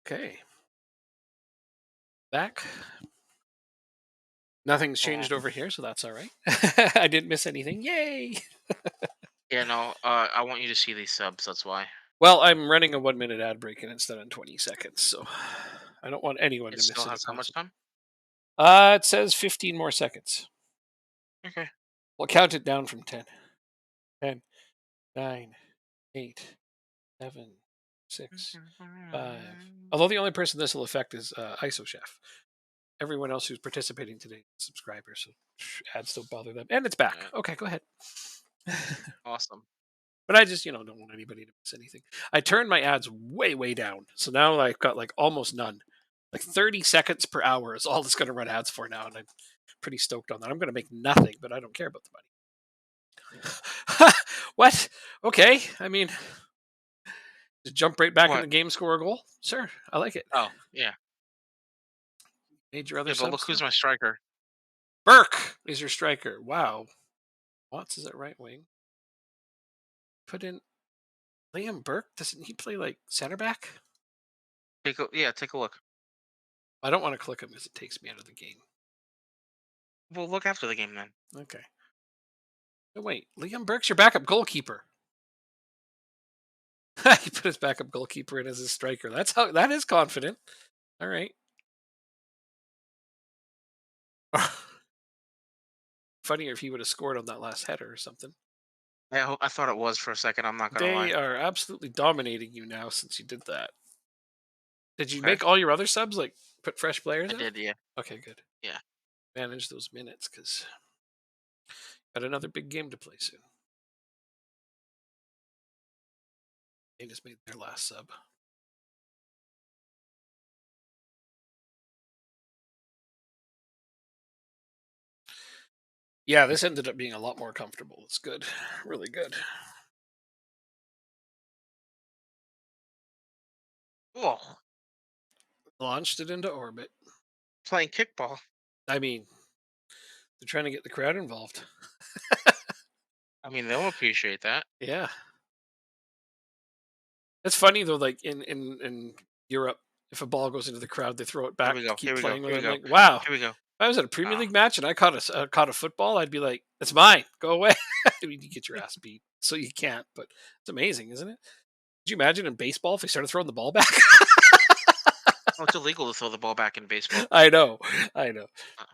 Okay. Back. Nothing's Oh, changed over here, so that's all right. I didn't miss anything. Yay! yeah, no. I want you to see these subs. That's why. Well, I'm running a 1 minute ad break and instead on 20 seconds, so I don't want anyone It to miss still it if has how much possible. time? It says 15 more seconds. Okay. We'll count it down from 10. 10, 9, 8, 7, 6, 5. Although the only person this will affect is ISO Chef. Everyone else who's participating today is subscribers, so ads don't bother them. And it's back. Alright, Okay, go ahead. awesome. But I just, don't want anybody to miss anything. I turned my ads way, way down. So now I've got like almost none. Like 30 seconds per hour is all it's going to run ads for now. And I'm pretty stoked on that. I'm going to make nothing, but I don't care about the money. What? Okay. I mean, just jump right back in What? the game, score a goal. Sure. I like it. Oh, yeah. Made your other Yeah, but look subs who's though. my striker. Burke is your striker. Wow. Watts is at right wing. Put in Liam Burke. Doesn't he play like center back? Take a look. I don't want to click him because it takes me out of the game. Well, look after the game then. Okay. No, wait. Liam Burke's your backup goalkeeper. He put his backup goalkeeper in as his striker. That is confident. All right. Funnier if he would have scored on that last header or something. I thought it was for a second. I'm not gonna They lie. are absolutely dominating you now since you did that. Did you Okay, make all your other subs like put fresh players I in? did. Yeah, Okay, good. yeah. Manage those minutes because got another big game to play soon. They just made their last sub. Yeah, this ended up being a lot more comfortable. It's good. Really good. Oh, Launched it into orbit. playing kickball. I mean, they're trying to get the crowd involved. I mean, they'll appreciate that. Yeah. It's funny though, like in Europe, if a ball goes into the crowd, they throw it Here back we to go. keep Here we go. playing with Here it. we I'm go. like, wow. If Here we go. I was at a Premier Ah, League match and I caught a football, I'd be like, "It's mine. Go away." I mean, you get your ass beat, so you can't. But it's amazing, isn't it? Could you imagine in baseball if they started throwing the ball back? oh, it's illegal to throw the ball back in baseball. I know, I know. Uh,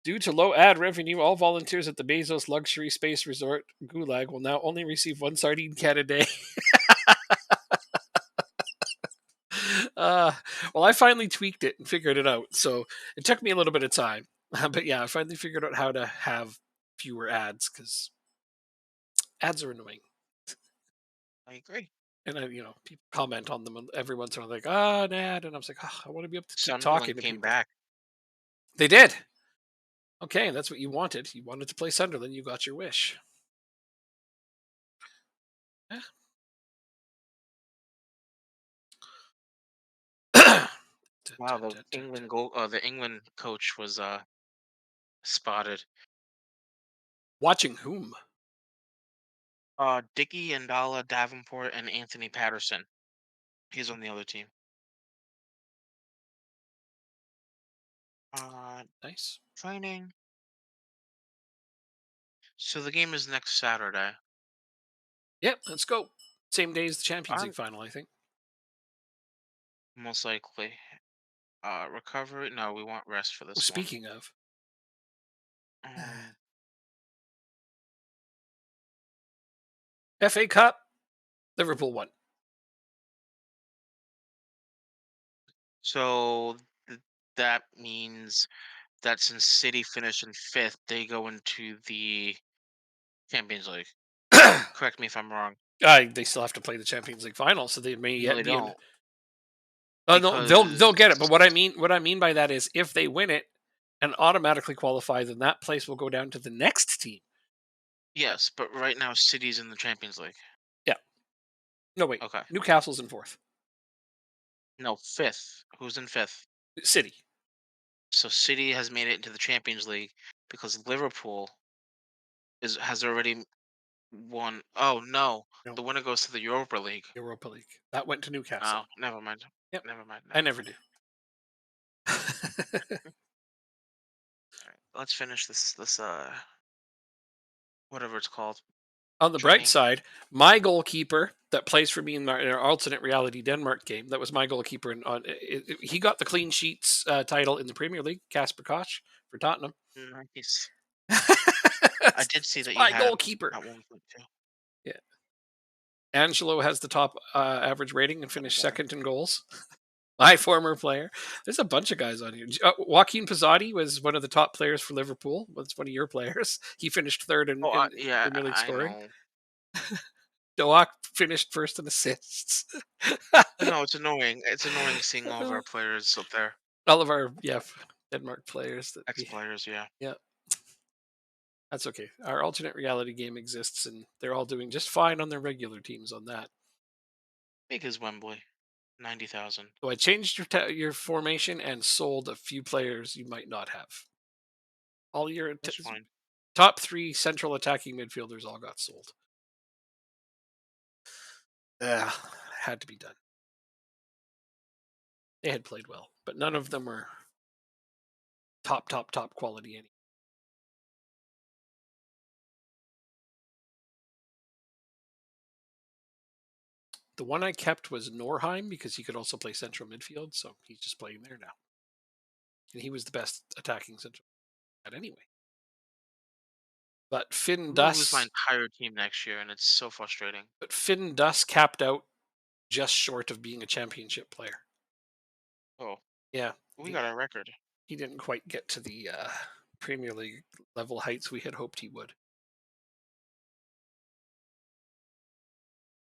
Due to low ad revenue, all volunteers at the Bezos Luxury Space Resort Gulag will now only receive one sardine can a day. Uh, well, I finally tweaked it and figured it out. So it took me a little bit of time. But yeah, I finally figured out how to have fewer ads because ads are annoying. I agree. And people comment on them every once in a while, like, an ad. And I was like, oh, I want to be able to keep talking Sunderland to came people. back. They did. Okay, that's what you wanted. You wanted to play Sunderland. You got your wish. Yeah. Wow, the England coach was spotted. Watching whom? Dicky Andala Davenport and Anthony Patterson. He's on the other team. Uh, Nice. training. So the game is next Saturday. Yep, let's go. Same day as the Champions League I'm final, I think. most likely. Recovery. No, we want rest for Oh, this one. speaking of, Um, FA Cup, Liverpool won. so that means that since City finished in fifth, they go into the Champions League. Correct me if I'm wrong. They still have to play the Champions League final, so they may No, yet they be in. don't Oh no, they'll get it. But because what I mean by that is if they win it and automatically qualify, then that place will go down to the next team. yes, but right now City's in the Champions League. Yeah. No, wait. Okay. Newcastle's in fourth. No, fifth. Who's in fifth? City. So City has made it into the Champions League because Liverpool has already won. Oh no, No, the winner goes to the Europa League. Europa League. That went to Newcastle. Oh, never mind. Yep. Never mind. I Never never mind. do. All right, let's finish this whatever it's called On the bright training. side, my goalkeeper that plays for me in our alternate reality Denmark game, that was my goalkeeper. He got the clean sheets title in the Premier League, Kasper Koch for Tottenham. Nice. I That's did see that you my had goalkeeper. at 1.2. Yeah. Angelo has the top average rating and finished second in goals. My former player. There's a bunch of guys on here. Joaquin Pizzotti was one of the top players for Liverpool. Was one of your players. He finished third Oh, in yeah, Premier League I scoring. know. Doak finished first in assists. I know it's annoying. It's annoying seeing all of our players up there. All of our Denmark players that Ex we players, yeah. yeah. That's okay. Our alternate reality game exists, and they're all doing just fine on their regular teams on that. Big as Wembley, 90,000. So I changed your formation and sold a few players you might not have. All your That's fine. top three central attacking midfielders all got sold. Yeah, had to be done. They had played well, but none of them were top quality. The one I kept was Norheim because he could also play central midfield, so he's just playing there now. And he was the best attacking central at anyway. But I'm gonna lose my entire team next year, and it's so frustrating. Finn Duss capped out just short of being a championship player. Oh, Yeah, we he, got a record. he didn't quite get to the Premier League level heights we had hoped he would.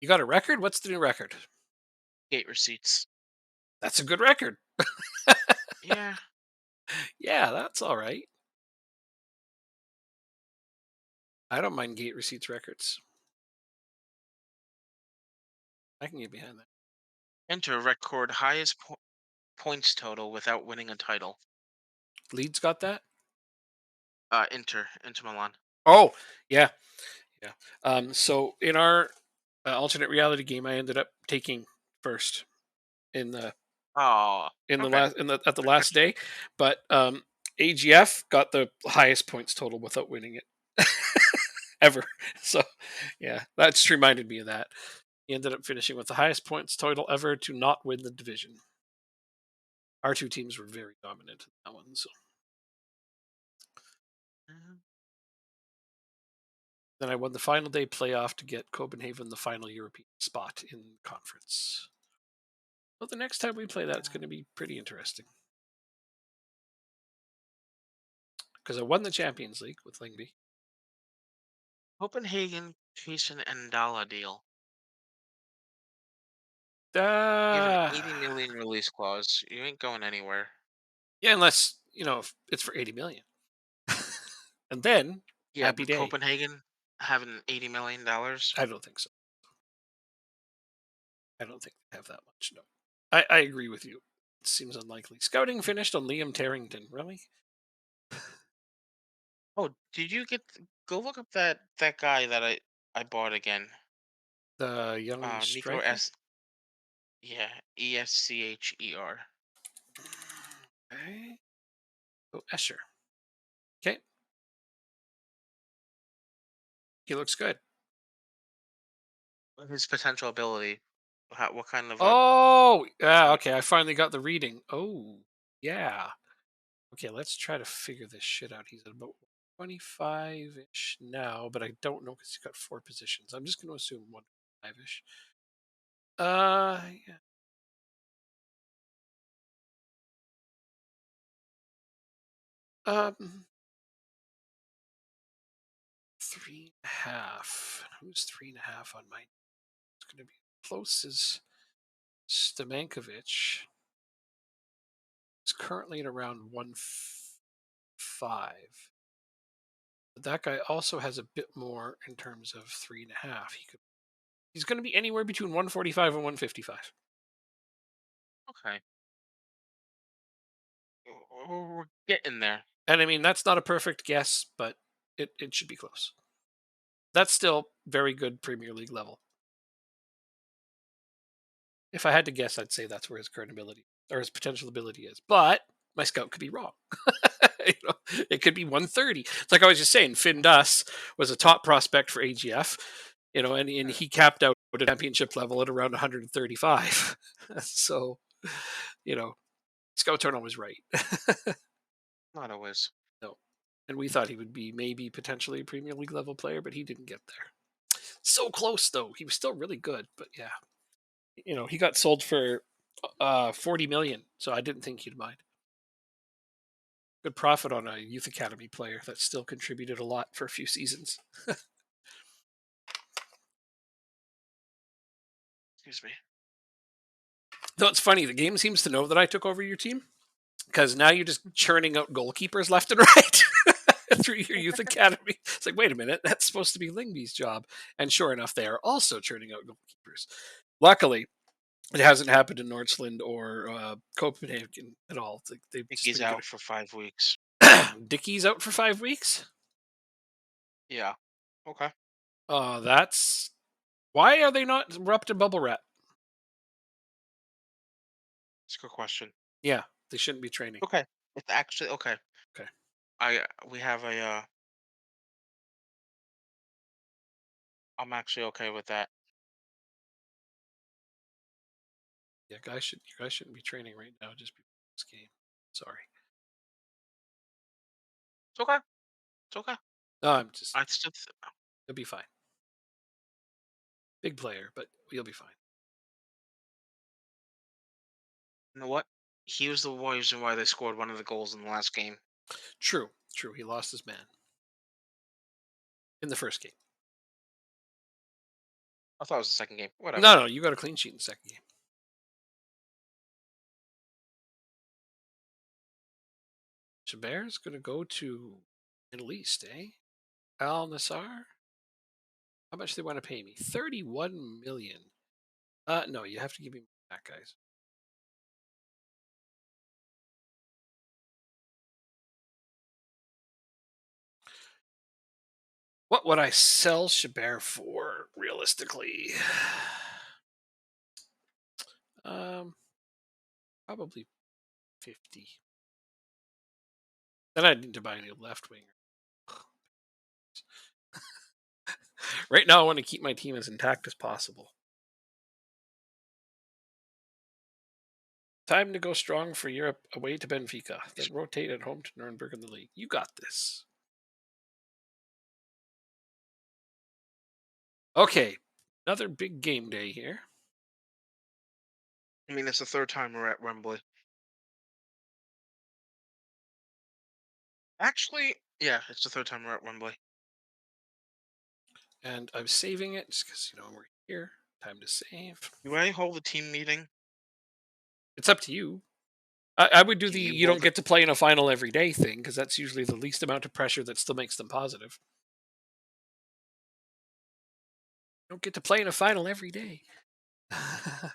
You got a record? What's the new record? Gate receipts. That's a good record. Yeah. Yeah, that's all right. I don't mind gate receipts records. I can get behind that. Enter record highest points total without winning a title. Leeds got that? Inter Milan. Oh, yeah. Yeah. So in our alternate reality game, I ended up taking first in the Oh, okay. at the last day, but AGF got the highest points total without winning it ever. So yeah, that just reminded me of that. He ended up finishing with the highest points total ever to not win the division. Our two teams were very dominant in that one. So Mhm. then I won the final day playoff to get Copenhagen the final European spot in the conference. Well, the next time we play that, it's going to be pretty interesting because I won the Champions League with Lingby. Copenhagen Jason Ndala deal. You have an Uh, 80 million release clause. You ain't going anywhere. yeah, unless if it's for 80 million, and then Yeah, happy but day. Copenhagen having $80 million. I don't think so. I don't think they have that much. No, I agree with you. It seems unlikely. Scouting finished on Liam Tarrington. Really, Oh, did you get? Go look up that guy that I bought again. the young Nico striker. S. Yeah, Escher. Okay. Oh, Escher. Okay, he looks good. His potential ability. What kind of a? Oh, yeah. Okay, I finally got the reading. Oh, yeah. Okay, let's try to figure this shit out. He's at about 25 ish now, but I don't know because he's got four positions. I'm just going to assume 125 ish. Yeah. Um, 3.5. Who's 3.5 on my? It's going to be close as Stamankovic. He's currently at around 1.5. But that guy also has a bit more in terms of 3.5. He's going to be anywhere between 145 and 155. Okay, we're getting there. And I mean, that's not a perfect guess, but it should be close. That's still very good Premier League level. If I had to guess, I'd say that's where his current ability or his potential ability is. But my scout could be wrong. It could be 130. It's like I was just saying, Finn Duss was a top prospect for AGF, and he capped out at championship level at around 135. So, you know, Scout Turner was right. Not always. No. And we thought he would be maybe potentially a Premier League level player, but he didn't get there. So close though. He was still really good, but yeah, he got sold for 40 million, so I didn't think he'd mind. Good profit on a youth academy player that still contributed a lot for a few seasons. Excuse me. Though it's funny, the game seems to know that I took over your team because now you're just churning out goalkeepers left and right through your youth academy. It's like, wait a minute, that's supposed to be Lingby's job. And sure enough, they are also churning out goalkeepers. Luckily, it hasn't happened in Nordsland or Copenhagen at all. They've I think just he's been good. out for 5 weeks. Dickie's out for 5 weeks. Yeah. Okay. That's why are they not wrapped in bubble wrap? It's a good question. Yeah, they shouldn't be training. Okay. It's actually okay. Okay. We have a I'm actually okay with that. Yeah, you guys shouldn't be training right now just before this game. Sorry. It's okay. It's okay. No, I'm just I still you'll be fine. Big player, but you'll be fine. you know what? He was the reason why they scored one of the goals in the last game. True, true. He lost his man in the first game. I thought it was the second game. Whatever. No, no, you got a clean sheet in the second game. Chabert's going to go to Middle East, eh? Al Nassar? How much they want to pay me? 31 million. No, you have to give me that, guys. What would I sell Chabert for realistically? Um, Probably 50. Then I need to buy a new left winger. Right now, I want to keep my team as intact as possible. Time to go strong for Europe away to Benfica, then rotate at home to Nuremberg in the league. You got this. Okay, another big game day here. I mean, it's the third time we're at Wembley. Actually, yeah, it's the third time we're at Wembley. And I'm saving it just because, we're here. Time to save. Do I hold a team meeting? It's up to you. I would do Do the you you don't hold it? get to play in a final every day thing because that's usually the least amount of pressure that still makes them positive. Don't get to play in a final every day. I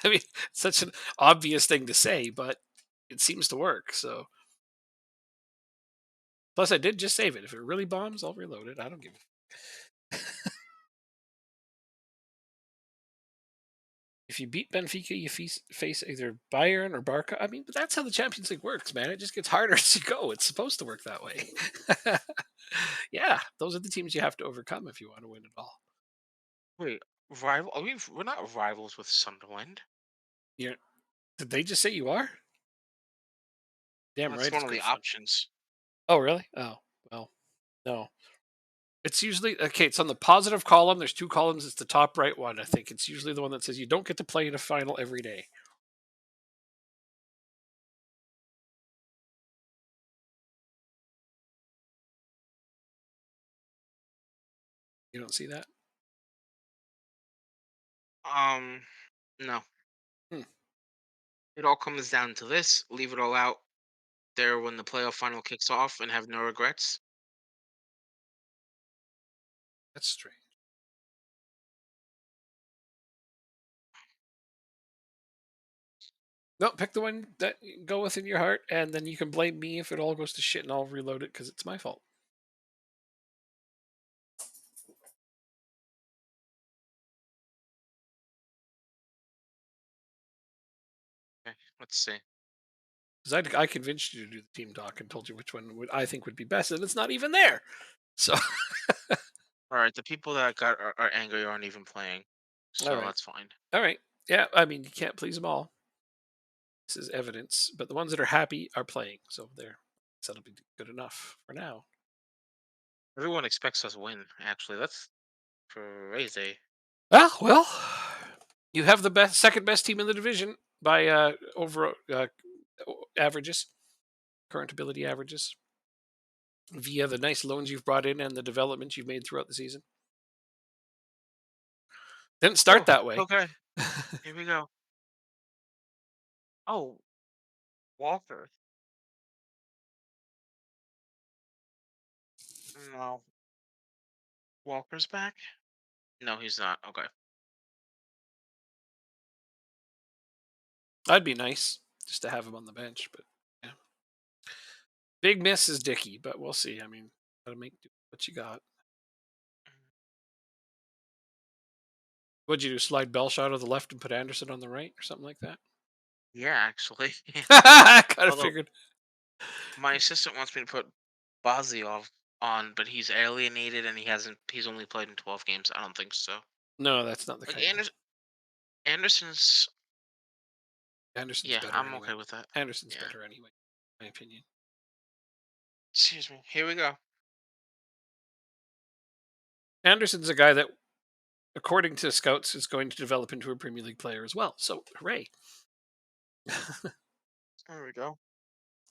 mean, it's such an obvious thing to say, but it seems to work. So, plus, I did just save it. If it really bombs, I'll reload it. I don't give a. If you beat Benfica, you face either Bayern or Barca. I mean, but that's how the Champions League works, man. It just gets harder as you go. It's supposed to work that way. Yeah, those are the teams you have to overcome if you want to win it all. Wait, rival? We're not rivals with Sunderland. You're, did they just say you are? Damn That's right, one it's of good the fun. options. Oh, really? Oh, well, no. It's usually okay. It's on the positive column. There's two columns. It's the top right one. I think it's usually the one that says you don't get to play in a final every day. You don't see that? No. Hmm, It all comes down to this. Leave it all out there when the playoff final kicks off and have no regrets. that's strange. No, pick the one that you go with in your heart, and then you can blame me if it all goes to shit, and I'll reload it because it's my fault. Okay, let's see. Because I convinced you to do the team talk and told you which one I think would be best, and it's not even there. So, All right, the people that are angry aren't even playing, all so right, that's fine. all right, yeah. I mean, you can't please them all. This is evidence, but the ones that are happy are playing, so there. So that'll be good enough for now. Everyone expects us to win. Actually, that's Crazy. Well, you have the second best team in the division by over averages, current ability averages, via the nice loans you've brought in and the development you've made throughout the season. Didn't start Oh, that way. okay. Here we go. Oh, Walker. No, Walker's back. No, he's not. Okay. That'd be nice just to have him on the bench, but yeah. Big miss is Dickey, but we'll see. I mean, gotta make do with what you got. What'd you do? Slide Belshot to the left and put Anderson on the right, or something like that? Yeah, actually. Kind of Although figured. my assistant wants me to put Baziov on, but he's alienated and he's only played in 12 games. I don't think so. No, that's not the Like kind of. Anderson's Anderson's yeah, better I'm anyway. okay with that. Anderson's Yeah. better anyway, in my opinion. Excuse me. Here we go. Anderson's a guy that, according to scouts, is going to develop into a Premier League player as well. So, hooray! There we go.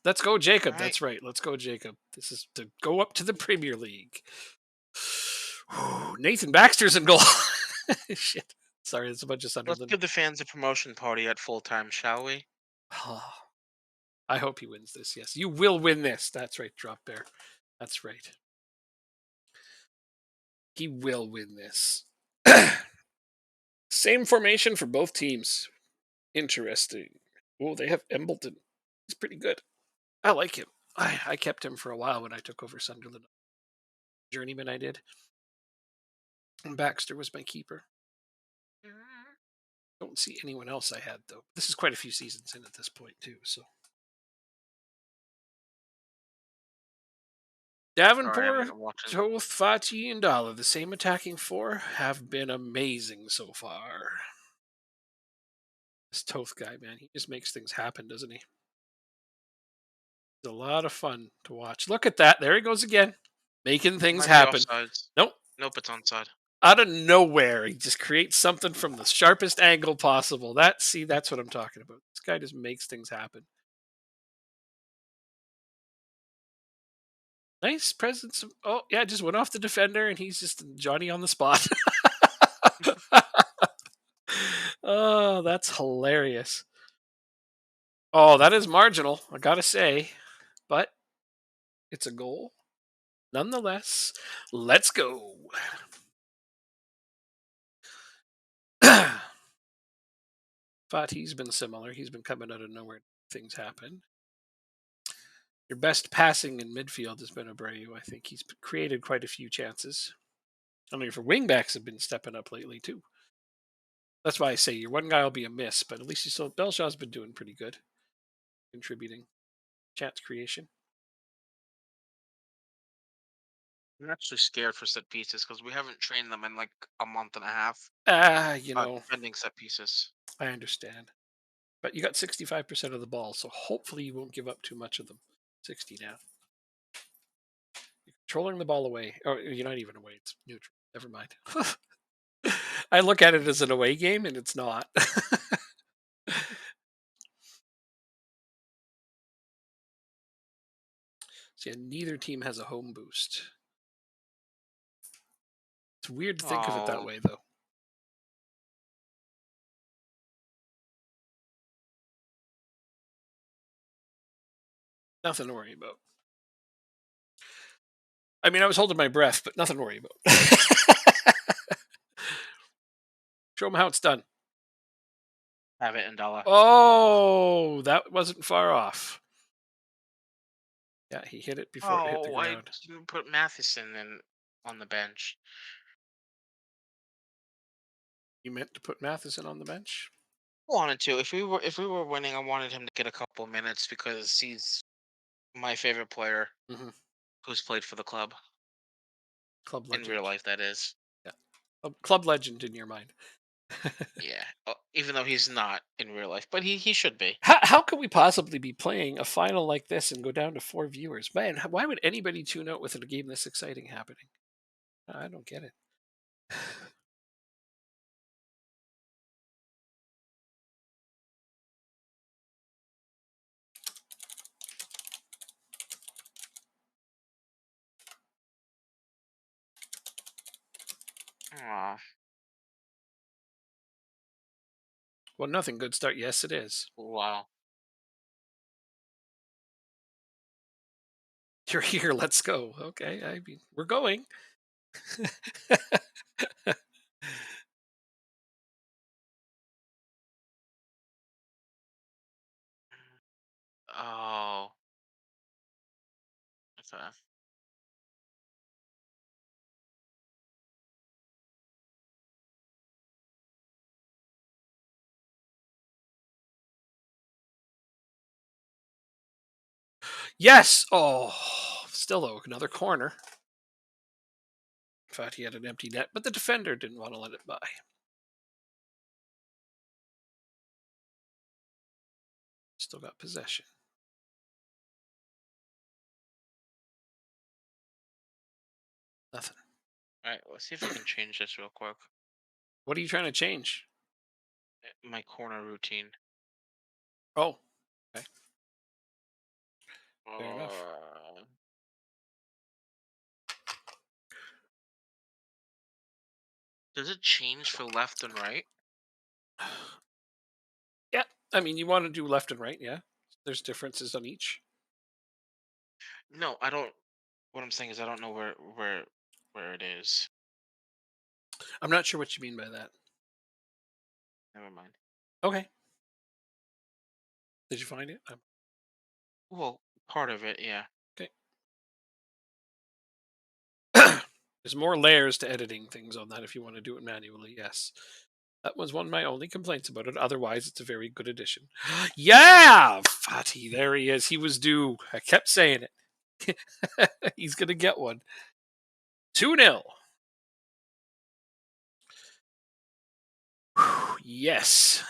Let's go, All Jacob. right. That's right. Let's go, Jacob. This is to go up to the Premier League. Nathan Baxter's in goal. Shit. Sorry, it's a bunch of Let's Sunderland. give the fans a promotion party at full time, shall we? I hope he wins this. Yes, you will win this. That's right, Drop Bear. That's right. He will win this. Same formation for both teams. Interesting. Oh, they have Embleton. He's pretty good. I like him. I kept him for a while when I took over Sunderland. Journeyman, I did. And Baxter was my keeper. Don't see anyone else I had though. This is quite a few seasons in at this point too. So Sorry, I'm Davenport, gonna watch it. Toth, Fati, and Dalla, the same attacking four, have been amazing so far. This Toth guy, man, he just makes things happen, doesn't he? It's a lot of fun to watch. Look at that. There he goes again. Making things Might be happen. offsides. Nope. Nope, it's onside. Out of nowhere, he just creates something from the sharpest angle possible. That's what I'm talking about. This guy just makes things happen. Nice presence. Oh, yeah, just went off the defender, and he's just Johnny on the spot. Oh, that's hilarious. Oh, that is marginal, I gotta say, but it's a goal. Nonetheless, let's go. Fati's been similar. He's been coming out of nowhere. Things happen. Your best passing in midfield has been Abreu. I think he's created quite a few chances. I mean, for wingbacks have been stepping up lately too. That's why I say your one guy will be a miss, but at least you still Belshaw's been doing pretty good, contributing chance creation. I'm actually scared for set pieces because we haven't trained them in like a month and a half. You Uh, know, defending set pieces. I understand. But you got 65% of the ball, so hopefully you won't give up too much of them. 60 now. You're controlling the ball away. Oh, you're not even away. It's neutral. Never mind. I look at it as an away game, and it's not. So yeah, neither team has a home boost. It's weird to think of it that Oh, way, though. Nothing to worry about. I mean, I was holding my breath, but nothing to worry about. Show them how it's done. have it in dollar. Oh, that wasn't far off. Yeah, he hit it before it hit the Oh, I ground. didn't put Matheson in on the bench. You meant to put Matheson on the bench? Wanted to. If we were winning, I wanted him to get a couple minutes because he's my favorite player Mm-hmm. who's played for the club Club in real legend. life. That is. Yeah. Club legend in your mind. Yeah. Even though he's not in real life, but he should be. How could we possibly be playing a final like this and go down to 4 viewers? Man, why would anybody tune out with a game this exciting happening? I don't get it. Aw, Well, nothing. Good start. Yes, it is. wow. You're here. Let's go. Okay. I mean, we're going. Oh, okay. Yes. Oh, still though, another corner. Thought he had an empty net, but the defender didn't want to let it by. Still got possession. Nothing. All right, let's see if I can change this real quick. What are you trying to change? My corner routine. Oh, okay. Fair enough. Uh, does it change for left and right? Yeah. I mean, you want to do left and right. Yeah. There's differences on each. No, I don't. What I'm saying is I don't know where it is. I'm not sure what you mean by that. Never mind. Okay. Did you find it? Well, part of it, yeah. Okay. There's more layers to editing things on that if you want to do it manually. Yes. That was one of my only complaints about it. Otherwise, it's a very good addition. Yeah, Fatty, there he is. He was due. I kept saying it. He's going to get one. 2-0. Yes.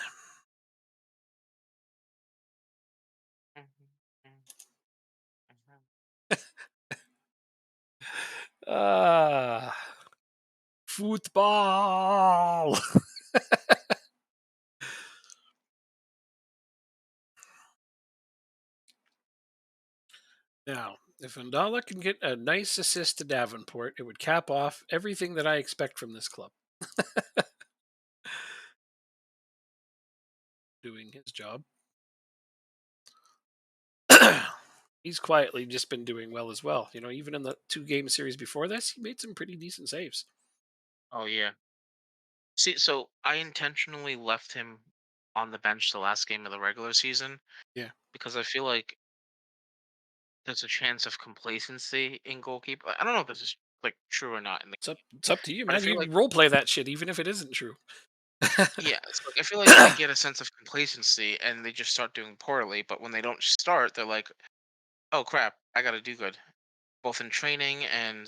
Ah, football. Now, if Andala can get a nice assist to Davenport, it would cap off everything that I expect from this club. Doing his job. He's quietly just been doing well as well. You know, even in the 2 game series before this, he made some pretty decent saves. Oh yeah. See, so I intentionally left him on the bench the last game of the regular season Yeah. because I feel like there's a chance of complacency in goalkeeper. I don't know if this is like true or not in the game, It's up to you, but I man. feel You like role play that shit, even if it isn't true. yeah, it's like I feel like they get a sense of complacency and they just start doing poorly. But when they don't start, they're like, "Oh crap, I got to do good," both in training and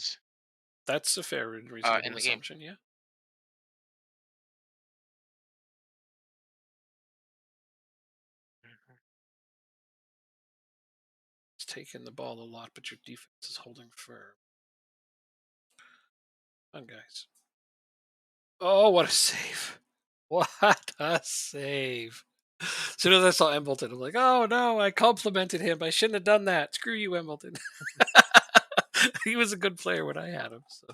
That's a fair and in reasonable the game. assumption. Yeah. Mhm. It's taking the ball a lot, but your defense is holding firm. Come on, guys. Oh, what a save. What a save. As soon as I saw Embleton, I'm like, oh no, I complimented him. I shouldn't have done that. Screw you, Embleton. He was a good player when I had him. So,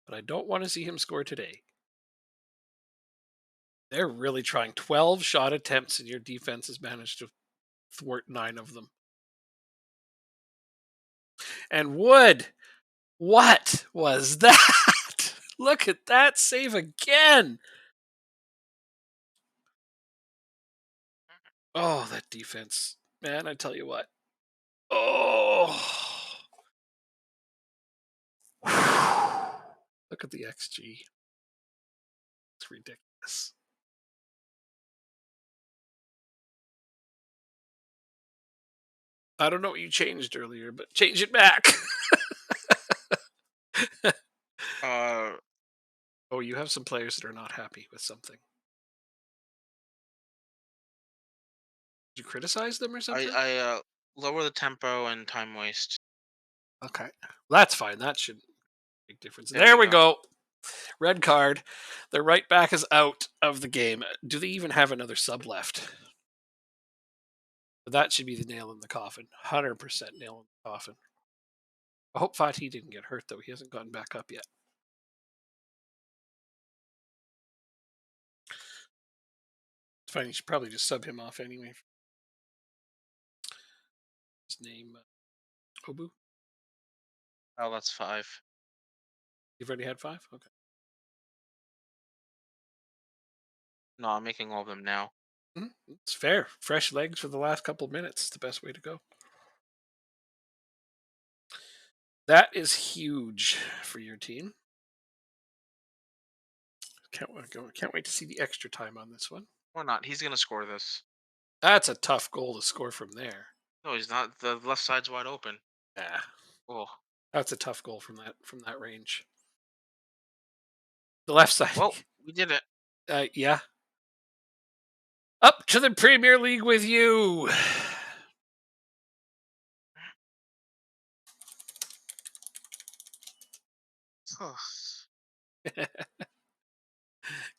but I don't want to see him score today. They're really trying. 12 shot attempts, and your defense has managed to thwart 9 of them. And Wood, what was that? Look at that save again. Oh, that defense. Man, I tell you what. Oh. Look at the XG. It's ridiculous. I don't know what you changed earlier, but change it back. Uh, Oh, you have some players that are not happy with something. Did you criticize them or I something? I lower the tempo and time waste. Okay. That's fine. That shouldn't make a difference. There There we we go. go. Red card. The right back is out of the game. Do they even have another sub left? That should be the nail in the coffin. 100% nail in the coffin. I hope Fatih didn't get hurt though. He hasn't gotten back up yet. It's fine. You should probably just sub him off anyway. His name Obu. Oh, that's 5. You've already had 5. Okay. No, I'm making all of them now. It's fair. Fresh legs for the last couple of minutes. It's the best way to go. That is huge for your team. Can't wait to see the extra time on this one. Or not. He's gonna score this. That's a tough goal to score from there. No, he's not. The left side's wide open. Yeah, Oh, that's a tough goal from that range. The left side, well, we did it. yeah. Up to the Premier League with you.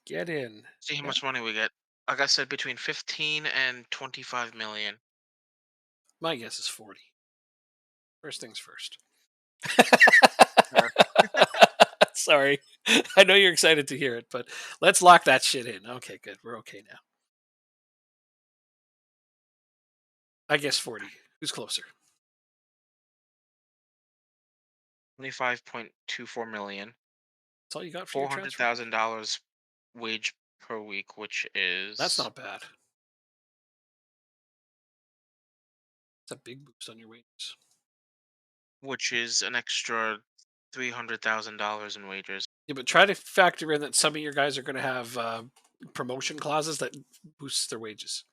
Get in. See how Yeah, much money we get. Like I said, between 15 and 25 million. my guess is 40. First things first. Sure. Sorry. I know you're excited to hear it, but let's lock that shit in. Okay, good. We're okay now. I guess 40. Who's closer? 25.24 million. That's all you got for your Four hundred transfer fee? thousand dollars wage per week, which That's is not bad. It's a big boost on your wages. an extra $300,000 in wages. Yeah, but try to factor in that some of your guys are going to have promotion clauses that boosts their wages.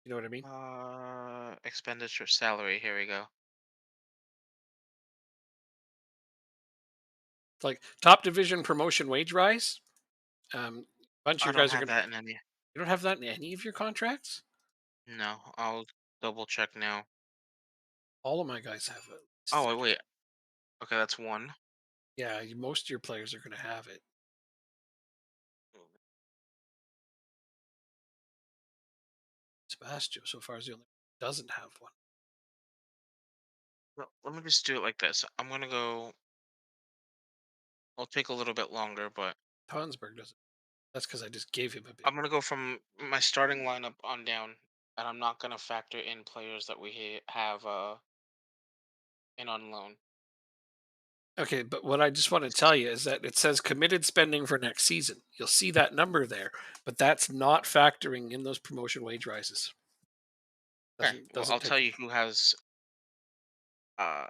You know what I mean? Expenditure salary. Here we go. It's like top division promotion wage rise. A bunch of I your don't guys are have going to. that in any. You don't have that in any of your contracts. No, I'll double check now. All of my guys have it. Oh, wait. Okay, that's one. Yeah, most of your players are going to have it. Sebastian, so far, is the only one who doesn't have one. Well, let me just do it like this. I'm gonna go. I'll take a little bit longer, but Tonsberg doesn't. That's because I just gave him a big. I'm gonna go from my starting lineup on down, and I'm not gonna factor in players that we have in on loan. Okay, but what I just want to tell you is that it says committed spending for next season. You'll see that number there, but that's not factoring in those promotion wage rises. Okay, Doesn't well, doesn't take. Uh,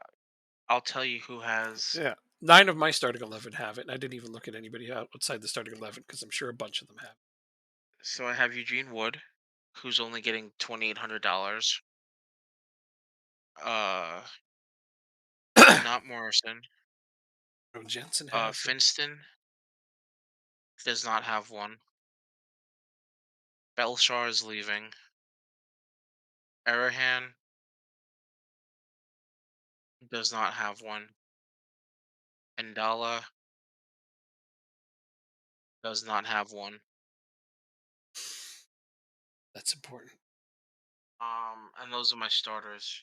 I'll tell you who has. Yeah, 9 of my starting 11 have it, and I didn't even look at anybody outside the starting 11 because I'm sure a bunch of them have. So I have Eugene Wood, who's only getting $2,800. Uh, not Morrison. Oh, Jensen has it. Finston does not have one. Belshar is leaving. Arahan does not have one. Andala does not have one. That's important. And those are my starters.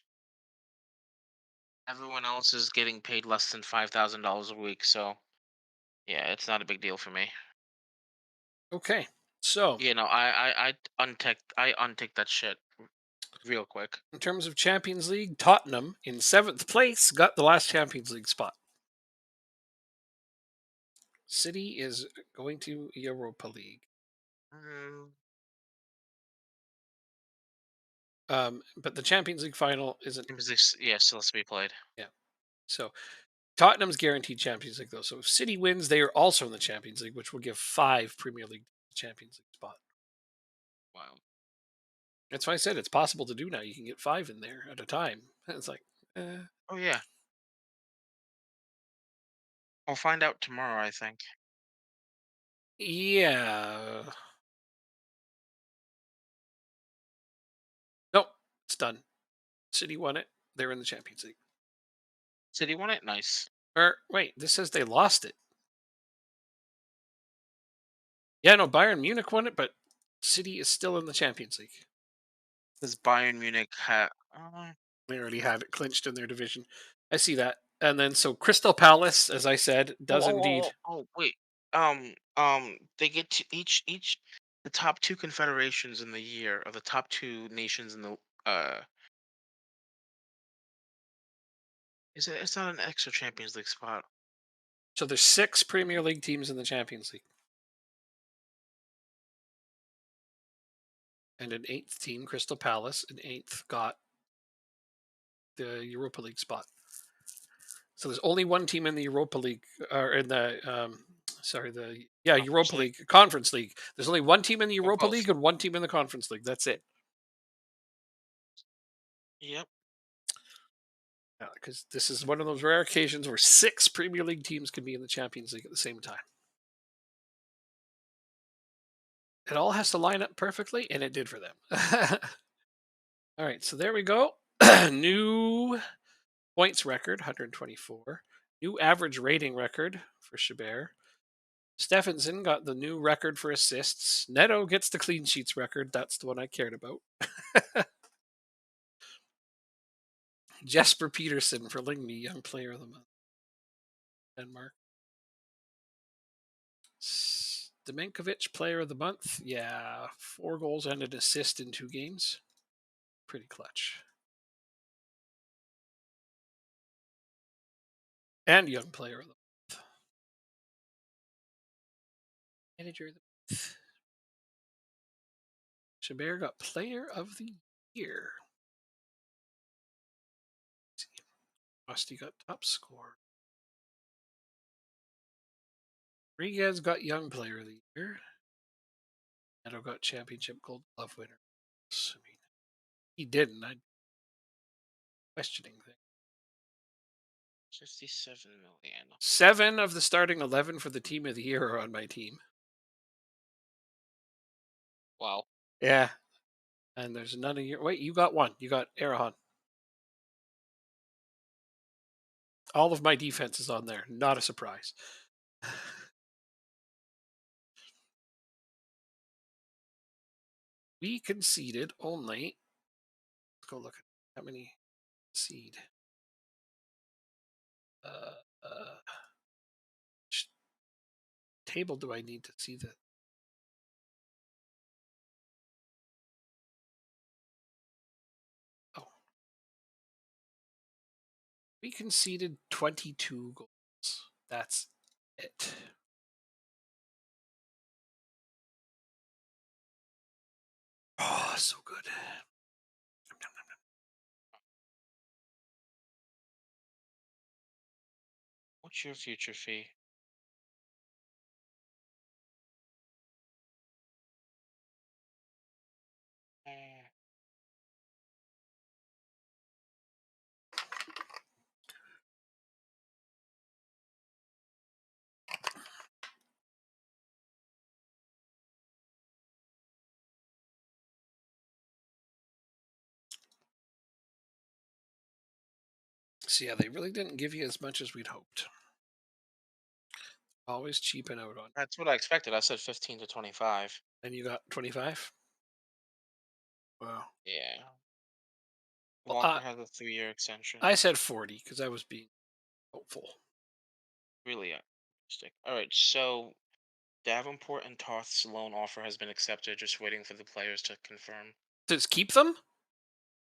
Everyone else is getting paid less than $5,000 a week, so yeah, it's not a big deal for me. Okay, so You know, I unticked that shit real quick. in terms of Champions League, Tottenham in 7th place got the last Champions League spot. City is going to Europa League. Mm, But the Champions League final isn't. yeah, still has to be played. Yeah. So Tottenham's guaranteed Champions League though. So if City wins, they are also in the Champions League, which will give 5 Premier League Champions League spot. Wow. That's why I said it's possible to do now. You can get 5 in there at a time. It's like, Oh yeah, I'll find out tomorrow, I think. yeah. Nope, it's done. City won it. They're in the Champions League. City won it. Nice. Or wait, this says they lost it. Yeah, no, Bayern Munich won it, but City is still in the Champions League. Does Bayern Munich have? They already have it clinched in their division. I see that. And then so Crystal Palace, as I said, Oh, does indeed. wait. They get to each the top two confederations in the year, or the top two nations in the is it? It's not an extra Champions League spot. So there's 6 Premier League teams in the Champions League, and an eighth team, Crystal Palace, an eighth got the Europa League spot. So there's only one team in the Europa League, or in the sorry, the Conference Europa League League Conference League. There's only one team in the or Europa both? League and one team in the Conference League. That's it. Yep. Because this is one of those rare occasions where 6 Premier League teams can be in the Champions League at the same time. It all has to line up perfectly, and it did for them. All right, so there we go. New points record, 124. New average rating record for Chabert. Stephenson got the new record for assists. Neto gets the clean sheets record. That's the one I cared about. Jesper Peterson for Lyngby, Young Player of the Month. Denmark. Demenkovic, Player of the Month. Yeah, 4 goals and an assist in 2 games. Pretty clutch. And Young Player of the Month. Manager of the Month. Chabert got Player of the Year. Rusty got top score. Rodriguez got Young Player of the Year. Neto got Championship Gold Glove winner. I mean, he didn't. I'm questioning things. 57 million. 7 of the starting 11 for the Team of the Year are on my team. Wow. Yeah. And there's none of your. Wait, you got one. You got Arahan. All of my defense is on there. Not a surprise. We conceded only. Let's go look at how many seed. Uh, uh, which table do I need to see the? Oh, we conceded 22 goals. That's it. Oh, so good. What's your future fee? Uh, So yeah, they really didn't give you as much as we'd hoped. Always cheaping out on. that's what I expected. I said 15 to 25. And you got 25. Wow. Yeah. Well, Walker has a 3-year extension. I said 40 because I was being hopeful. Really optimistic. All right, so Davenport and Toth's loan offer has been accepted. Just waiting for the players to confirm. Does keep them?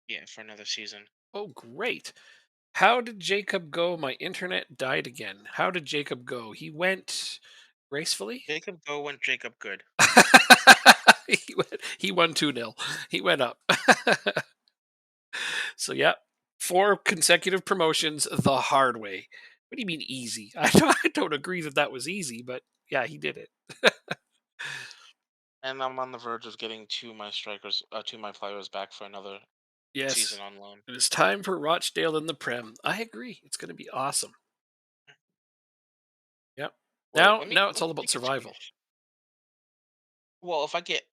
Yeah, for another season. Oh, great. How did Jacob go? My internet died again. How did Jacob go? He went gracefully. Jacob Go went Jacob Good. He won 2-0. He went up. So, yeah, 4 consecutive promotions the hard way. What do you mean easy? I don't agree that that was easy, but yeah, he did it. And I'm on the verge of getting two of my players back for another season Yes. on loan. It is time for Rochdale in the Prem. I agree. It's going to be awesome. Yep. Well, Now it's let all me about make a survival. change. Well, if I get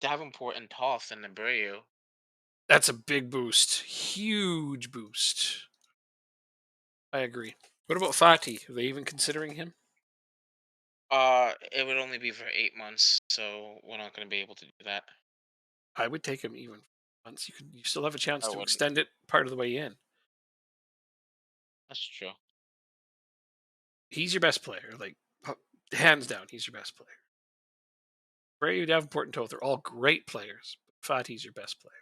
Davenport and Toth and Abreu, That's a big boost. Huge boost. I agree. What about Fati? Are they even considering him? it would only be for 8 months, so we're not going to be able to do that. I would take him even. Once you still have a chance I to wouldn't. extend it part of the way in. That's true. He's your best player, like hands down. He's your best player. Brady, Davenport, and Toth are all great players. But Fati's your best player.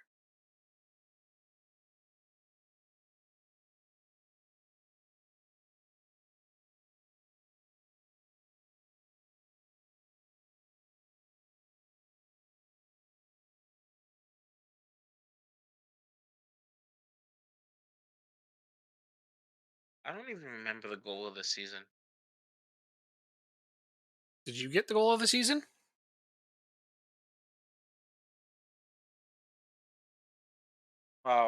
I don't even remember the goal of the season. Did you get the goal of the season?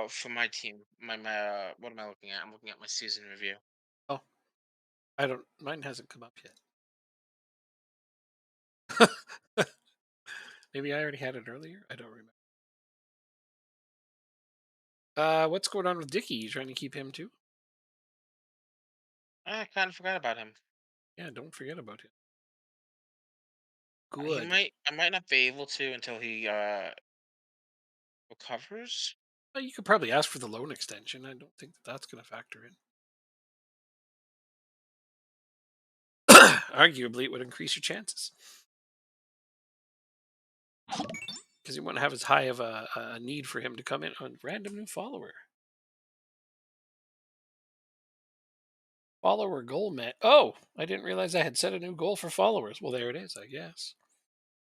For my team, what am I looking at? I'm looking at my season review. Oh, I don't. Mine hasn't come up yet. Maybe I already had it earlier. I don't remember. What's going on with Dicky? You trying to keep him too? I kind of forgot about him. Yeah, don't forget about him. He Good. might. I might not be able to until he recovers. You could probably ask for the loan extension. I don't think that's going to factor in. Arguably, it would increase your chances because you wouldn't have as high of a need for him to come in on random new follower. Follower goal met. Oh, I didn't realize I had set a new goal for followers. Well, there it is, I guess.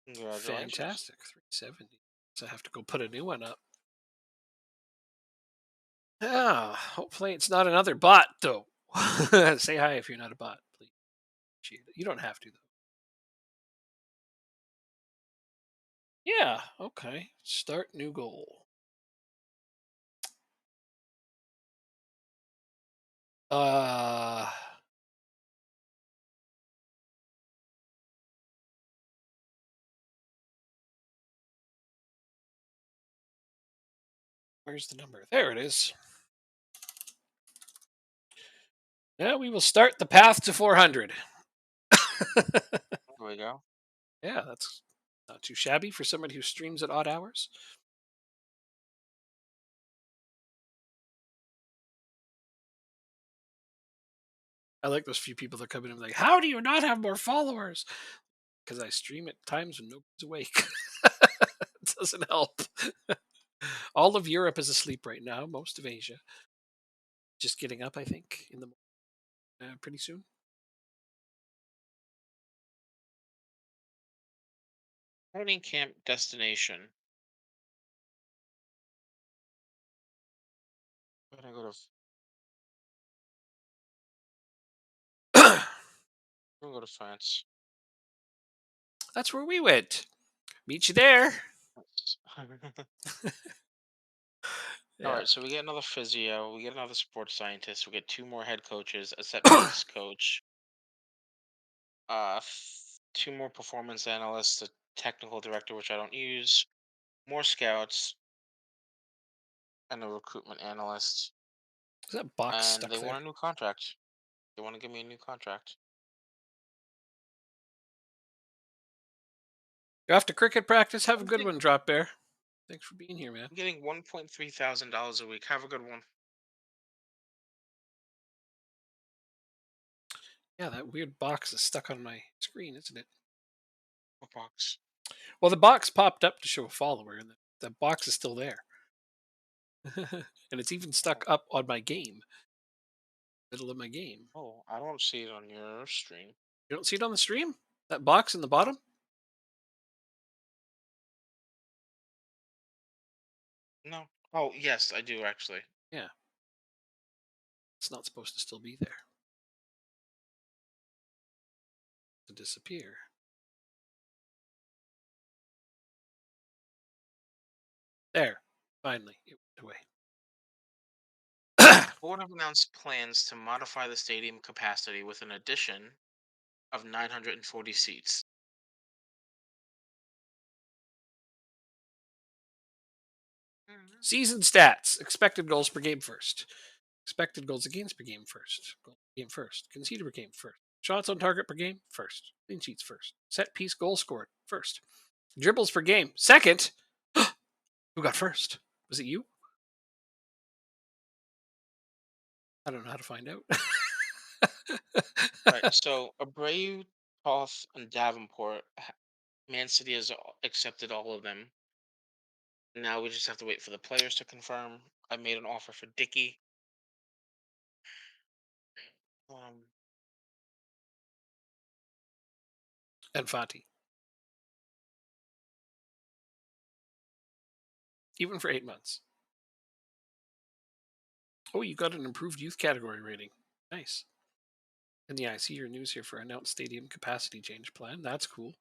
Congratulations. Fantastic. 370. So I have to go put a new one up. Ah, hopefully it's not another bot, though. Say hi if you're not a bot, please. You don't have to, though. Yeah, okay. Start new goal. Uh, where's the number? There it is. Yeah, we will start the path to 400. There we go. Yeah, that's not too shabby for somebody who streams at odd hours. I like those few people that come in and be like, "How do you not have more followers?" Because I stream at times when nobody's awake. It doesn't help. All of Europe is asleep right now. Most of Asia just getting up. I think in the pretty soon. Training camp destination. I'm gonna go to. I'm gonna go to France. That's where we went. Meet you there. All Yeah. right, so we get another physio, we get another sports scientist, we get two more head coaches, a set piece coach, two more performance analysts, a technical director, which I don't use, more scouts, and a recruitment analyst. Is that box And stuck they there? want a new contract. They want to give me a new contract. You're off to cricket practice. Have a I'm good getting, one, Drop Bear. Thanks for being here, man. I'm getting $1,300 a week. Have a good one. Yeah, that weird box is stuck on my screen, isn't it? Box. Well, the box popped up to show a follower, and the box is still there. And it's even stuck Oh, up on my game, middle of my game. oh, I don't see it on your stream. You don't see it on the stream? That box in the No, bottom? no. Oh, yes, I do actually. Yeah, it's not supposed to still be there. To disappear. There, finally, it went away. Board have announced plans to modify the stadium capacity with an addition of 940 seats. Mhm. Season stats: expected goals per game first, expected goals against per game first, goal per game first, conceded per game first, shots on target per game first, clean sheets first, set piece goal scored first, dribbles per game second. Who got first? Was it you? I don't know how to find out. Right. So Abreu, Toth, and Davenport, Man City has accepted all of them. Now we just have to wait for the players to confirm. I made an offer for Dickey. Um, And Fati, even for 8 months. Oh, you got an improved youth category rating. Nice. And yeah, I see your news here for announced stadium capacity change plan. That's cool.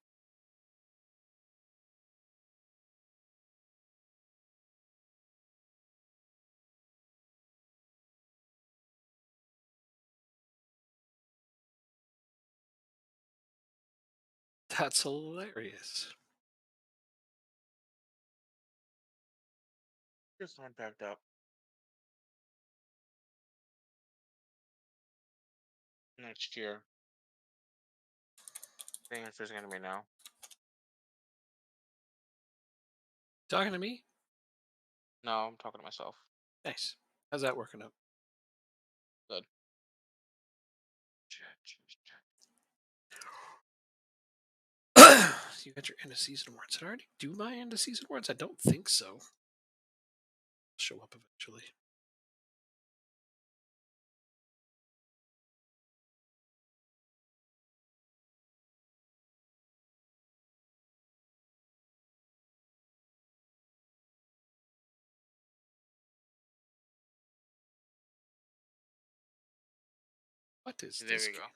That's hilarious. just not backed up next year. The answer is going to be no. Talking to me? No, I'm talking to myself. Nice. How's that working out? Good. You got your end of season awards. Did I already do my end of season awards? I don't think so. Show up eventually. What is There this we game? go.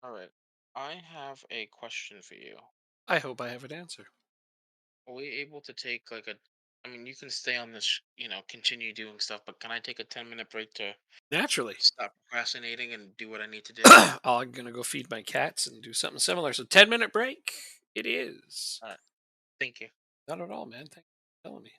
All right. I have a question for you. I hope I have an answer. Are we able to take like a? I mean, you can stay on this, continue doing stuff, but can I take a 10-minute break to Naturally. stop procrastinating and do what I need to do? I'm going to go feed my cats and do something similar. So 10-minute break. It is. All right. Thank you. Not at all, man. Thanks for telling me.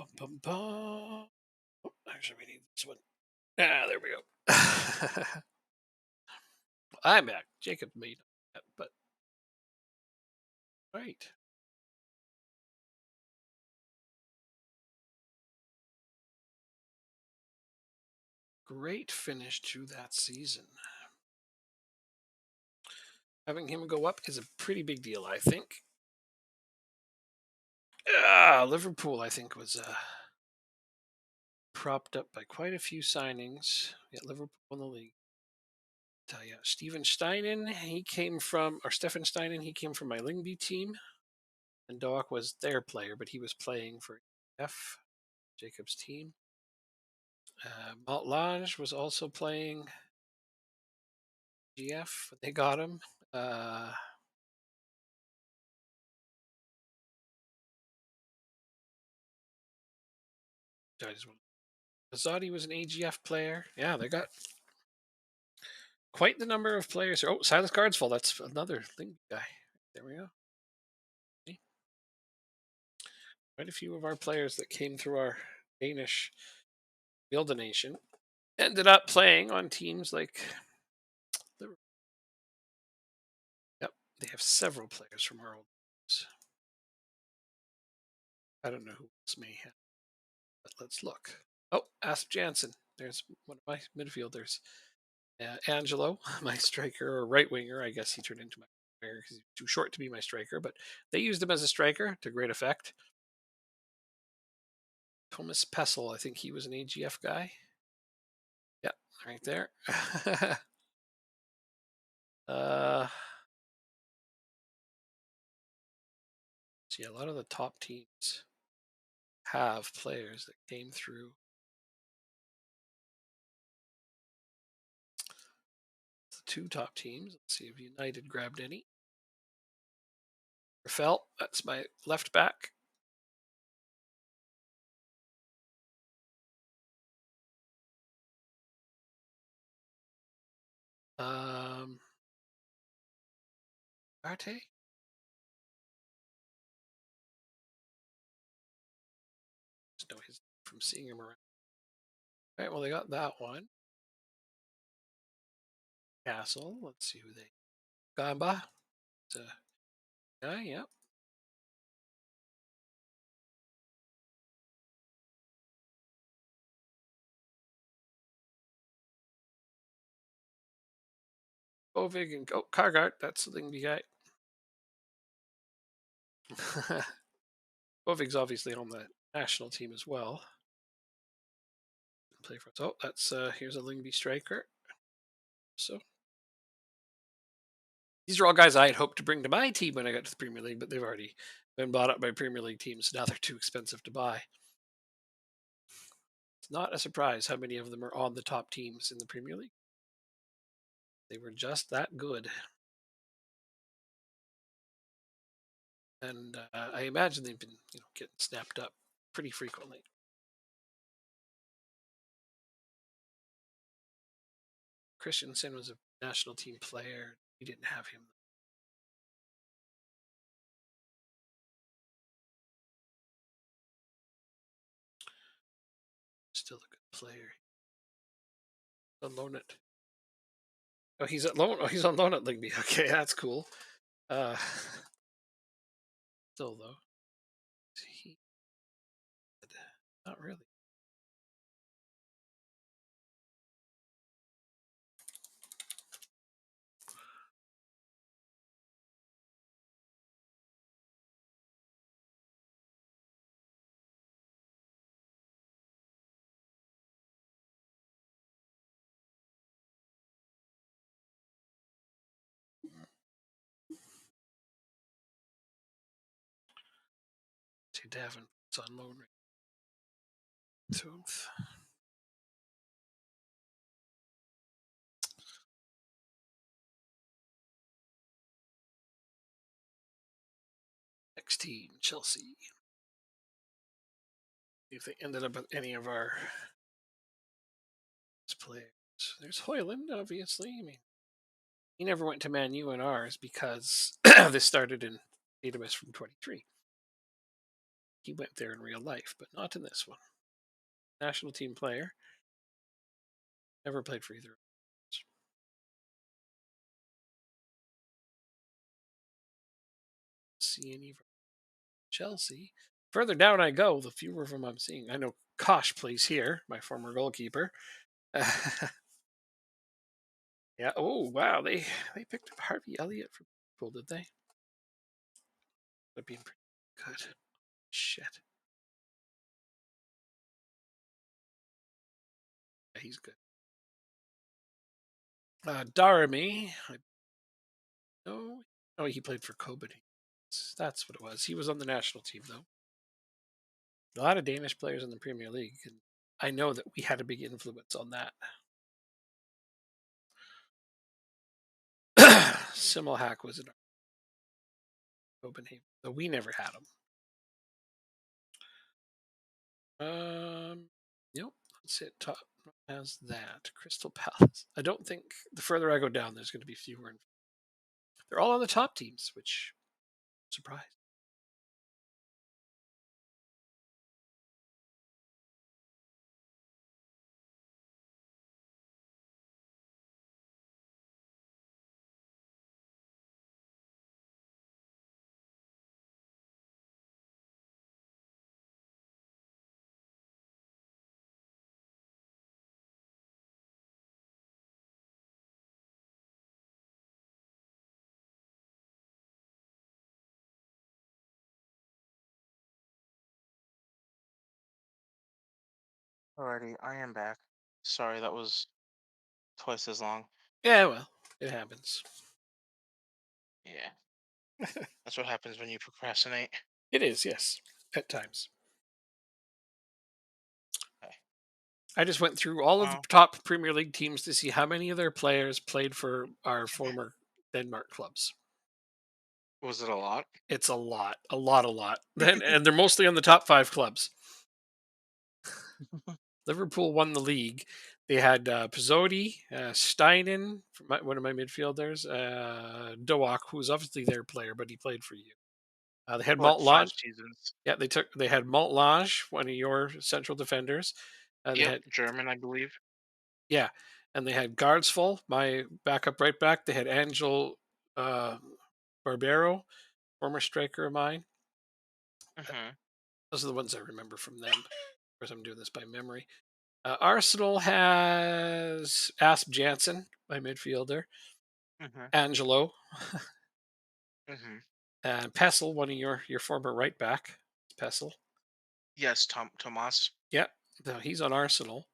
Bum, bum, bum. Oh, actually, we need this one. Ah, there we go. I'm back. Jacob made that, but right. Great finish to that season. Having him go up is a pretty big deal, I think. Liverpool, I think, was propped up by quite a few signings. Yeah, Liverpool won the league. Yeah, Steven Steinen, he came from, or Stefan Steinen, he came from my Lyngby team. And Doak was their player, but he was playing for F, Jacob's team. Malt Lange was also playing GF, but they got him. Uh, Azadi was an AGF player. Yeah, they got quite the number of players. Oh, Silas Cardsfall, that's another thing guy. There we go. Quite a few of our players that came through our Danish Wilda Nation ended up playing on teams like the. Yep, they have several players from our old teams. I don't know who else may have, but let's look. Oh, Asp Jansen. There's one of my midfielders. Angelo, my striker or right winger. I guess he turned into my winger because he's too short to be my striker, but they used him as a striker to great effect. Thomas Pessel, I think he was an AGF guy. Yeah, right there. uh, See, a lot of the top teams have players that came through. The two top teams. Let's see if United grabbed any. Rafael, that's my left back. Arte? Just know his from seeing him around. All right, well, they got that one. Castle. Let's see who they. Gamba. It's a guy, yep. Bovig and Kargart. That's the thing you got. Bovig's obviously on the national team as well. Play for us. Oh, that's here's a Lyngby striker. So these are all guys I had hoped to bring to my team when I got to the Premier League, but they've already been bought up by Premier League teams. Now they're too expensive to buy. It's not a surprise how many of them are on the top teams in the Premier League. They were just that good. And I imagine they've been, getting snapped up pretty frequently. Christensen was a national team player. We didn't have him. Still a good player. On loan at. Oh, he's at loan. Oh, he's on loan at Ligby. Okay, that's cool. Uh, Still though, he not really. See, Davenport's on loan right. So 16, Chelsea. If they ended up with any of our players, there's Hoyland, obviously. I mean, he never went to Man U in ours because this started in database from 23. He went there in real life, but not in this one. National team player. Never played for either. See any from Chelsea. Further down I go, the fewer of them I'm seeing. I know Kosh plays here, my former goalkeeper. Yeah. Oh wow, they picked up Harvey Elliott from Liverpool, did they? Would have been pretty good. Shit. Yeah, he's good. Daramy. I know. Oh, he played for Kobani. That's what it was. He was on the national team though. A lot of Danish players in the Premier League, and I know that we had a big influence on that. Simmelhack was in Copenhagen, but we never had him. Nope. That's it. Top has that Crystal Palace. I don't think the further I go down, there's going to be fewer. And they're all on the top teams, which surprise. Alrighty, I am back. Sorry, that was twice as long. Yeah, well, it happens. Yeah, that's what happens when you procrastinate. It is, yes, at times. Okay. I just went through all of the Well, top Premier League teams to see how many of their players played for our former Denmark clubs. was it a lot? It's a lot, a lot, a lot. Then, and they're mostly on the top five clubs. Liverpool won the league. They had Pizzotti, Steinen, one of my midfielders, Doak, who was obviously their player, but he played for you. They had Like Malt five Lodge. seasons. Yeah, they had Malt Lodge, one of your central defenders. They Yep, had German, I believe. yeah, and they had Guardsful, my backup right back. They had Angel uh, Barbero, former striker of mine. Mm-hmm. Those are the ones I remember from them. Of course, I'm doing this by memory. Arsenal has Asp Jansen, my midfielder. Mm-hmm. Angelo Mm-hmm. and Pessel, one of your former right back. Pessel. Yes, Tomas. Yeah, no, he's on Arsenal.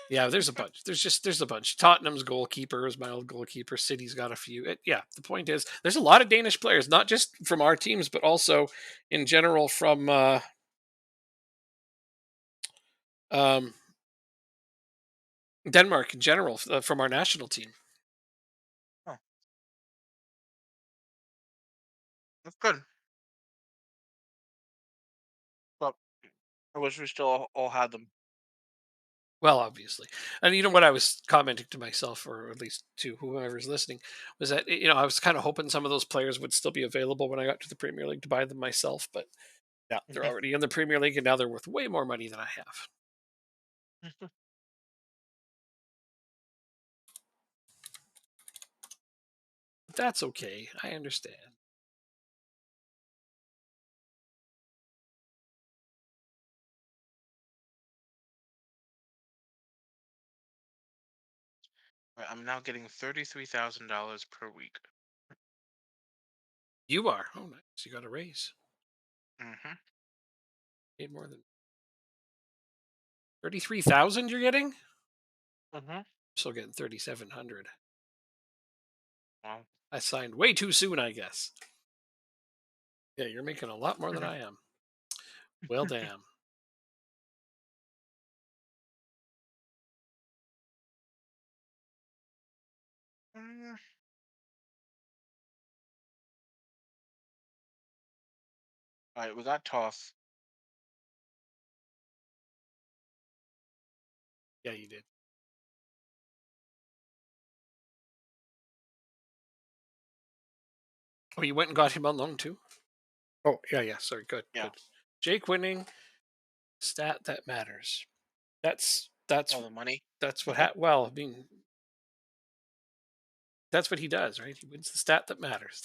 Yeah, there's a bunch. There's a bunch. Tottenham's goalkeeper is my old goalkeeper. City's got a few. Yeah, the point is there's a lot of Danish players, not just from our teams, but also in general from um, Denmark in general, from our national team. Oh, that's good. But I wish we still all had them. Well, obviously, and you know what I was commenting to myself, or at least to whoever's listening, was that I was kind of hoping some of those players would still be available when I got to the Premier League to buy them myself, but yeah, they're already in the Premier League, and now they're worth way more money than I have. But that's okay. I understand. I'm now getting $33,000 per week. You are. Oh, nice. You got a raise. Mm-hmm. Paid more than 33,000. You're getting. Mm-hmm. Still getting 3,700. Well, I signed way too soon, I guess. Yeah, you're making a lot more than I am. Well, damn. mm, all right, we got Toth. Yeah, you did. Oh, you went and got him on loan too. Oh, yeah, yeah. Sorry. Good, Yeah. good. Jake winning, stat that matters. That's that's Oh, the money. that's what well, I mean, that's what he does, right? He wins the stat that matters.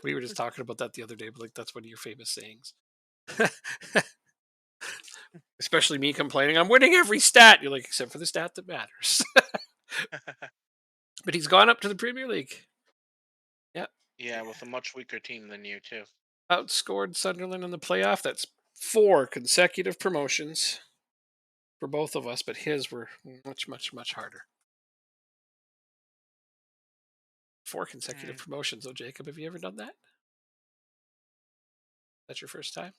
We were just talking about that the other day, but like that's one of your famous sayings. Especially me complaining, I'm winning every stat. You're like, except for the stat that matters. But he's gone up to the Premier League. Yeah. Yeah, with a much weaker team than you too. Outscored Sunderland in the playoff. That's 4 consecutive promotions for both of us, but his were much, much, much harder. 4 consecutive Mm. promotions. Oh, Jacob, have you ever done that? That's your first time?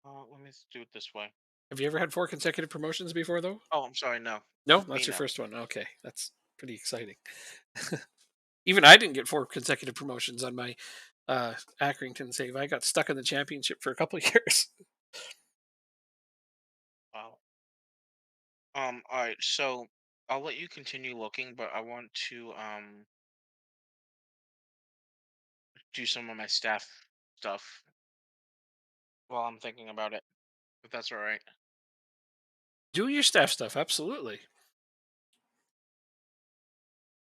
Let me do it this way. Have you ever had 4 consecutive promotions before, though? Oh, I'm sorry. No, No, me that's your no. first one. Okay, that's pretty exciting. Even I didn't get 4 consecutive promotions on my Accrington save. I got stuck in the championship for a couple of years. Wow. All right. So I'll let you continue looking, but I want to do some of my staff stuff while I'm thinking about it. If that's all right. Do your staff stuff, absolutely.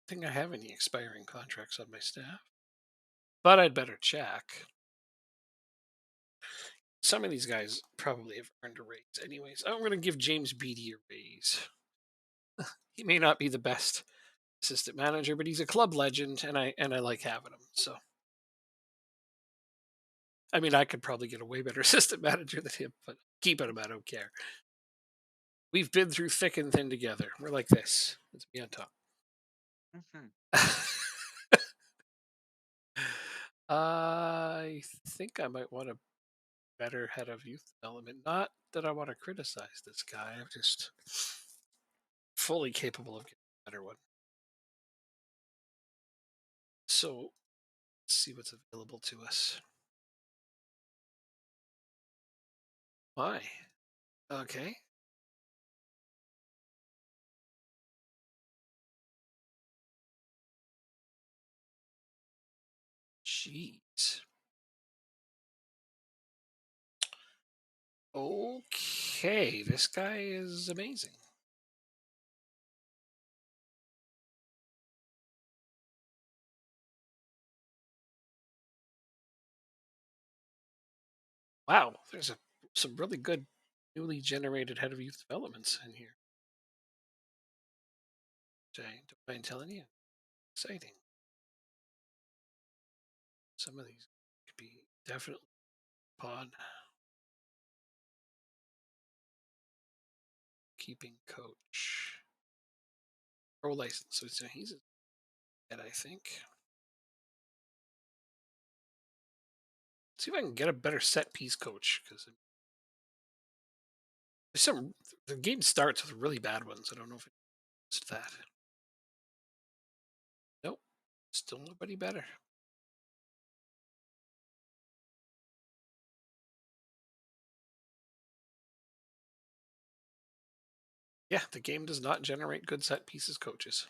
I think I have any expiring contracts on my staff, but I'd better check. Some of these guys probably have earned a raise, anyways. I'm going to give James Beattie a raise. He may not be the best assistant manager, but he's a club legend, and I like having him. So, I mean, I could probably get a way better assistant manager than him, but keeping him, I don't care. We've been through thick and thin together. We're like this. Let's be on top. Hmm. I think I might want a better head of youth development. Not that I want to criticize this guy. I'm just fully capable of getting a better one. So let's see what's available to us. Why? Okay. Jeez. Okay, this guy is amazing. Wow, there's some really good newly generated head of youth developments in here. Which I don't mind telling you. Exciting. Some of these could be definitely pod keeping coach. Pro license. So he's a head, I think. See if I can get a better set piece coach because there's some. The game starts with really bad ones. I don't know if it's that. Nope, still nobody better. Yeah, the game does not generate good set pieces coaches.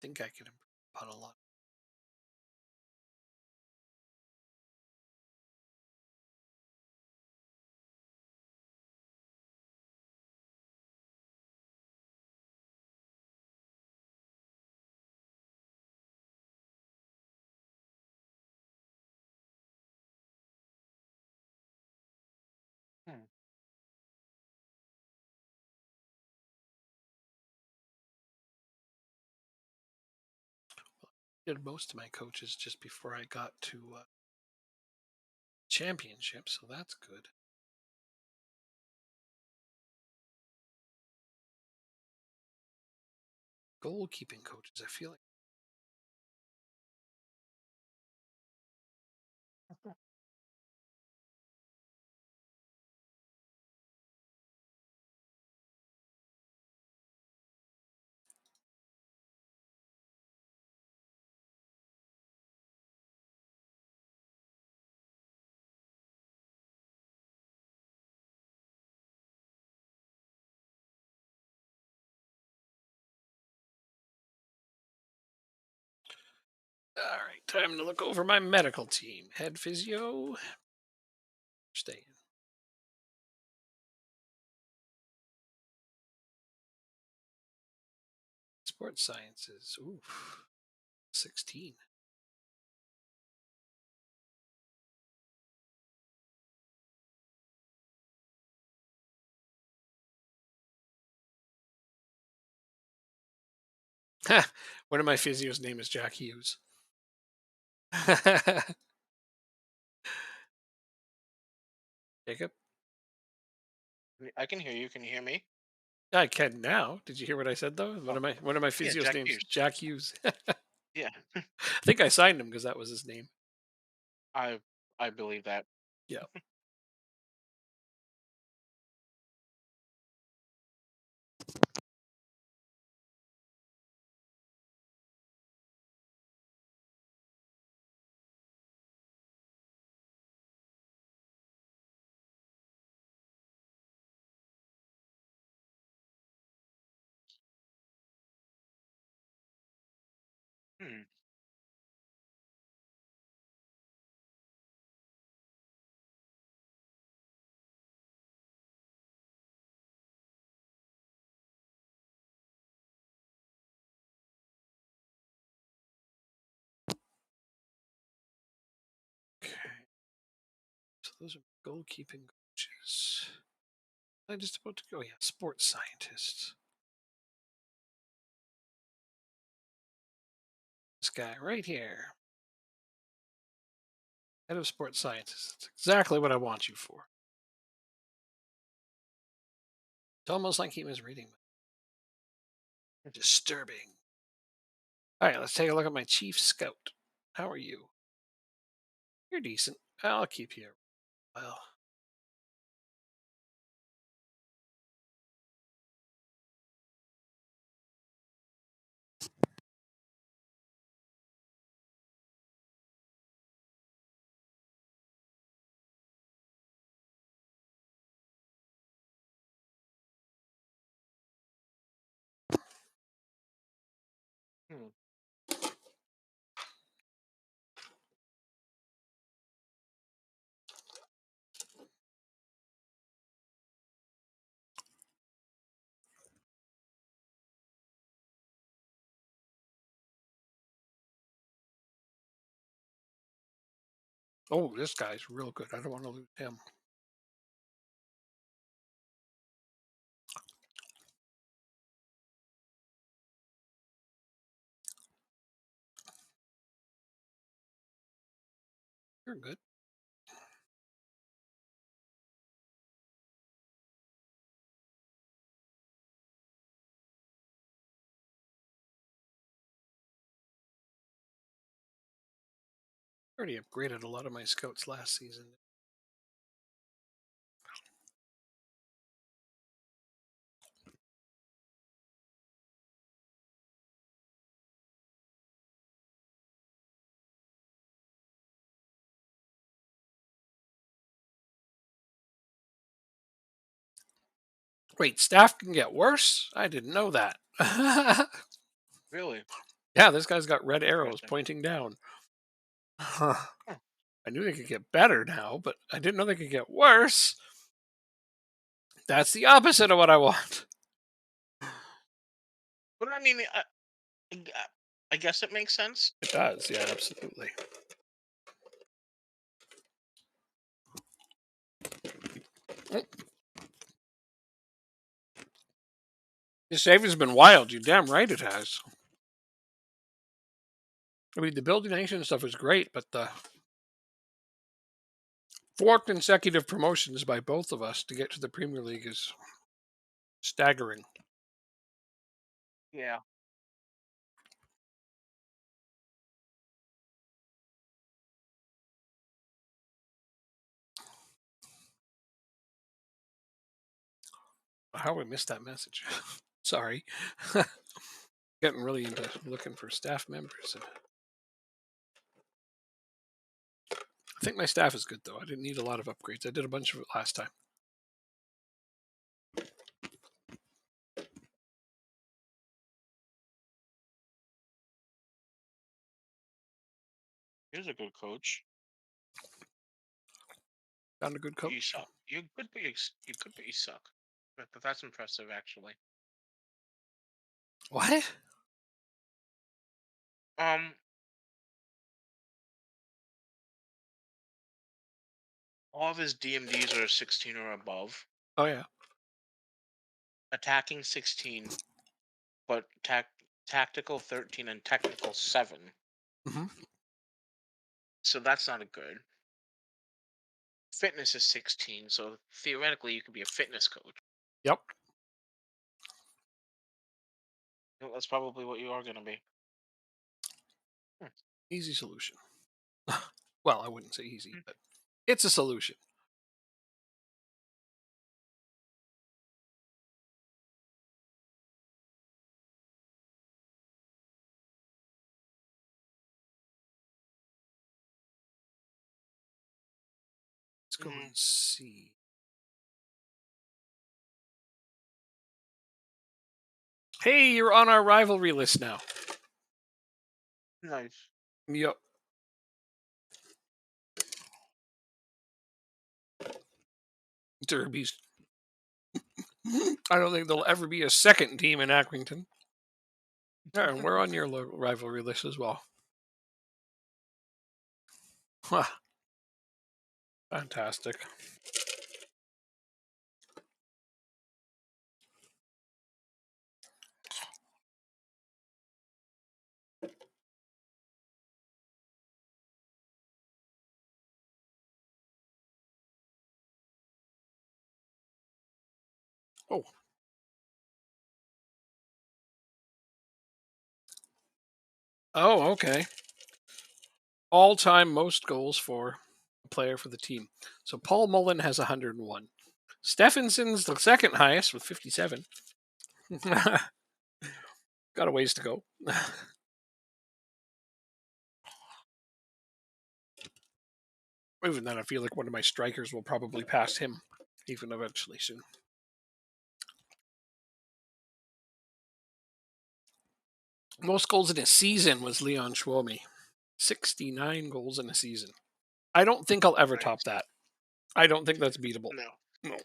I think I can improve upon a lot. Hmm. Did most of my coaches just before I got to championship, so that's good. Goalkeeping coaches, I feel like All right, time to look over my medical team. Head physio, staying. Sports sciences. Ooh, 16. One of my physio's name is Jack Hughes. Jacob? I can hear you. Can you hear me? I can now. Did you hear what I said though? Oh, One of my yeah, physio's Jack names Pierce. Jack Hughes. Yeah, I think I signed him because that was his name. I I believe that. Yeah. Hmm. Okay. So those are goalkeeping coaches. I just about to go. Yeah, sports scientists. This guy right here, head of sports scientists. That's exactly what I want you for. It's almost like he was reading. Disturbing. All right, let's take a look at my chief scout. How are you? You're decent. I'll keep you. Well, Hmm. oh, this guy's real good. I don't want to lose him. You're good. I already upgraded a lot of my scouts last season. Wait, staff can get worse? I didn't know that. Really Yeah, this guy's got red arrows interesting. pointing down. Huh. Huh. I knew they could get better now, but I didn't know they could get worse. That's the opposite of what I want. But I mean, I I guess it makes sense. It does, yeah, absolutely. Oh, this save has been wild. You damn right it has. I mean, the building nation stuff was great, but the four consecutive promotions by both of us to get to the Premier League is staggering. Yeah. How we missed that message? Sorry. Getting really into looking for staff members. And I think my staff is good though. I didn't need a lot of upgrades. I did a bunch of it last time. He's a good coach. Found a good You coach. suck. You could, but you suck. But that's impressive, actually. What? Um, all of his DMDs are 16 or above. Oh yeah. Attacking 16, but tactical 13 and technical 7. Hmm. So that's not a good. Fitness is 16, so theoretically you could be a fitness coach. Yep. That's probably what you are going to be. Hmm. Easy solution. Well, I wouldn't say easy, Hmm. but it's a solution. Let's go Mm, and see. Hey, you're on our rivalry list now. nice. Yep. Derbies. I don't think there'll ever be a second team in Accrington. Yeah, and we're on your rivalry list as well. Huh, fantastic. Oh, oh, okay. All-time most goals for a player for the team. So Paul Mullen has 101. Stephenson's the second highest with 57. Got a ways to go. Even then, I feel like one of my strikers will probably pass him, even eventually soon. Most goals in a season was Leon Schwalme. 69 goals in a season. I don't think I'll ever top Nice. that. I don't think that's beatable. No, No.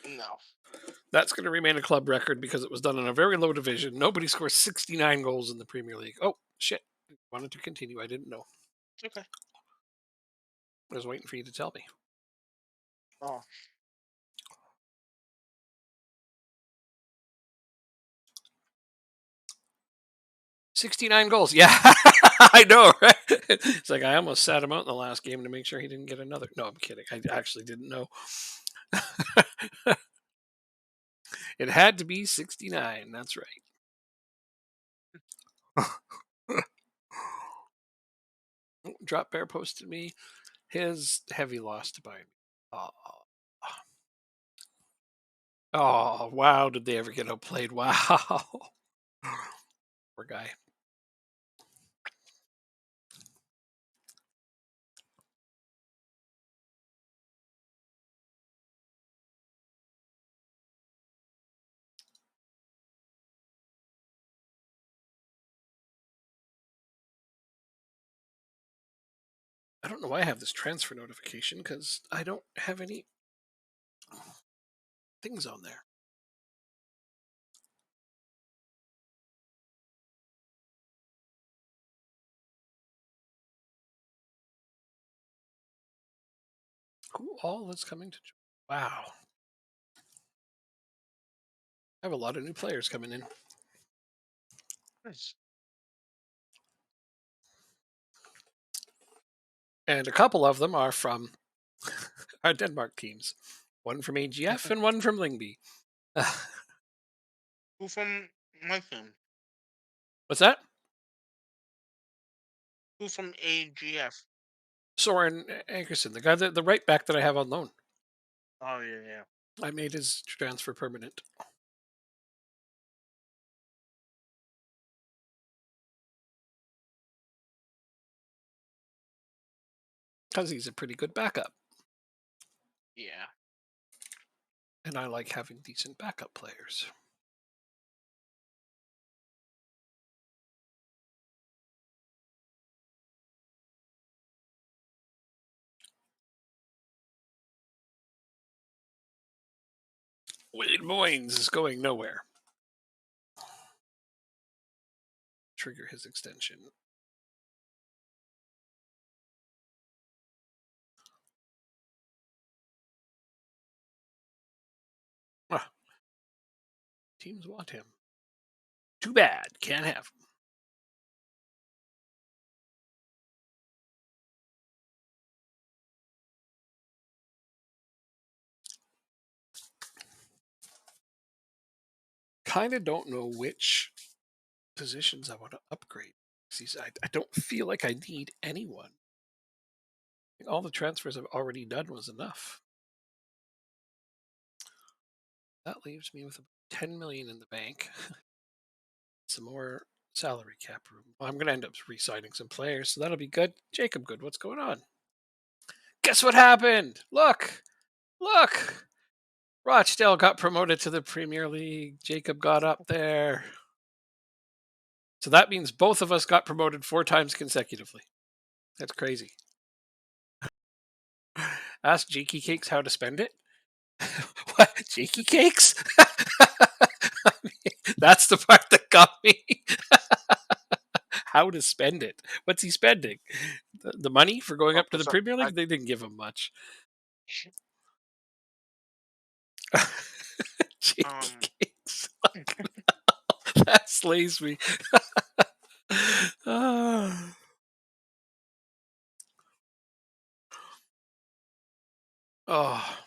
no. That's going to remain a club record because it was done in a very low division. Nobody scores 69 goals in the Premier League. Oh, shit. Wanted to continue. I didn't know. It's okay. I was waiting for you to tell me. Oh, 69 goals. Yeah, I know, right? It's like I almost sat him out in the last game to make sure he didn't get another. No, I'm kidding. I actually didn't know. It had to be 69. That's right. Drop Bear posted me his heavy loss to Bayern. Oh, oh, wow. Did they ever get outplayed? Wow. Poor guy. I don't know why I have this transfer notification because I don't have any things on there. Who all is coming to? Wow. I have a lot of new players coming in. nice. And a couple of them are from our Denmark teams. One from AGF and one from Lingby. Who from my team? What's that? Who from AGF? Soren Ankerson, the guy that the right back that I have on loan. Oh yeah, yeah. I made his transfer permanent because he's a pretty good backup, Yeah. and I like having decent backup players. Wade Moynes is going nowhere. Trigger his extension. Ah, teams want him. Too bad. Can't have him. Kind of don't know which positions I want to upgrade. I don't feel like I need anyone. All the transfers I've already done was enough. That leaves me with 10 million in the bank. Some more salary cap room. I'm going to end up re-signing some players, so that'll be good. Jacob Good, what's going on? Guess what happened? Look. Rochdale got promoted to the Premier League. Jacob got up there. So that means both of us got promoted 4 times consecutively. That's crazy. Ask Jakey Cakes how to spend it. What? Jakey Cakes? That's the part that got me. How to spend it? What's he spending? The money for going Oh, up to the so Premier I League? They didn't give him much. Jakey um Cakes. That slays me. Ah. Oh.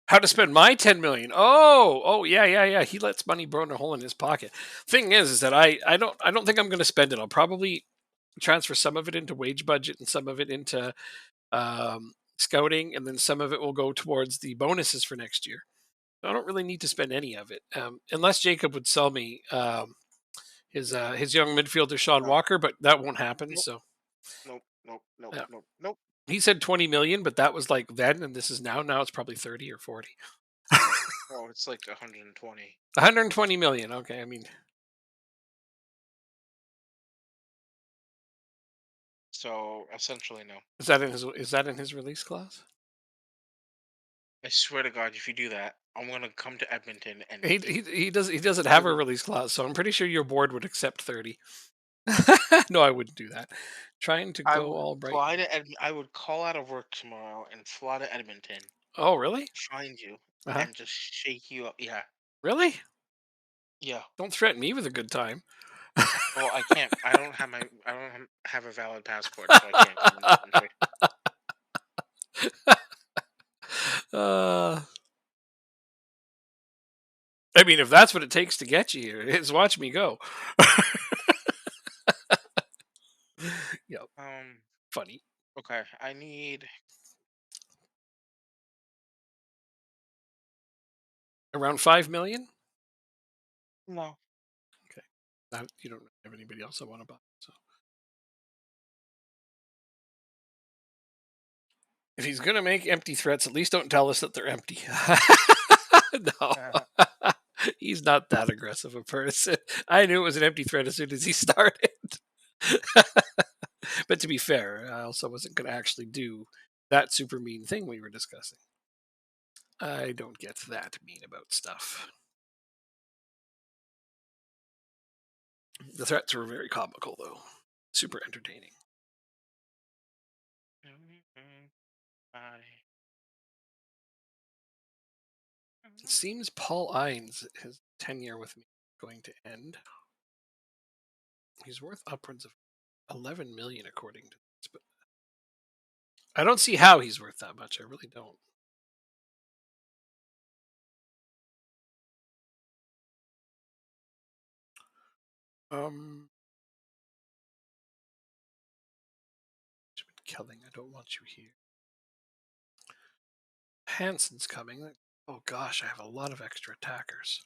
How to spend my 10 million? Oh, yeah. He lets money burn a hole in his pocket. Thing is that I don't think I'm going to spend it. I'll probably transfer some of it into wage budget and some of it into scouting, and then some of it will go towards the bonuses for next year. I don't really need to spend any of it, unless Jacob would sell me his young midfielder Sean no. Walker, but that won't happen. Nope. So Nope. Nope. Nope. yeah. Nope. Nope. He said 20 million, but that was like then, and this is now. Now it's probably 30 or 40. Oh, it's like 120. 120 million. Okay, I mean, So essentially, no. is that in his release clause? I swear to God, if you do that, I'm gonna come to Edmonton and He doesn't have a literally, release clause, so I'm pretty sure your board would accept 30. No, I wouldn't do that. Trying to I go would all bright. fly to I would call out of work tomorrow and fly to Edmonton, Oh, really? find you, Uh-huh. and just shake you up. Yeah, Really? yeah. Don't threaten me with a good time. Well, I can't. I don't have a valid passport, so I can't come in the country. uh, I mean, if that's what it takes to get you here, is watch me go. Yep, Um. funny. Okay. I need. Around 5 million. No. Okay, that you don't have anybody else I want to buy. So if he's gonna make empty threats, at least don't tell us that they're empty. No, he's not that aggressive a person. I knew it was an empty threat as soon as he started. But to be fair, I also wasn't going to actually do that super mean thing we were discussing. I don't get that mean about stuff. The threats were very comical, though. Super entertaining. I. It seems Paul Ines, his tenure with me, is going to end. He's worth upwards of 11 million, according to this, but I don't see how he's worth that much. I really don't. Um, Kelling, I don't want you here. Hansen's coming. Oh gosh, I have a lot of extra attackers.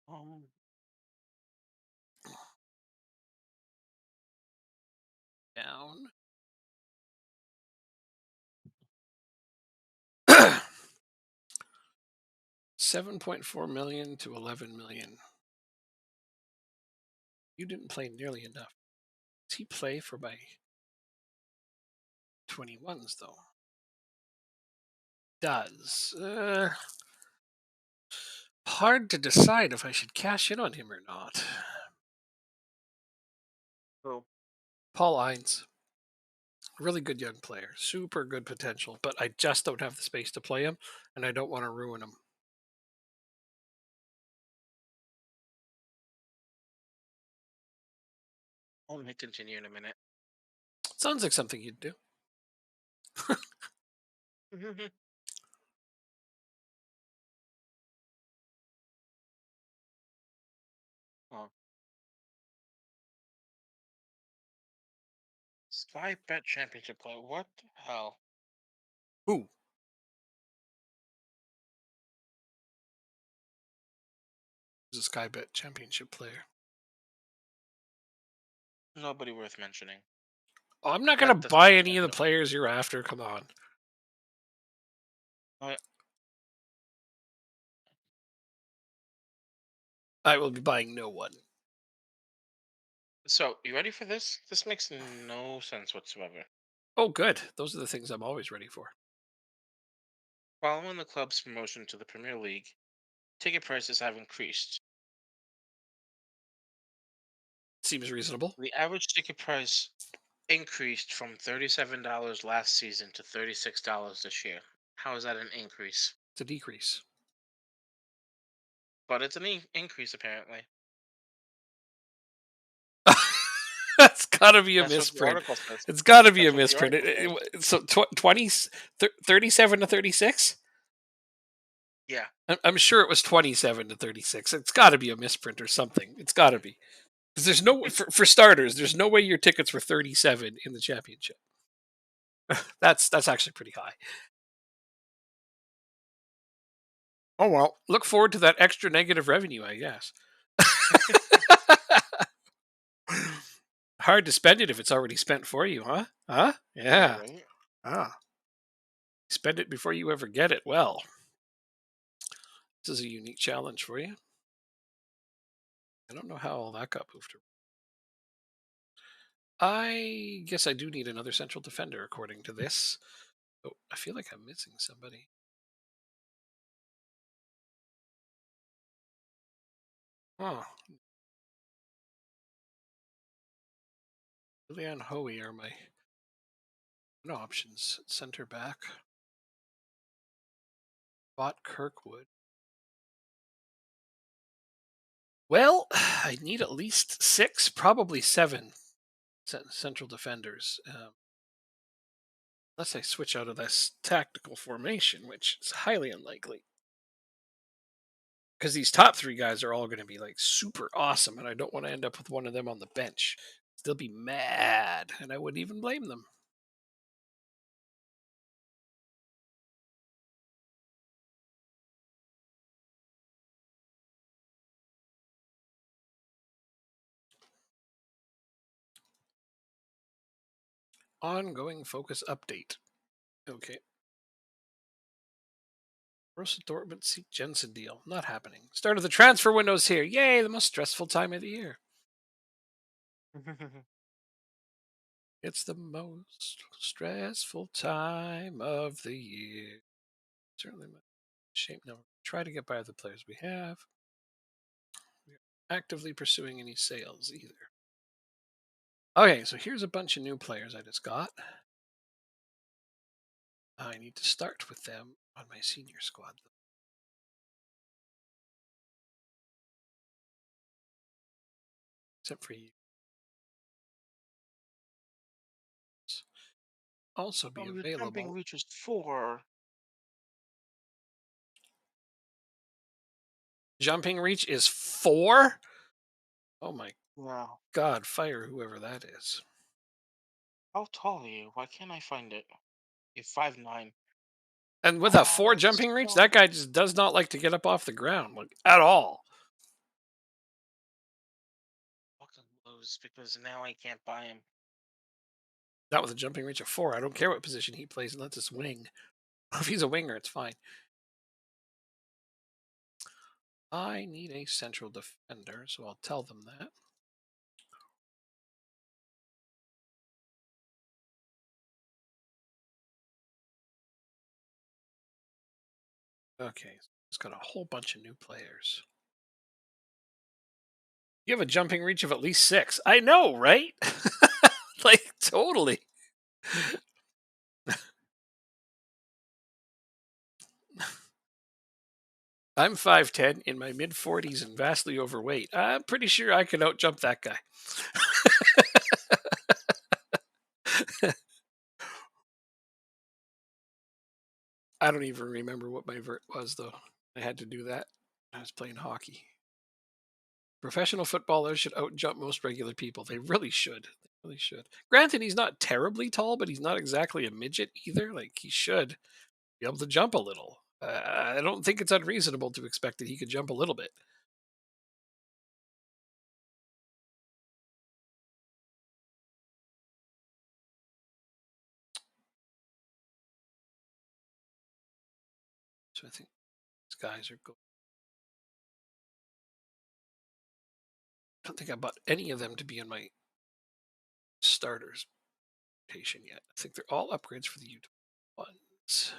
Um. Down. 7.4 million to 11 million. You didn't play nearly enough. Does he play for my 21s, though? Does. Hard to decide if I should cash in on him or not. So, Paul Hines. Really good young player. Super good potential, but I just don't have the space to play him, and I don't want to ruin him. I'll let me continue in a minute. Sounds like something you'd do. Oh, Sky Bet Championship play. What the hell? Who is a Sky Bet championship player? Nobody worth mentioning. Oh, I'm not going to That doesn't buy make any sense of the though. players you're after. Come on. Uh, I will be buying no one. So, you ready for this? This makes no sense whatsoever. Oh, good. Those are the things I'm always ready for. Following the club's promotion to the Premier League, ticket prices have increased. Seems reasonable. The average ticket price increased from $37 last season to $36 this year. How is that an increase? It's a decrease. But it's an increase apparently. That's got to be a That's what the misprint. article says. It's got to be a That's what the misprint. article says. So 20, 37 to 36? Yeah. I'm sure it was 27 to 36. It's got to be a misprint or something. It's got to be. Because there's no, for starters, there's no way your tickets were 37 in the championship. That's actually pretty high. Oh well, look forward to that extra negative revenue, I guess. Hard to spend it if it's already spent for you, huh? Huh? Yeah, Yeah. right? Ah, spend it before you ever get it. Well, this is a unique challenge for you. I don't know how all that got moved. I guess I do need another central defender, according to this. Oh, I feel like I'm missing somebody. Oh, Lily and Hoey are my no options. Center back. Bought Kirkwood. Well, I need at least 6, probably 7 central defenders. Unless I switch out of this tactical formation, which is highly unlikely. Because these top 3 guys are all going to be like super awesome, and I don't want to end up with one of them on the bench. They'll be mad, and I wouldn't even blame them. Ongoing focus update. Okay. Borussia Dortmund seek Jensen deal. Not happening. Start of the transfer windows here. Yay, the most stressful time of the year. It's the most stressful time of the year. Certainly my shame. Now, try to get by the players we have. We are actively pursuing any sales either. Okay, so here's a bunch of new players I just got. I need to start with them on my senior squad. Except for you. Also be Oh, your jumping available. reach is 4. Jumping reach is 4? Oh my Wow. god, fire whoever that is. How tall are you? Why can't I find it? You're 5'9". And with a Oh, 4 that's jumping reach, so that guy just does not like to get up off the ground, like, at all. fucking lose because now I can't buy him. Not with a jumping reach of 4. I don't care what position he plays unless it's wing. If he's a winger, it's fine. I need a central defender, so I'll tell them that. Okay, it's got a whole bunch of new players. You have a jumping reach of at least 6. I know, right? Like, totally. I'm 5'10", in my mid-40s and vastly overweight. I'm pretty sure I could outjump that guy. I don't even remember what my vert was, though. I had to do that. I was playing hockey. Professional footballers should outjump most regular people. They really should. They really should. Granted, he's not terribly tall, but he's not exactly a midget either. Like, he should be able to jump a little. I don't think it's unreasonable to expect that he could jump a little bit. So I think these guys are good. I don't think I bought any of them to be in my starters rotation yet. I think they're all upgrades for the U ones.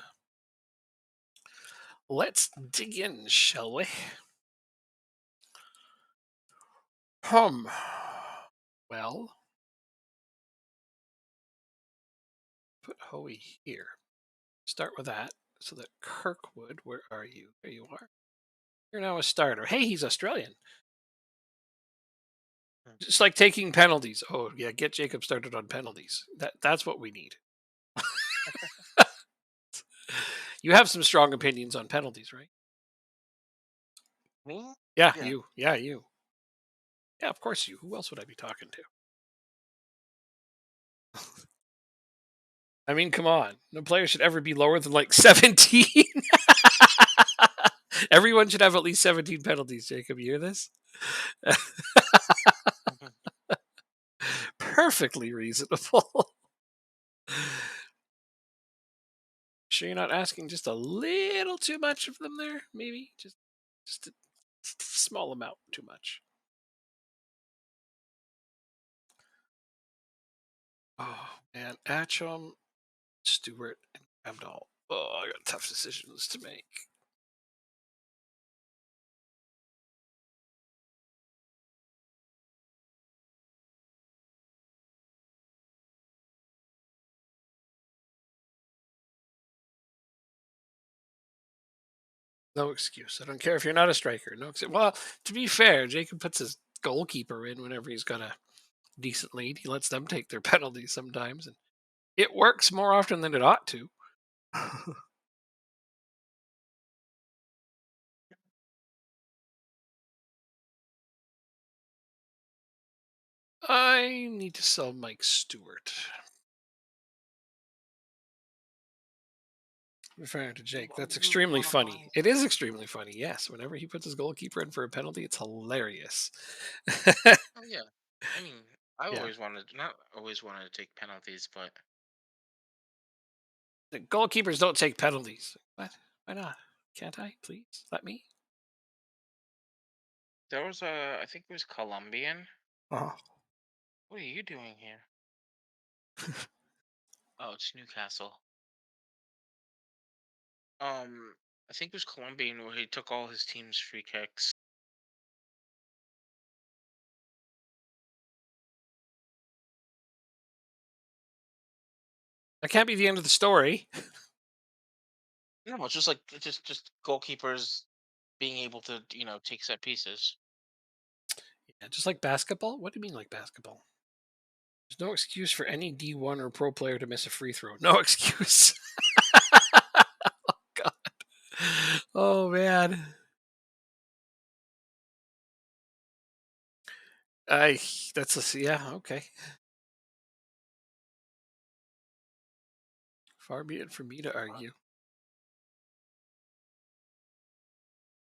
Let's dig in, shall we? Hum. Well, put Hoey here. Start with that so that Kirkwood, where are you? There you are. You're now a starter. Hey, he's Australian. Hmm. Just like taking penalties. Oh, yeah, get Jacob started on penalties. That's what we need. You have some strong opinions on penalties, right? Me? Yeah, Yeah. you. Yeah, you. Yeah, of course you. Who else would I be talking to? I mean, come on. No player should ever be lower than like 17. Everyone should have at least 17 penalties, Jacob. You hear this? Mhm. Perfectly reasonable. Sure you're not asking just a little too much of them there? Maybe? Just a small amount too much. Oh, man. Atcham, Stewart, and Abdal. Oh, I got tough decisions to make. No excuse. I don't care if you're not a striker. No excuse. Well, to be fair, Jacob puts his goalkeeper in whenever he's got a decent lead. He lets them take their penalties sometimes, and it works more often than it ought to. I need to sell Mike Stewart. Referring to Jake, What that's do you extremely want to funny. buy? It is extremely funny, yes. Whenever he puts his goalkeeper in for a penalty, it's hilarious. Oh yeah. I mean, I Yeah. always wanted, not always wanted to take penalties, but The goalkeepers don't take penalties. What? Why not? Can't I? Please let me. there was a, I think it was Colombian. Oh. What are you doing here? Oh, it's Newcastle. I think it was Colombian where he took all his team's free kicks. That can't be the end of the story. No, it's just like just goalkeepers being able to take set pieces. Yeah, just like basketball. What do you mean like basketball? There's no excuse for any D1 or pro player to miss a free throw. No excuse. God. Oh man. I that's a yeah, okay. Far be it from me to argue.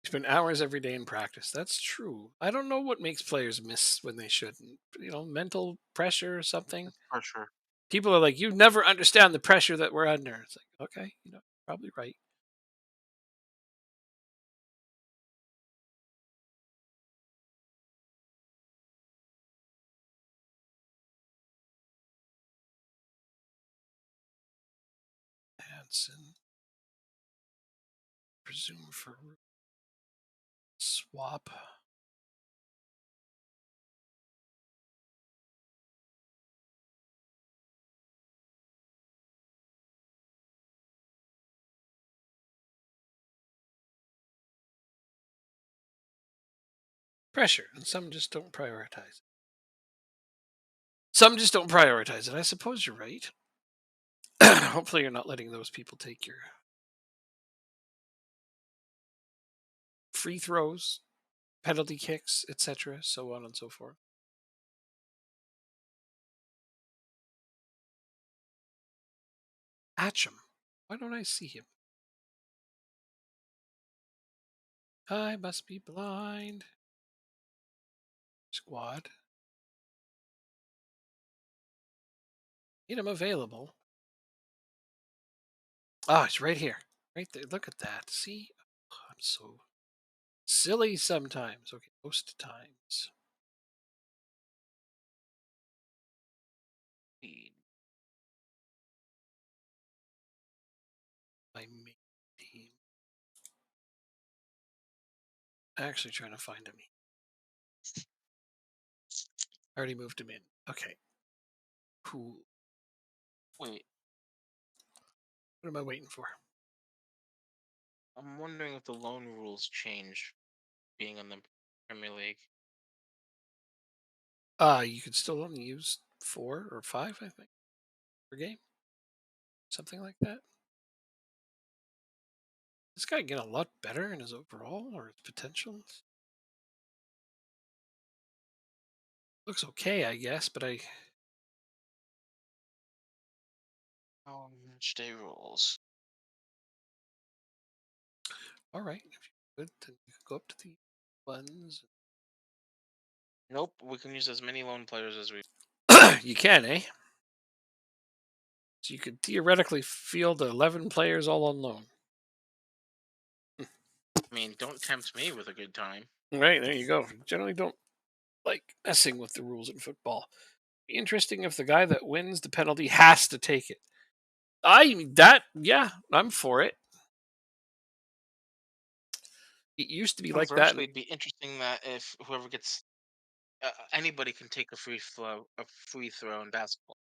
Spend hours every day in practice. That's true. I don't know what makes players miss when they shouldn't. Mental pressure or something. For sure. People are like, you never understand the pressure that we're under. It's like, okay, probably right. Hanson, Resume for swap. Pressure, and some just don't prioritize. Some just don't prioritize it. I suppose you're right. Hopefully, you're not letting those people take your free throws, penalty kicks, etc., so on and so forth. Atcham. Why don't I see him? I must be blind. Squad. Need him available. Oh, it's right here. Right there. Look at that. See? Oh, I'm so silly sometimes. Okay, most times. My main team. Actually trying to find him. I already moved him in. Okay. Cool. Wait, What am I waiting for? I'm wondering if the loan rules change being in the Premier League. You could still only use 4 or 5, I think, per game. Something like that. This guy get a lot better in his overall or his potential. Looks okay, I guess, but I Match day rules. all right. If you could, then you could go up to the ones. Nope, we can use as many loan players as we. You can, eh? So you could theoretically field 11 players all on loan. I mean, don't tempt me with a good time. Right, there you go. Generally don't like messing with the rules in football. Be interesting if the guy that wins the penalty has to take it. Yeah, I'm for it. It used to be like that Conversely, it'd be interesting that if whoever gets anybody can take a free throw in basketball.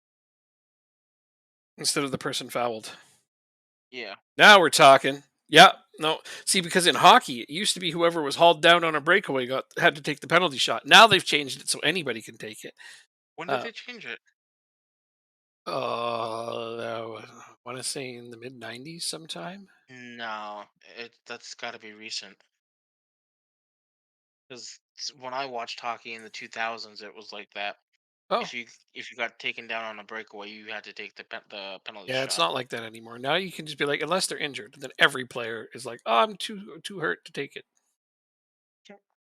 instead of the person fouled. Yeah. Now we're talking. Yeah, no. See, because in hockey, it used to be whoever was hauled down on a breakaway had to take the penalty shot. Now they've changed it so anybody can take it. When did Uh, they change it? I want to say in the mid '90s sometime. No, that's got to be recent. Because when I watched hockey in the 2000s, it was like that. Oh, If you got taken down on a breakaway, you had to take the penalty yeah, it's shot. not like that anymore. Now you can just be like, unless they're injured, then every player is like, oh, I'm too hurt to take it.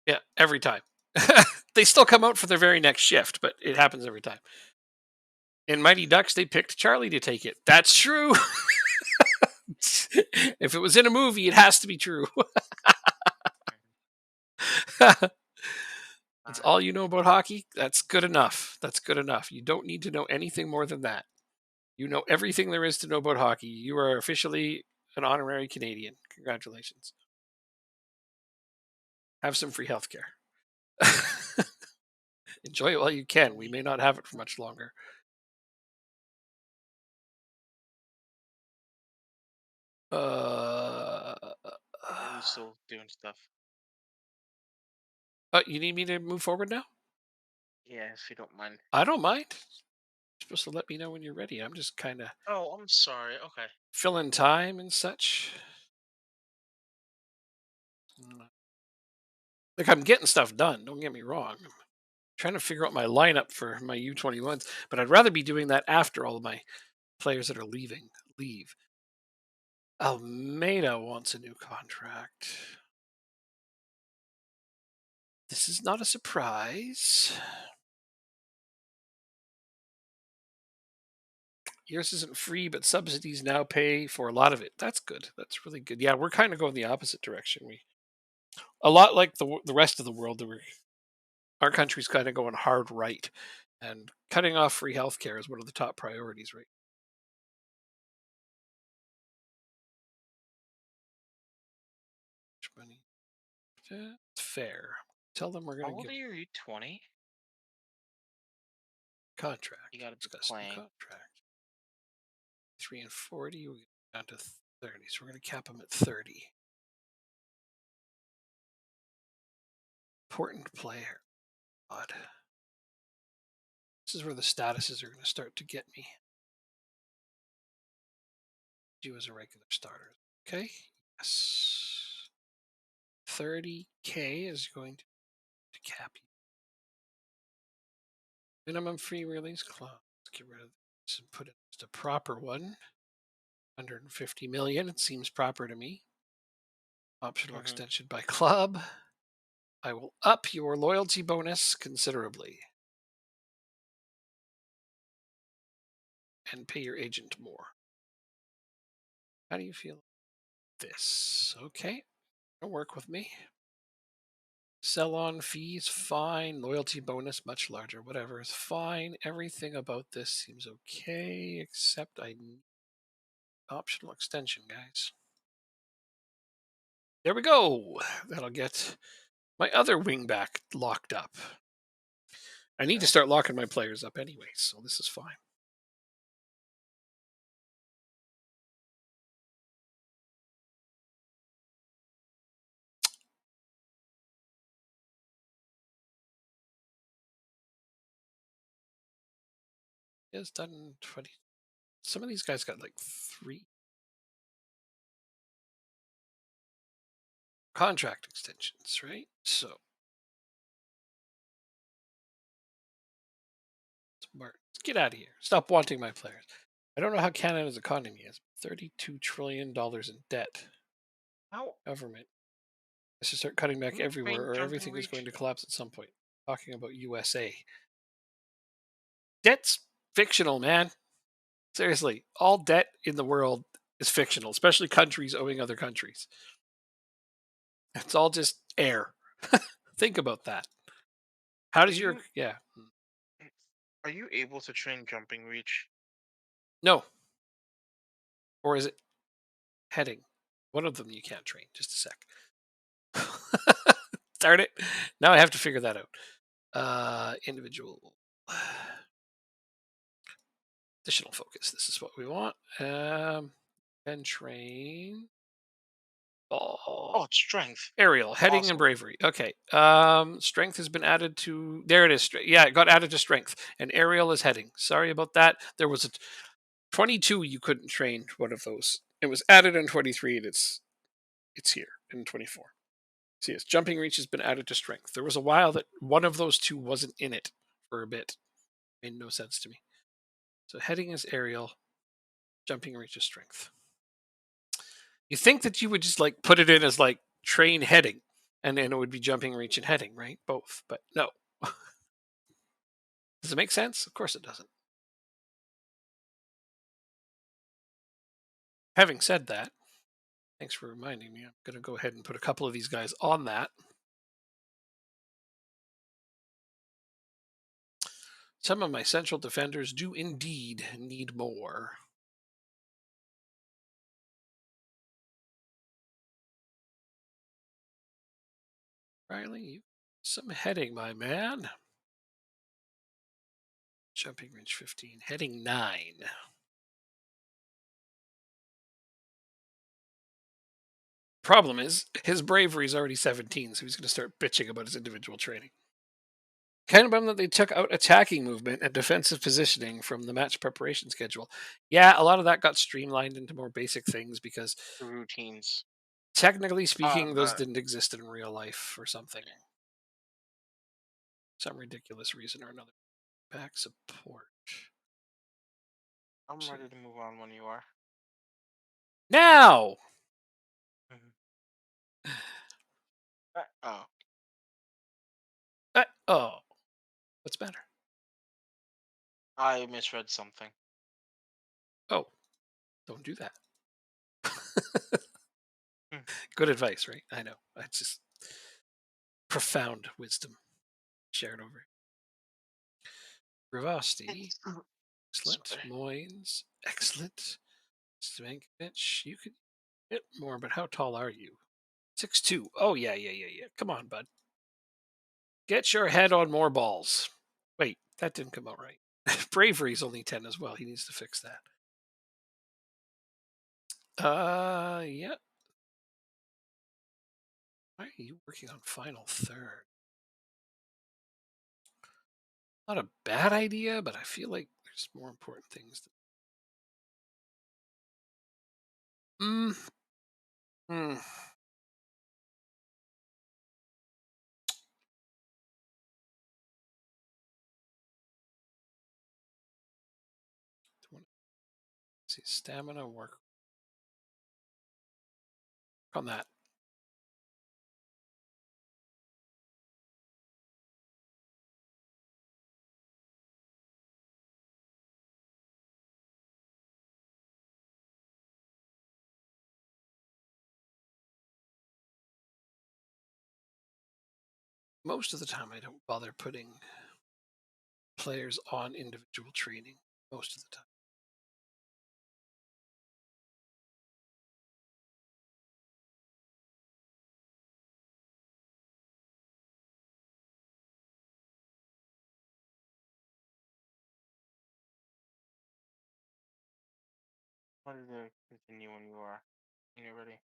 Yeah, every time. They still come out for their very next shift, but it happens every time. In Mighty Ducks, they picked Charlie to take it. That's true. If it was in a movie, it has to be true. That's Uh, all you know about hockey. That's good enough. That's good enough. You don't need to know anything more than that. You know everything there is to know about hockey. You are officially an honorary Canadian. Congratulations. Have some free healthcare. Enjoy it while you can. We may not have it for much longer. Uh, I'm still doing stuff. you need me to move forward now? Yeah, if you don't mind. I don't mind. You're supposed to let me know when you're ready. I'm just kind of Oh, I'm sorry. Okay. filling time and such. Like I'm getting stuff done. Don't get me wrong. I'm trying to figure out my lineup for my U21s, but I'd rather be doing that after all of my players that are leave. Almeida wants a new contract. This is not a surprise. Yours isn't free, but subsidies now pay for a lot of it. That's good. That's really good. Yeah, we're kind of going the opposite direction. We a lot like the rest of the world. Our country's kind of going hard right, and cutting off free healthcare is one of the top priorities, right? money. Fair. Tell them we're How going to old give are you? 20? You contract. gotta be Discuss new playing. contract. 3 and 40. We get down to 30. So we're going to cap them at 30. Important player. Odd. This is where the statuses are going to start to get me. You as a regular starter. Okay. Yes. 30K is going to cap you. Minimum free release clause. Let's get rid of this and put it as a proper one. 150 million. It seems proper to me. Optional Hmm. extension by club. I will up your loyalty bonus considerably and pay your agent more. How do you feel? This. Okay. Don't work with me. Sell on fees, fine. Loyalty bonus, much larger. Whatever is fine. Everything about this seems okay, except I need optional extension, guys. There we go. That'll get my other wingback locked up. I need to Okay. start locking my players up anyway, so this is fine. It's done 20. Some of these guys got like 3 contract extensions, right? So, smart. Let's get out of here. Stop wanting my players. I don't know how Canada's economy is. $32 trillion in debt. How Government. I should start cutting back can you train everywhere or jumping everything is going reach? to collapse at some point. Talking about USA. Debt's fictional, man. Seriously, all debt in the world is fictional, especially countries owing other countries. It's all just air. Think about that. How Do does your you yeah? are you able to train jumping reach? No, or is it heading? One of them you can't train. Just a sec. Start it. Now I have to figure that out. Individual. Additional focus. This is what we want. And train. Oh, Oh, it's strength. Ariel, heading and Awesome. bravery. Okay. Strength has been added to. There it is. Yeah, it got added to strength. And Ariel is heading. Sorry about that. There was a 22. You couldn't train one of those. It was added in 23. And it's here in 24. See, yes, jumping reach has been added to strength. There was a while that one of those two wasn't in it for a bit. Made no sense to me. So heading is Ariel. Jumping reach is strength. You think that you would just like put it in as like train heading, and then it would be jumping reach and heading, right? Both, but no. Does it make sense? Of course it doesn't. Having said that, thanks for reminding me. I'm going to go ahead and put a couple of these guys on that. Some of my central defenders do indeed need more. Riley, you some heading, my man. Jumping range 15, heading 9. Problem is, his bravery is already 17, so he's going to start bitching about his individual training. Kind of bummed that they took out attacking movement and defensive positioning from the match preparation schedule. Yeah, a lot of that got streamlined into more basic things because, The routines. technically speaking, those The didn't exist in real life or something. Some ridiculous reason or another. Back support. I'm ready to move on when you are. Now! Mhm. Oh, Oh, what's the matter? I misread something. Oh, don't do that. Hmm. Good advice, right? I know. It's just profound wisdom shared over. Rivasti, excellent. Sorry. Moynes, excellent. Stankovic, you could hit more, but how tall are you? 6-2. Oh yeah, yeah, yeah, yeah. Come on, bud. Get your head on more balls. Wait, that didn't come out right. Bravery's only 10 as well. He needs to fix that. Yeah. Why are you working on final third? Not a bad idea, but I feel like there's more important things. Mm, mm. See, stamina work on that. Most of the time, I don't bother putting players on individual training. Most of the time. What is there? Continue when you are. When you're ready.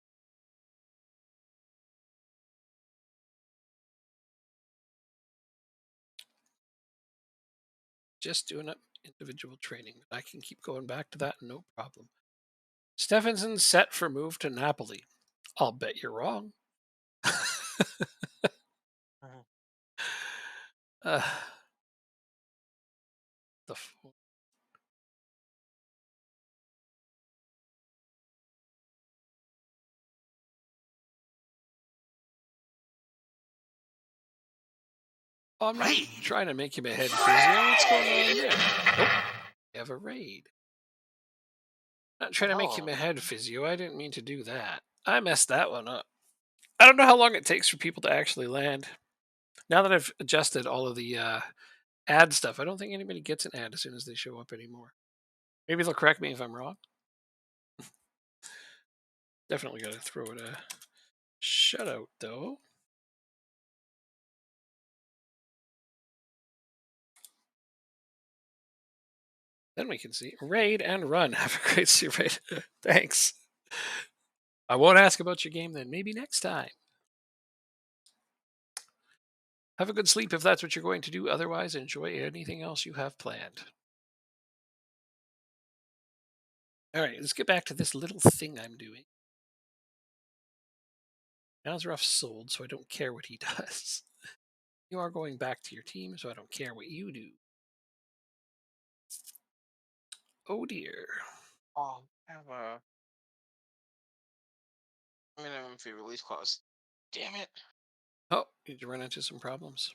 Just doing it individual training. I can keep going back to that, no problem. Stephenson set for move to Napoli. I'll bet you're wrong. Mhm. uh, the oh, I'm not trying to make him a head physio. What's going on there? Oh, you have a raid. Not trying to make him Oh, a head physio. I didn't mean to do that. I messed that one up. I don't know how long it takes for people to actually land. Now that I've adjusted all of the ad stuff, I don't think anybody gets an ad as soon as they show up anymore. Maybe they'll correct me if I'm wrong. Definitely got to throw it a shutout though. Then we can see raid and run. Have a great see raid. Thanks. I won't ask about your game then. Maybe next time. Have a good sleep if that's what you're going to do. Otherwise, enjoy anything else you have planned. All right, let's get back to this little thing I'm doing. Nazarov sold, so I don't care what he does. You are going back to your team, so I don't care what you do. Oh dear. oh, have a minimum fee release clause. Damn it. Oh, did you run into some problems?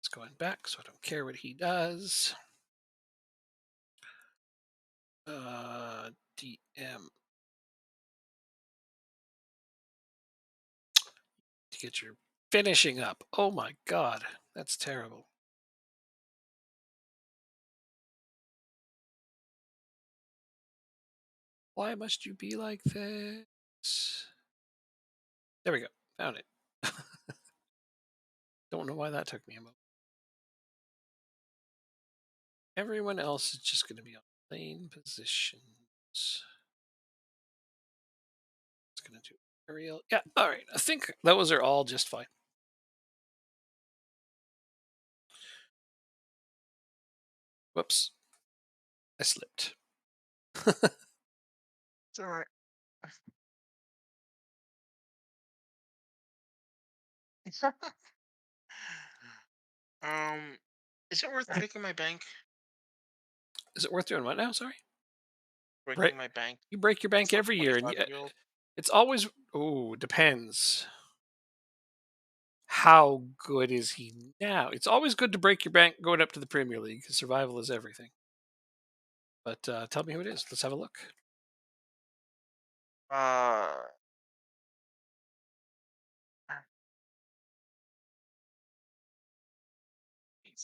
It's going back, so I don't care what he does. DM. To get your finishing up. Oh my god, that's terrible. Why must you be like this? There we go. Found it. Don't know why that took me a moment. Everyone else is just going to be on lane positions. It's going to do aerial. Yeah, all right. I think those are all just fine. Whoops. I slipped. It's all right. um, is it worth breaking my bank? Is it worth doing what now? Sorry. Right. Breaking my bank. You break your bank It's not every year, and 25-year-old. it's always. Oh, depends. How good is he now? It's always good to break your bank going up to the Premier League because survival is everything. But tell me who it is. Let's have a look. Uh,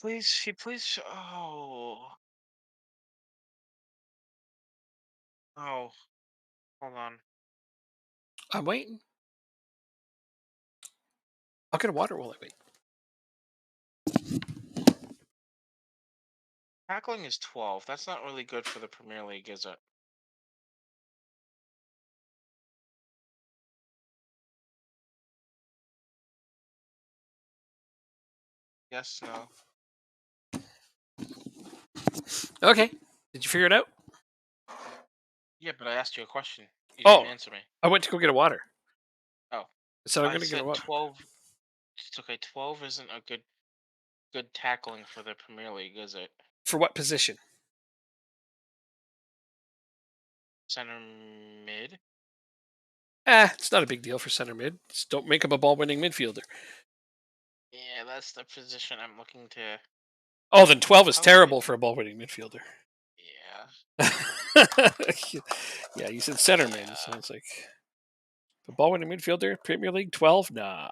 please. Oh, oh. Hold on. I'm waiting. I'll get a water while I wait. Tackling is 12. That's not really good for the Premier League, is it? Yes, no. Okay. Did you figure it out? Yeah, but I asked you a question. You didn't Oh, answer me. I went to go get a water. Oh, I said I'm I going to get a said water. 12. It's okay. 12 isn't a good tackling for the Premier League, is it? For what position? Center mid. It's not a big deal for center mid. Just don't make him a ball winning midfielder. Yeah, that's the position I'm looking to. Oh, then 12 is How would you? terrible for a ball winning midfielder. Yeah, Yeah, you said center mid, so yeah. it's like a ball winning midfielder, Premier League 12? Nah.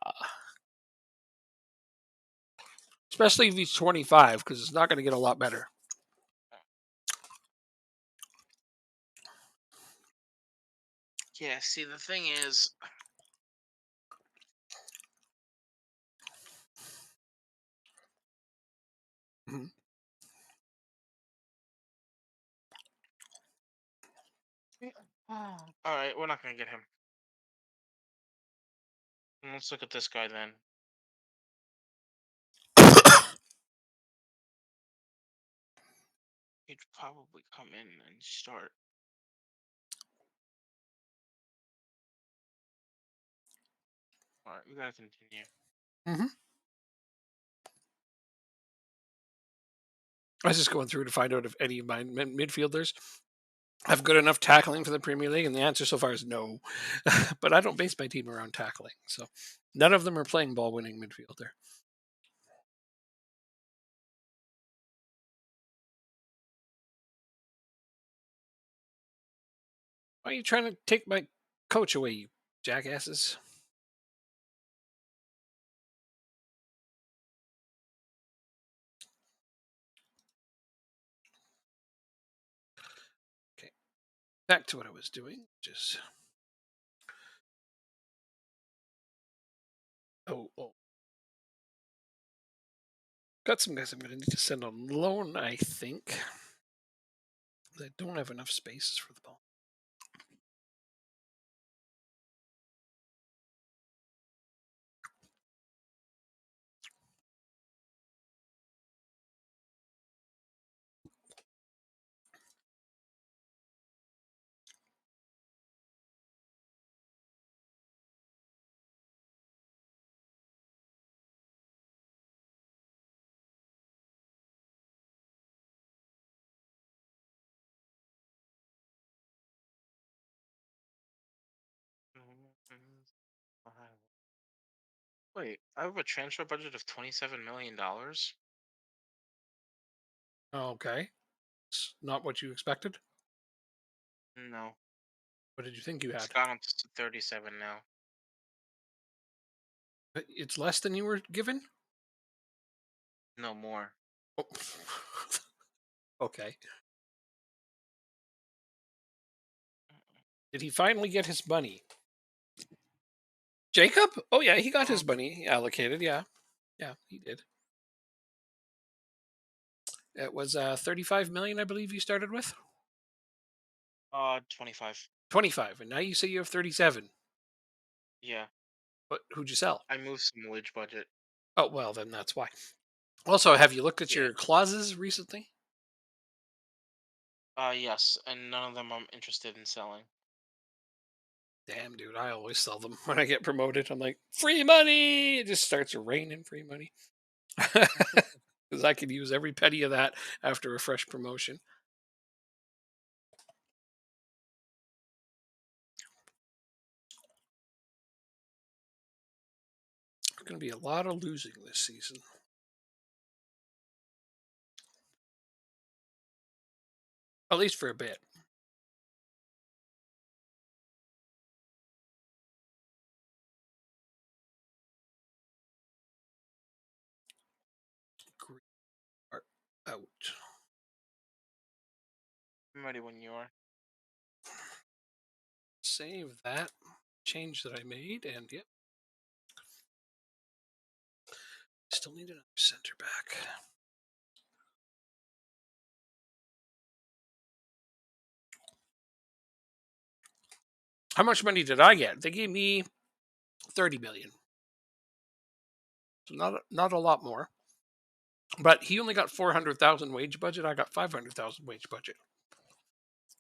Especially if he's 25, because it's not going to get a lot better. Yeah. See, the thing is, Mhm. all right, we're not gonna get him. Let's look at this guy then. He'd probably come in and start. All right, we gotta continue. Mhm. I was just going through to find out if any of my midfielders have good enough tackling for the Premier League, and the answer so far is no. But I don't base my team around tackling, so none of them are playing ball winning midfielder. Why are you trying to take my coach away, you jackasses? Okay, back to what I was doing, just oh, got some guys I'm going to need to send on loan. I think I don't have enough spaces for the ball. Wait, I have a transfer budget of $27 million. Okay, it's not what you expected. No, What did you think you it's had? gone up to 37 now. It's less than you were given. No more. Oh. Okay. Did he finally get his money? Jacob? Oh yeah, he got his money allocated. Yeah, yeah, he did. It was 35 million, I believe you started with. 25. 25, and now you say you have 37. Yeah, But who'd you sell? I moved some wage budget. Oh well, then that's why. Also, have you looked at Yeah. your clauses recently? Yes, and none of them I'm interested in selling. Damn, dude, I always sell them when I get promoted. I'm like, free money. It just starts raining free money because I could use every penny of that after a fresh promotion. It's going to be a lot of losing this season, at least for a bit. Green are out. I'm ready when you are. save that change that I made, and yep, still need another center back. How much money did I get? They gave me 30 million. So not a lot more. But he only got 400,000 wage budget. I got 500,000 wage budget.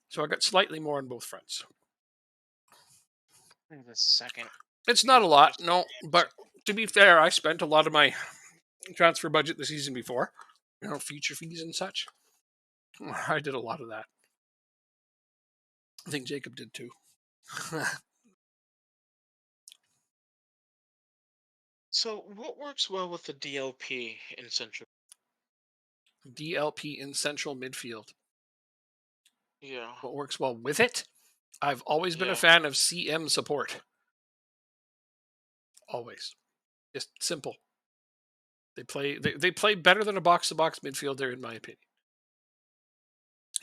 So I got slightly more on both fronts. Give me the second. It's not a lot, Just no, but to be fair, I spent a lot of my transfer budget the season before, future fees and such. I did a lot of that. I think Jacob did too. So, what works well with the DLP in Central? DLP in central midfield. Yeah, What works well with it? I've always been a yeah. fan of CM support. Always. Just simple. They play better than a box to box midfielder, in my opinion.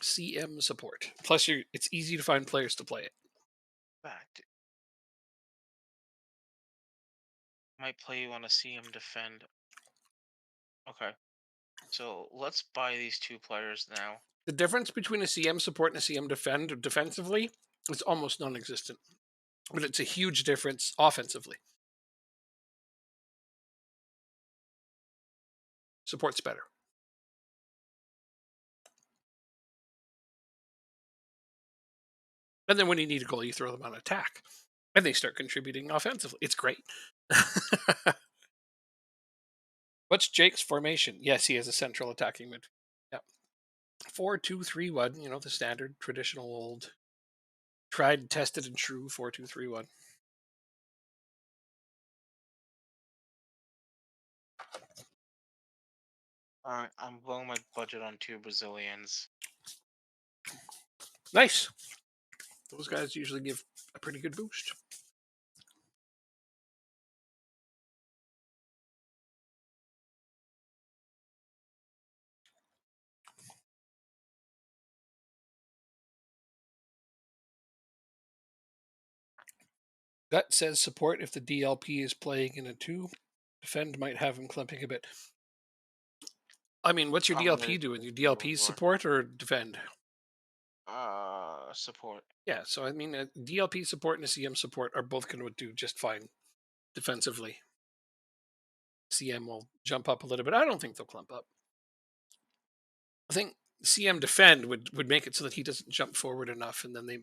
CM support. Plus, it's easy to find players to play it. Fact. Might play you on a CM defend. Okay, so let's buy these two players now. The difference between a CM support and a CM defend defensively is almost non-existent, but it's a huge difference offensively. Support's better. And then when you need a goal, you throw them on attack, and they start contributing offensively. It's great. What's Jake's formation? Yes, he has a central attacking midfield. Yeah, 4-2-3-1. The standard, traditional, old, tried, tested, and true 4-2-3-1. All right, I'm blowing my budget on two Brazilians. Nice. Those guys usually give a pretty good boost. Gut says support if the DLP is playing in a 2. Defend might have him clumping a bit. I mean, what's your I'm gonna DLP doing? Your go DLP for support or defend? support. Yeah, so I mean, a DLP support and a CM support are both going to do just fine defensively. CM will jump up a little bit. I don't think they'll clump up. I think CM defend would make it so that he doesn't jump forward enough, and then they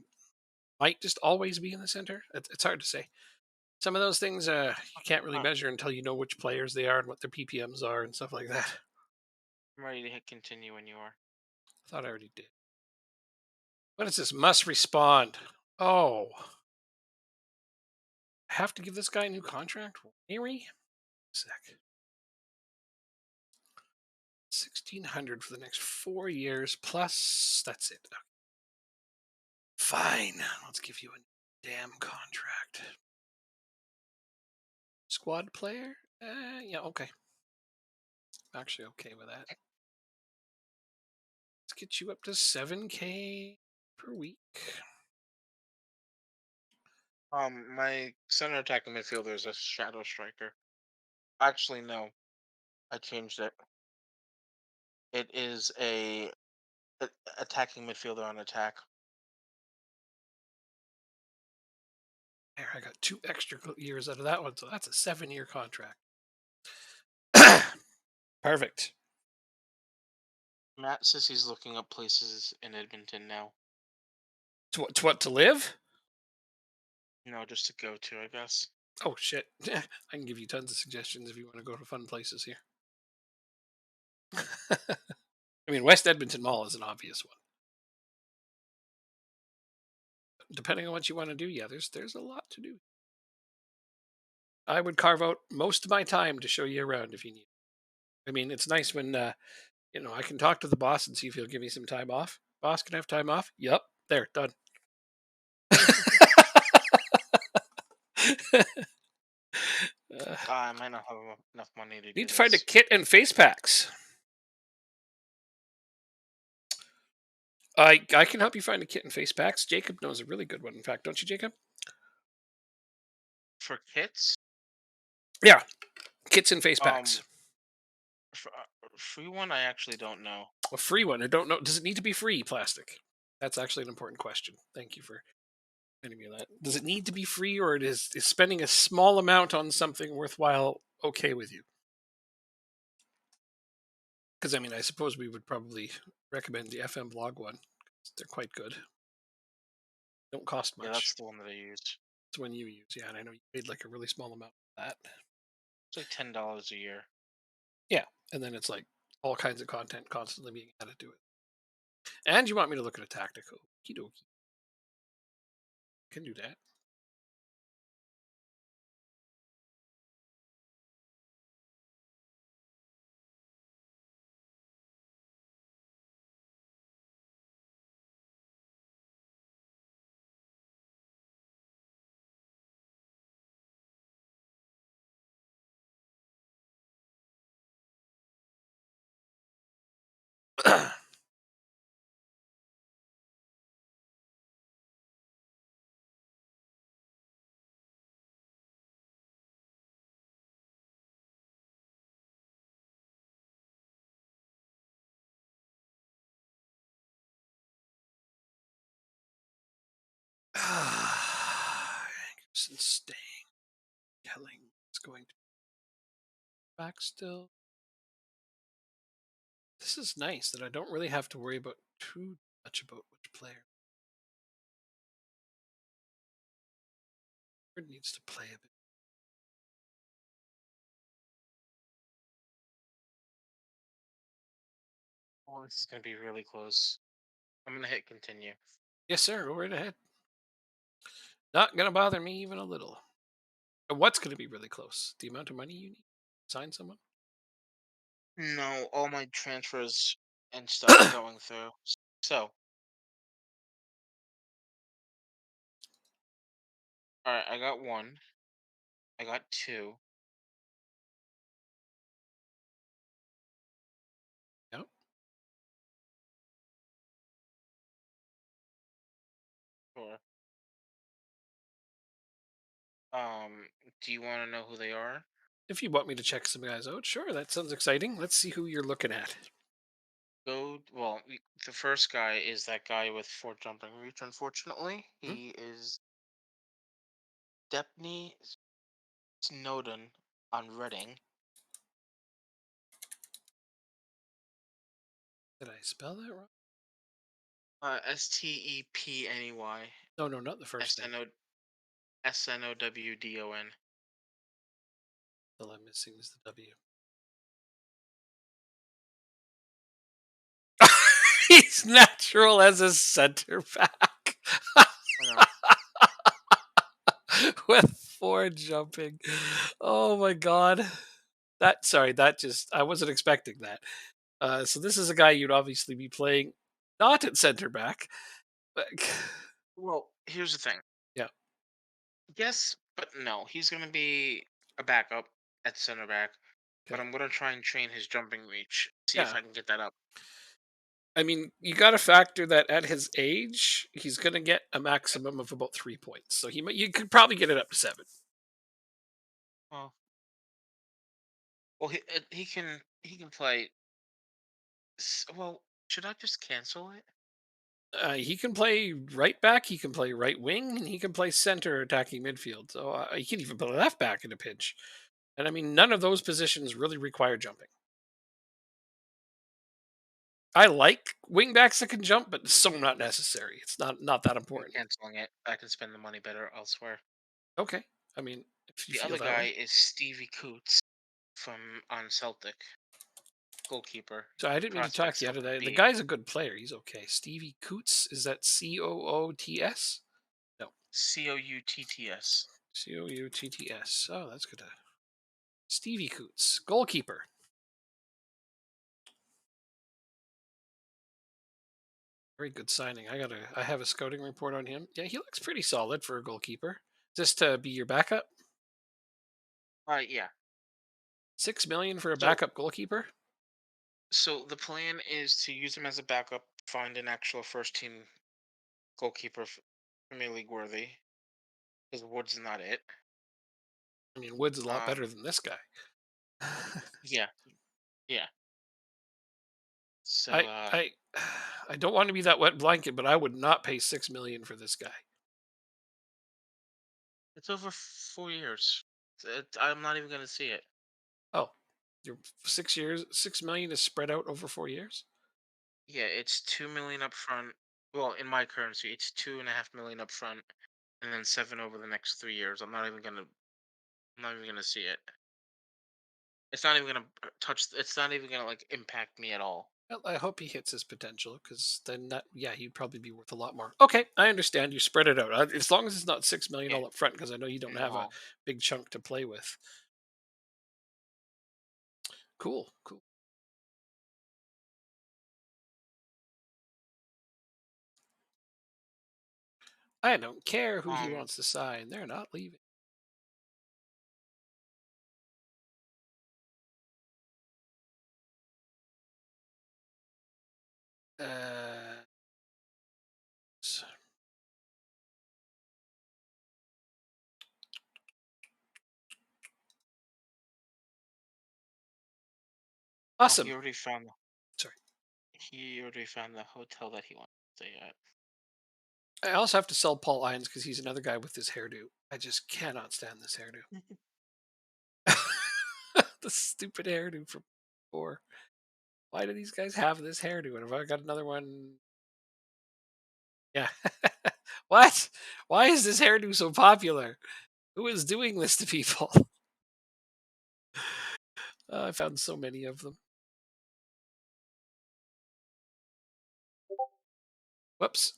might just always be in the center. It's hard to say. Some of those things you can't really Uh, measure until you know which players they are and what their PPMs are and stuff like that. I'm ready to hit continue when you are. I thought I already did. What is this? Must respond. Oh, I have to give this guy a new contract? Mary? Sec. 1,600 for the next 4 years, plus that's it. Fine, let's give you a damn contract. Squad player? Yeah, okay. I'm actually okay with that. Let's get you up to 7K per week. My center attacking midfielder is a shadow striker. Actually, no, I changed it. It is attacking midfielder on attack. There, I got 2 extra years out of that one, so that's a 7-year contract. Perfect. Matt says he's looking up places in Edmonton now. To live? No, just to go to, I guess. Oh shit! I can give you tons of suggestions if you want to go to fun places here. I mean, West Edmonton Mall is an obvious one. Depending on what you want to do, yeah, there's a lot to do. I would carve out most of my time to show you around if you need. I mean, it's nice when I can talk to the boss and see if he'll give me some time off. Boss, can I have time off? Yep, there, done. I might not have enough money to do Need to find a this. kit and face packs. I can help you find a kit and face packs. Jacob knows a really good one. In fact, don't you, Jacob? For kits. Yeah, kits and face Um, packs. free one, I actually don't know. A free one. I don't know. Does it need to be free plastic? That's actually an important question. Thank you for reminding me of that. Does it need to be free, or is spending a small amount on something worthwhile okay with you? Because I mean, I suppose we would probably recommend the FM blog one. They're quite good. Don't cost Yeah, much. that's the one that I use. It's one you use, yeah. And I know you paid like a really small amount for that. It's like $10 a year. Yeah, and then it's like all kinds of content constantly being added to it. And you want me to look at a tactical? Okie dokie, can do that. Anderson staying. Kelling is going to be back still. This is nice that I don't really have to worry about too much about which player needs to play a bit. Oh, this is gonna be really close. I'm gonna hit continue. Yes, sir. Go right ahead. Not gonna bother me even a little. And what's gonna be really close? The amount of money you need to sign someone? No, all my transfers and stuff going through. So, all right, I got one. I got two. Yep. Sure. Do you want to know who they are? If you want me to check some guys out, sure. That sounds exciting. Let's see who you're looking at. Well, the first guy is that guy with 4 jumping reach. Unfortunately, Hmm? he is Depney Snowden on Reading. Did I spell that wrong? Stepney No, no, not the first name. Snowdon. All I'm missing is the W. He's natural as a center back I know. with four jumping. Oh my god. That just I wasn't expecting that. So this is a guy you'd obviously be playing not at center back. But Well, here's the thing. yeah, Yes, but no. He's gonna be a backup at center back, but okay. I'm gonna try and train his jumping reach. See if Yeah. I can get that up. I mean, you got to factor that at his age, he's going to get a maximum of about 3 points. So you could probably get it up to 7. Well, well, he can play. Well, should I just cancel it? He can play right back, he can play right wing, and he can play center attacking midfield. So he can even play left back in a pinch. And I mean, none of those positions really require jumping. I like wing backs that can jump, but it's so not necessary. It's not that I'm important. canceling it. I can spend the money better elsewhere. Okay, I mean, if you The feel other that guy way. is Stevie Coots from on Celtic, goalkeeper, So I didn't mean to prospect talk you out of Celtic that. The B. guy's a good player. He's okay. Stevie Coots, is that Coots? No, Coutts. Coutts. Oh, that's good. Stevie Coots, goalkeeper. Very good signing. I have a scouting report on him. Yeah, he looks pretty solid for a goalkeeper. Just to be your backup. Yeah. 6 million for a So backup goalkeeper. so the plan is to use him as a backup find an actual first team goalkeeper Premier League worthy because Wood's not it. I mean, Wood's a lot Um, better than this guy. yeah, yeah. So I I I don't want to be that wet blanket, but I would not pay 6 million for this guy. it's over 4 years. I'm not even gonna see it. Oh, your 6 years, 6 million is spread out over 4 years. Yeah, it's 2 million up front. Well, in my currency, it's 2.5 million up front, and then 7 over the next 3 years. I'm not even gonna see it. It's not even gonna touch. It's not even gonna like impact me at all. Well, I hope he hits his potential because then that, yeah, he'd probably be worth a lot more. Okay, I understand. You spread it out as long as it's not 6 million Yeah. all up front because I know you don't have a No. big chunk to play with. Cool, cool. I don't care who he Um. wants to sign. They're not leaving. Uh, s- Oh, awesome. Sorry. he already found the hotel that he wants to stay at. I also have to sell Paul Ince because he's another guy with this hairdo. I just cannot stand this hairdo. The stupid hairdo from before. Why do these guys have this hairdo? And if I got another one, yeah. What? Why is this hairdo so popular? Who is doing this to people? I found so many of them. Whoops.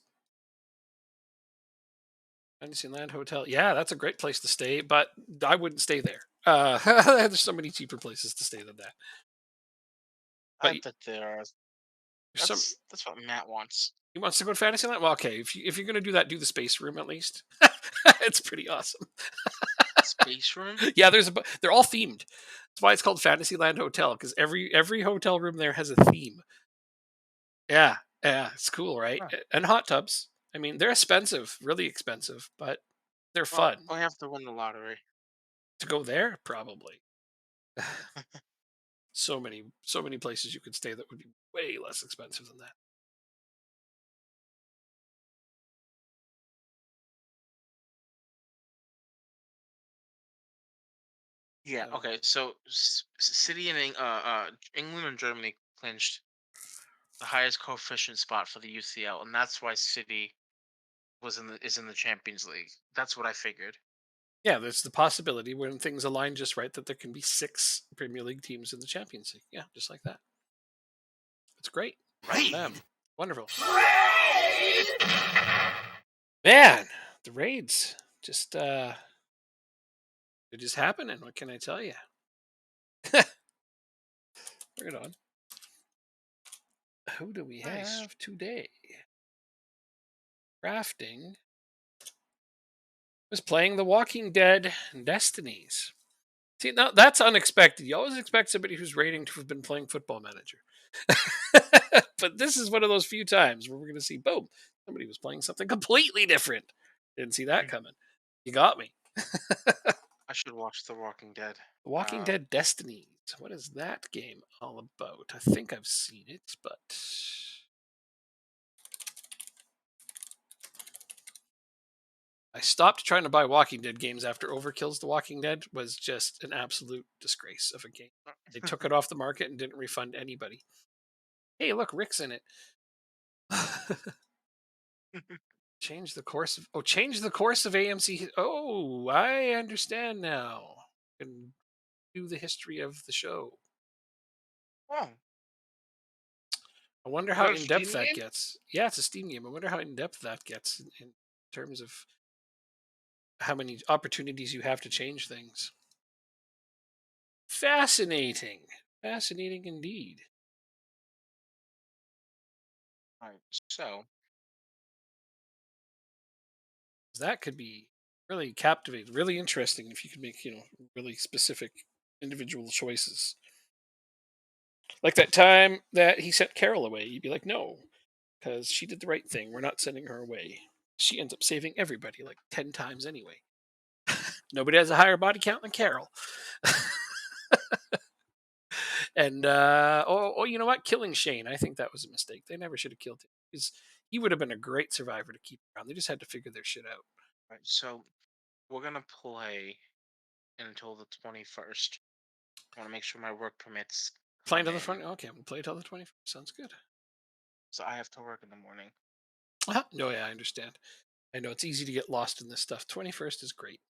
Fantasyland Hotel. Yeah, that's a great place to stay, but I wouldn't stay there. There's so many cheaper places to stay than that. But I bet there are. there's some. That's what Matt wants. He wants to go to Fantasyland. Well, okay. If you're gonna do that, do the space room at least. It's pretty awesome. Space room. Yeah, they're all themed. That's why it's called Fantasyland Hotel because every hotel room there has a theme. Yeah, yeah, it's cool, right? Huh. And hot tubs. I mean, they're expensive, really expensive, but they're Well, fun. I have to win the lottery. To go there, probably. So many places you could stay that would be way less expensive than that. Yeah. Uh, Okay. So, City in England and Germany clinched the highest coefficient spot for the UCL, and that's why City is in the Champions League. That's what I figured. yeah, there's the possibility when things align just right that there can be 6 Premier League teams in the Champions League. Yeah, just like that. It's great. Good for them. Wonderful. Man, the raids just they're just happening. What can I tell you? Bring it on. Who do we Nice. have today? Crafting was playing The Walking Dead Destinies. See, now that's unexpected. You always expect somebody who's rating to have been playing Football Manager. But this is one of those few times where we're going to see, boom, somebody was playing something completely different. Didn't see that Hmm. coming. You got me. I should watch The Walking Dead. The Walking Uh, Dead Destinies. What is that game all about? I think I've seen it, but I stopped trying to buy Walking Dead games after Overkill's The Walking Dead was just an absolute disgrace of a game. They took it off the market and didn't refund anybody. Hey, look, Rick's in it. Change the course of AMC. Oh, I understand now. And do the history of the show. oh, I wonder is how that a in depth Steam that game? gets. Yeah, it's a Steam game. I wonder how in depth that gets in terms of how many opportunities you have to change things. Fascinating. Fascinating indeed. All right. So, That could be really captivating, really interesting if you could make, really specific individual choices. Like that time that he sent Carol away, you'd be like, no. because she did the right thing. We're not sending her away. She ends up saving everybody like 10 times anyway. Nobody has a higher body count than Carol. And you know what? Killing Shane, I think that was a mistake. They never should have killed him because he would have been a great survivor to keep around. They just had to figure their shit out. Right, so we're gonna play until the 21st. I want to make sure my work permits Play come until the in. 20. Okay, we'll play until the 21st. Sounds good. So I have to work in the morning. No, yeah, I understand. I know it's easy to get lost in this stuff. 21st is great.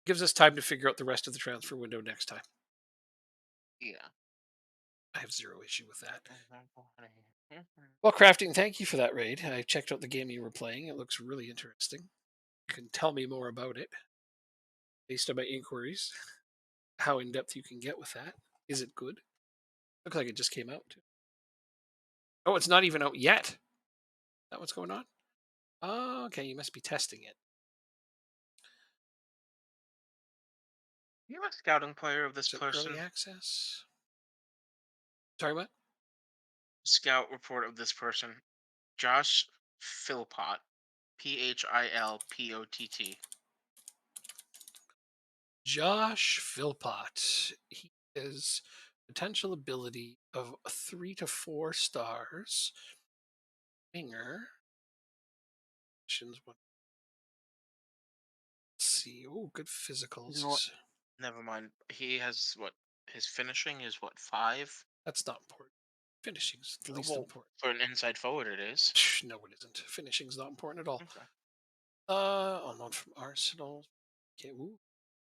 Gives us time to figure out the rest of the transfer window next time. Yeah. I have zero issue with that. Mhm. Well, Crafting, thank you for that raid. I checked out the game you were playing. It looks really interesting. You can tell me more about it based on my inquiries. How in depth you can get with that. Is it good? Looks like it just came out. Oh, it's not even out yet. Is that what's going on? Oh, okay. You must be testing it. You a scouting player of this Is it early person? access? Sorry, what? Scout report of this person. Josh Philpott. Philpott. Josh Philpott. He is potential ability of 3 to 4 stars. Winger. Let's see. Oh, good You know what? physicals. Never mind. He has what? His finishing is what, 5? That's not important. Finishing's the least Well, important. for an inside forward, it is. No, it isn't. Finishing's not important at all. Okay. On loan from Arsenal. Okay, ooh.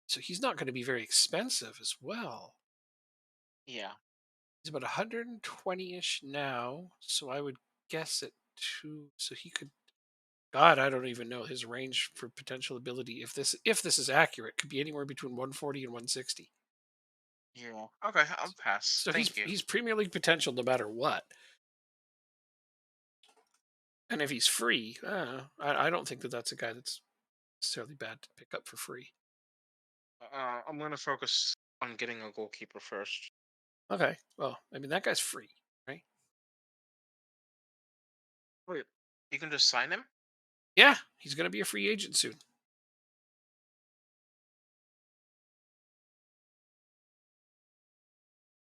So he's not going to be very expensive as well. Yeah. He's about 120-ish now, so I would guess at two. So he could. God, I don't even know his range for potential ability. If this is accurate, could be anywhere between 140 and 160. Yeah. Okay, I'll pass. So he's Thank you. he's Premier League potential no matter what. And if he's free, I don't think that that's a guy that's necessarily bad to pick up for free. I'm gonna focus on getting a goalkeeper first. Okay, well, I mean that guy's free, right? Wait, you can just sign him? Yeah, he's going to be a free agent soon.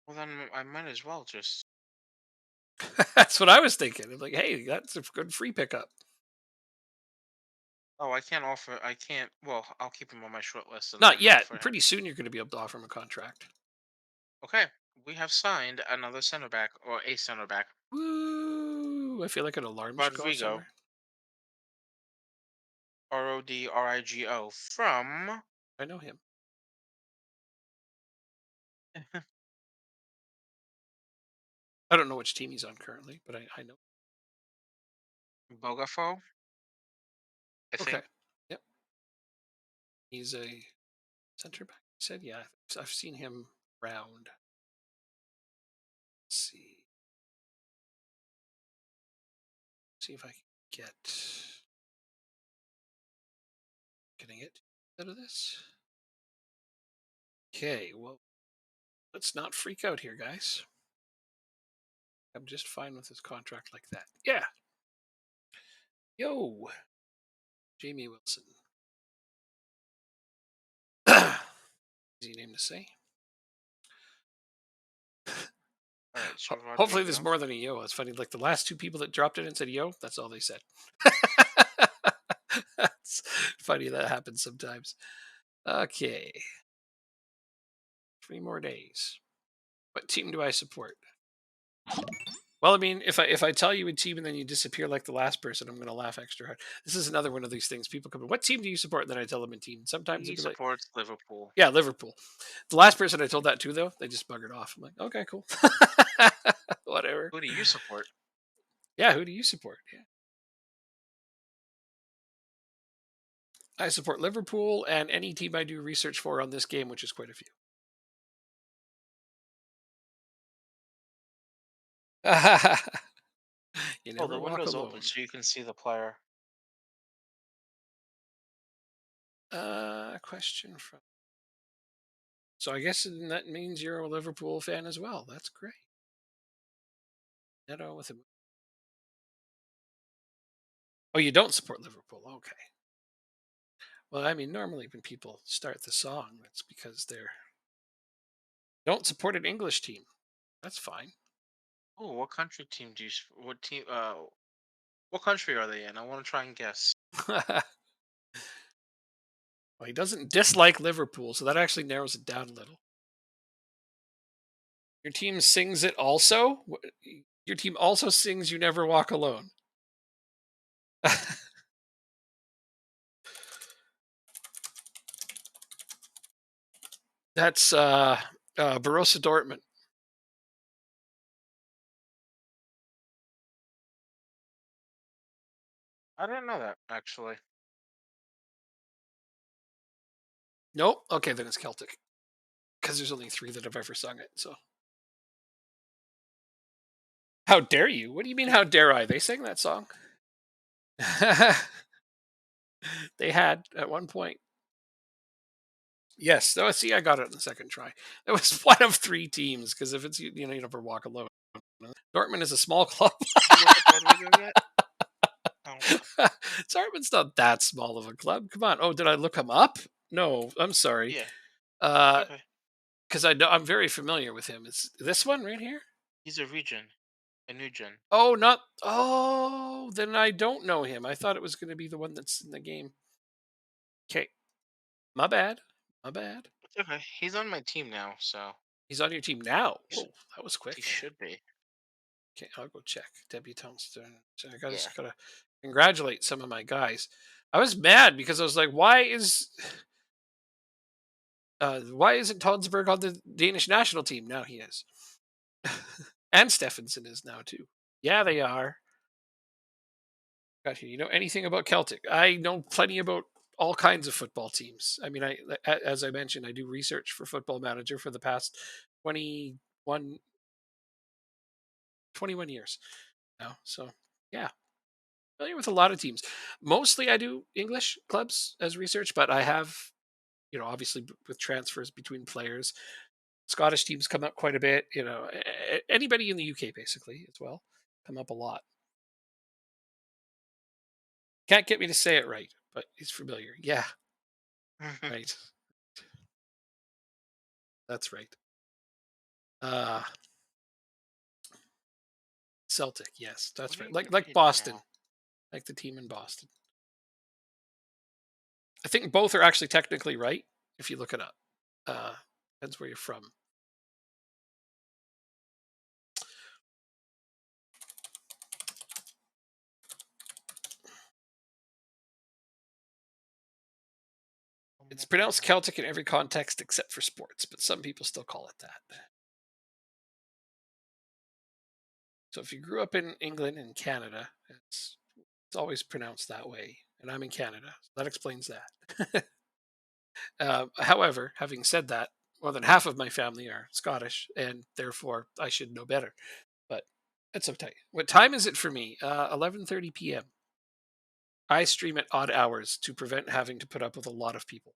Well, then I might as well just. That's what I was thinking. I'm like, hey, that's a good free pickup. Oh, I can't offer. I can't. Well, I'll keep him on my short list and Not then yet. offer him. Pretty soon, you're going to be able to offer him a contract. Okay, we have signed another center back or a center back, Woo! I feel like an alarm should go off Rodrigo, somewhere. Rodrigo from I know him. I don't know which team he's on currently, but I know. Bogafo, I Okay. think. Yep. He's a center back. He said, yeah, I've seen him round. Let's see. See if I can getting it out of this. Okay, well, let's not freak out here, guys. I'm just fine with his contract like that. Yeah. Yo, Jamie Wilson. Easy name to say. All right, so Hopefully, there's Rodrigo. more than a yo. It's funny. Like the last two people that dropped it and said yo, that's all they said. That's funny. That happens sometimes. Okay. 3 more days. What team do I support? Well, I mean, if I tell you a team and then you disappear like the last person, I'm going to laugh extra hard. This is another one of these things. People come in, what team do you support? And then I tell them a team. Sometimes He they'll be like, supports Liverpool. yeah, Liverpool. The last person I told that to, though, they just buggered off. I'm like, okay, cool. Whatever. Who do you support? Yeah, who do you support? Yeah. I support Liverpool and any team I do research for on this game, which is quite a few. You Oh, never the walk window's open alone. so you can see the player. Question from. So I guess that means you're a Liverpool fan as well. That's great. Neto with a Oh, you don't support Liverpool. Okay. Well, I mean, normally when people start the song, that's because they're don't support an English team. That's fine. Oh, what country team do you? What team? What country are they in? I want to try and guess. Well, he doesn't dislike Liverpool, so that actually narrows it down a little. Your team sings it also? Your team also sings You Never Walk Alone. That's Borussia Dortmund. I didn't know that actually. Nope. Okay, then it's Celtic because there's only three that have ever sung it. So how dare you? What do you mean? How dare I? They sang that song. They had at one point. Yes. Oh, see, I got it on the second try. It was one of three teams because if it's you never walk alone. Dortmund is a small club. Look up Rodrigo yet? Oh, Dortmund's not that small of a club. Come on. Oh, did I look him up? No, I'm sorry. yeah. It's Uh, okay. because I know I'm very familiar with him. It's this one right here. He's a region, a new gen. Oh, not. Oh, then I don't know him. I thought it was going to be the one that's in the game. Okay, my bad. My bad. It's okay. He's on my team now, so He's on your team now. he sh- Whoa, that was he quick. should be. Okay, I'll go check. Debutantes. So I Yeah. just gotta congratulate some of my guys. I was mad because I was like, why isn't Tonsberg on the Danish national team? Now he is. And Stephenson is now too. Yeah, they are. Got you. You know anything about Celtic? I know plenty about all kinds of football teams. I mean, as I mentioned, I do research for Football Manager for the past 21, 21 years now. So yeah, familiar with a lot of teams. Mostly, I do English clubs as research, but I have, obviously with transfers between players, Scottish teams come up quite a bit. Anybody in the UK basically as well come up a lot. Can't get me to say it right, but he's familiar. Yeah, right. That's right. Uh Celtic, yes, What that's are right. you Like rated Boston, now? like the team in Boston. I think both are actually technically right if you look it up. Uh, Depends where you're from. It's pronounced Celtic in every context except for sports, but some people still call it that. So if you grew up in England and Canada, it's always pronounced that way. And I'm in Canada, so that explains that. However, having said that, more than half of my family are Scottish, and therefore I should know better. But that's okay. What time is it for me? 11:30 p.m. I stream at odd hours to prevent having to put up with a lot of people.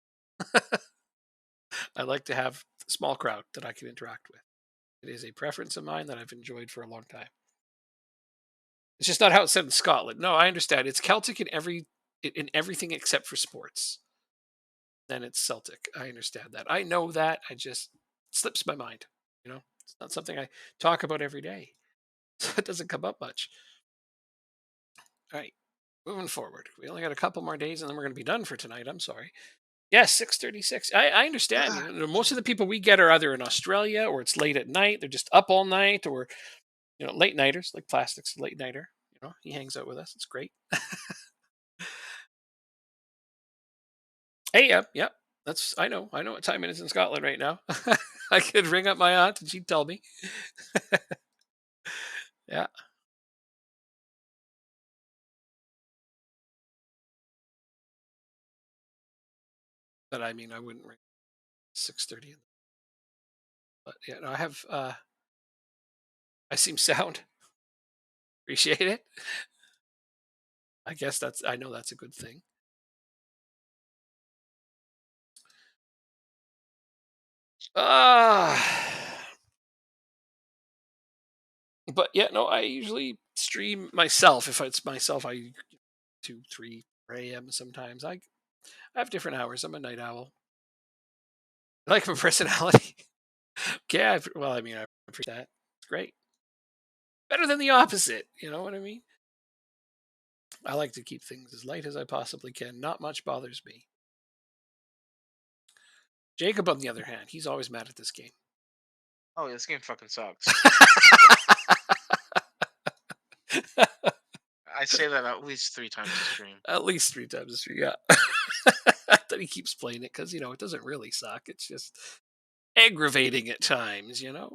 I like to have a small crowd that I can interact with. It is a preference of mine that I've enjoyed for a long time. It's just not how it's said in Scotland. No, I understand. It's Celtic in everything except for sports. Then it's Celtic. I understand that. I know that. I just it slips my mind. It's not something I talk about every day, so it doesn't come up much. All right, moving forward. We only got a couple more days, and then we're going to be done for tonight. I'm sorry. Yes, 6:36. I understand. Most of the people we get are either in Australia or it's late at night. They're just up all night, or late nighters like Plastics, late nighter. He hangs out with us. It's great. Hey, yep, yep. That's I know. I know what time it is in Scotland right now. I could ring up my aunt and she'd tell me. Yeah, but I mean, I wouldn't ring 6:30. But yeah, no, I have. I seem sound. Appreciate it. I guess that's. I know that's a good thing. Ah. But yeah, no, I usually stream myself. If it's myself, I 2, 3, 4 a.m. sometimes. I have different hours. I'm a night owl. I like my personality. Yeah, well, I mean, I appreciate that. It's great. Better than the opposite. You know what I mean? I like to keep things as light as I possibly can. Not much bothers me. Jacob, on the other hand, he's always mad at this game. Oh, this game fucking sucks. I say that at least 3 times a stream. At least 3 times a stream, yeah. That he keeps playing it because, it doesn't really suck. It's just aggravating at times. When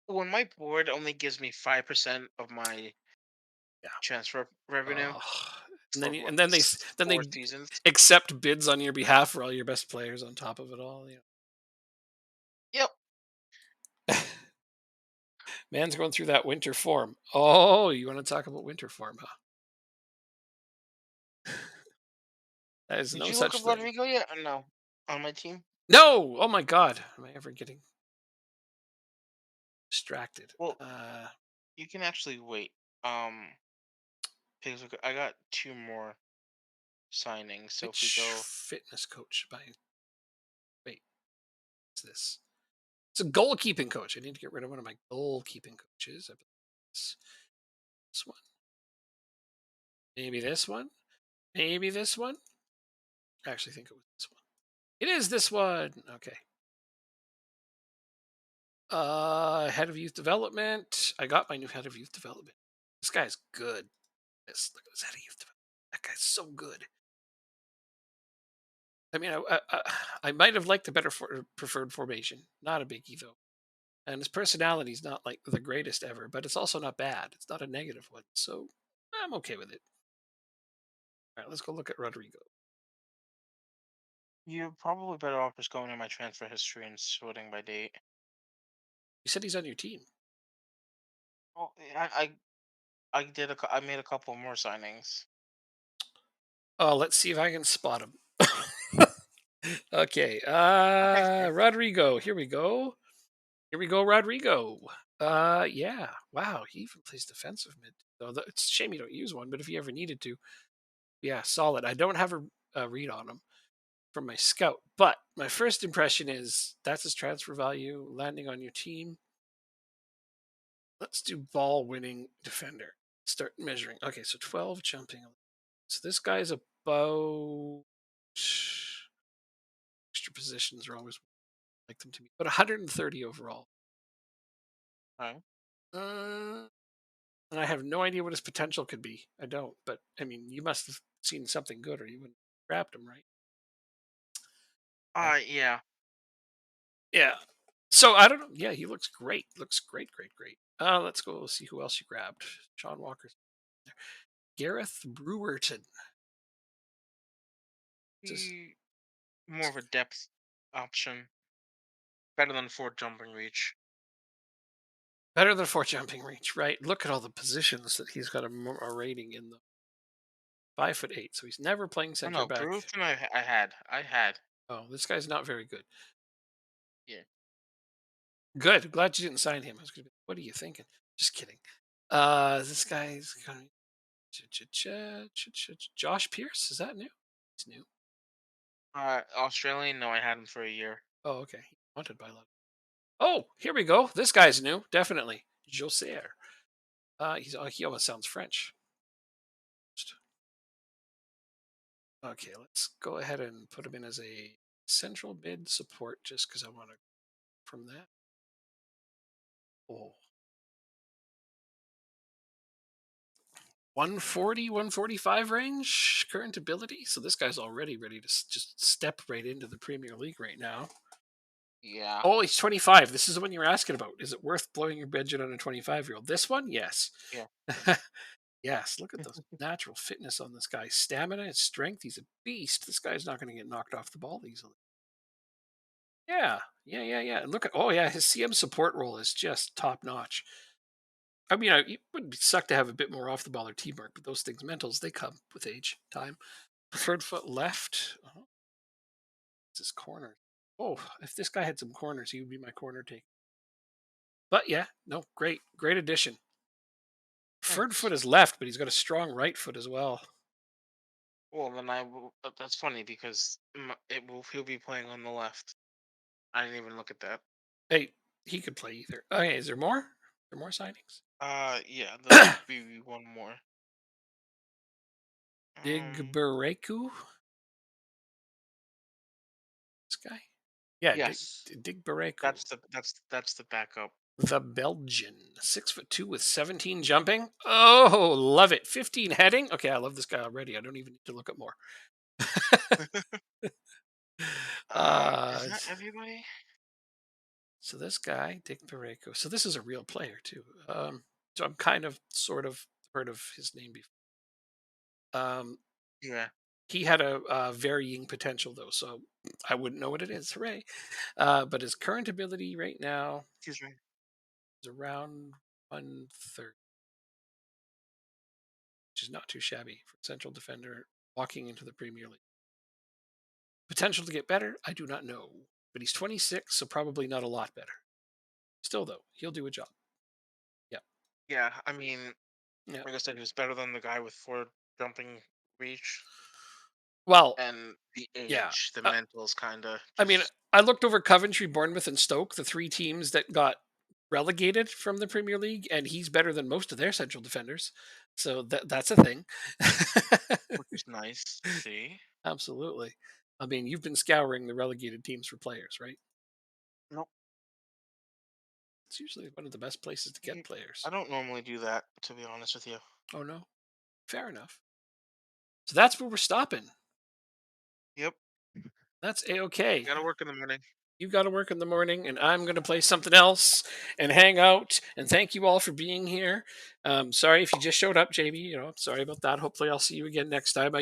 when my board only gives me 5% of my Yeah. transfer revenue, Oh. And for then, what, then they 4 seasons. accept bids on your behalf for all your best players on top of it all. Yep. Man's going through that winter form. Oh, you want to talk about winter form, huh? That is Did no you look such up thing. Rodrigo yet? Or no, on my team. No! Oh my God. Am I ever getting distracted? Well, you can actually wait. Because I got 2 more signings. So if we Which go, fitness coach by wait, what's this? It's a goalkeeping coach. I need to get rid of one of my goalkeeping coaches. I believe it's this one. Maybe this one. Maybe this one. I actually think it was this one. It is this one. Okay. Head of youth development. I got my new head of youth development. This guy's good. Look at this head of youth development. That guy's so good. I mean, I might have liked the better preferred formation. Not a biggie though. And his personality's not like the greatest ever, but it's also not bad. It's not a negative one, so I'm okay with it. All right, let's go look at Rodrigo. you're probably better off just going to my transfer history and sorting by date. You said he's on your team. Well, I made a couple more signings. Oh, let's see if I can spot him. Okay, Okay, fair. Rodrigo. Here we go. Here we go, Rodrigo. Yeah. Wow, he even plays defensive mid. So it's a shame you don't use one, but if you ever needed to, yeah, solid. I don't have a read on him from my scout, but my first impression is that's his transfer value landing on your team. Let's do ball winning defender. Start measuring. Okay, so 12 jumping. So this guy's about extra positions are always like them to me, but 130 overall. Alright. Uh, and I have no idea what his potential could be. I don't, but I mean, you must have seen something good, or you wouldn't have grabbed him, right? Yeah. Yeah. Yeah. So I don't know. Yeah, he looks great. Looks great, great, great. Let's go see who else you grabbed. Sean Walker's there. Gareth Brewerton. This More of a depth option. Better than 4 jumping reach. better than four jumping reach, right? Look at all the positions that he's got a rating in. The 5'8", so he's never playing Oh center no, back. Bruton I had. Oh, this guy's not very good. Yeah. Good. Glad you didn't sign him. I was gonna be, what are you thinking? Just kidding. This guy's kind of Josh Pierce. Is that new? It's new. Australian, no, I had him for a year. Oh, okay. Wanted by love. Oh, here we go. This guy's new. Definitely. Joser. He almost sounds French. Okay, let's go ahead and put him in as a central mid support just because I want to from that. Oh, 140, 145 range current ability. So this guy's already ready to just step right into the Premier League right now. Yeah. Oh, he's 25. This is the one you were asking about. Is it worth blowing your budget on a 25-year-old? This one? Yes. Yeah. Yes. Look at the natural fitness on this guy. Stamina and strength. He's a beast. This guy's not going to get knocked off the ball easily. Yeah. Yeah. Yeah. Yeah. Look at, oh, yeah. His CM support role is just top notch. I mean, it would suck to have a bit more off the ball or teamwork, but those things, mentals, they come with age, time. Preferred foot left. Oh, it's his corner. Oh, if this guy had some corners, he would be my corner take. But yeah, no, great, great addition. Preferred foot Nice. is left, but he's got a strong right foot as well. Well, then I will. That's funny because it will. He'll be playing on the left. I didn't even look at that. Hey, he could play either. Okay, is there more? Are there more signings? Yeah. There'll be one more. Um. Digbereku, this guy. Yeah, Yes. Digbereku, That's the backup. the Belgian, 6'2" with 17 jumping. Oh, love it. 15 heading. Okay, I love this guy already. I don't even need to look at more. Is uh, that everybody? so this guy, Dick Barreco. So this is a real player too. So I'm kind of, sort of heard of his name before. Um, Yeah. he had a varying potential though, so I wouldn't know what it is. Hooray! But his current ability right now Excuse me. is around 130, which is not too shabby for a central defender walking into the Premier League. Potential to get better, I do not know. But he's 26, so probably not a lot better. Still, though, he'll do a job. Yeah. Yeah. I mean, Yeah. like I said, he was better than the guy with four jumping reach, Well, and the yeah. age, the mentals, kind of I mean, just. I looked over Coventry, Bournemouth, and Stoke, the three teams that got relegated from the Premier League, and he's better than most of their central defenders. So that's a thing. Which is nice to see. Absolutely. I mean, you've been scouring the relegated teams for players, right? Nope. It's usually one of the best places to get I players. don't normally do that, to be honest with you. Oh no, fair enough. So that's where we're stopping. Yep. That's a okay. Gotta work in the morning. You got to work in the morning, and I'm going to play something else and hang out. And thank you all for being here. Sorry if you just showed up, JB. Sorry about that. Hopefully, I'll see you again next time.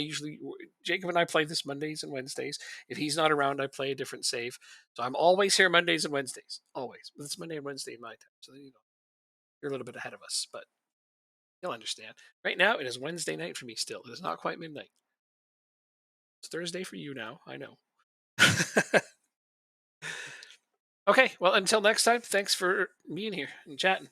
Jacob and I play this Mondays and Wednesdays. If he's not around, I play a different save. So I'm always here Mondays and Wednesdays, always. But it's Monday and Wednesday in my time, so you're a little bit ahead of us, but you'll understand. Right now, it is Wednesday night for me. Still, it is not quite midnight. It's Thursday for you now. I know. Okay, well, until next time, thanks for being here and chatting.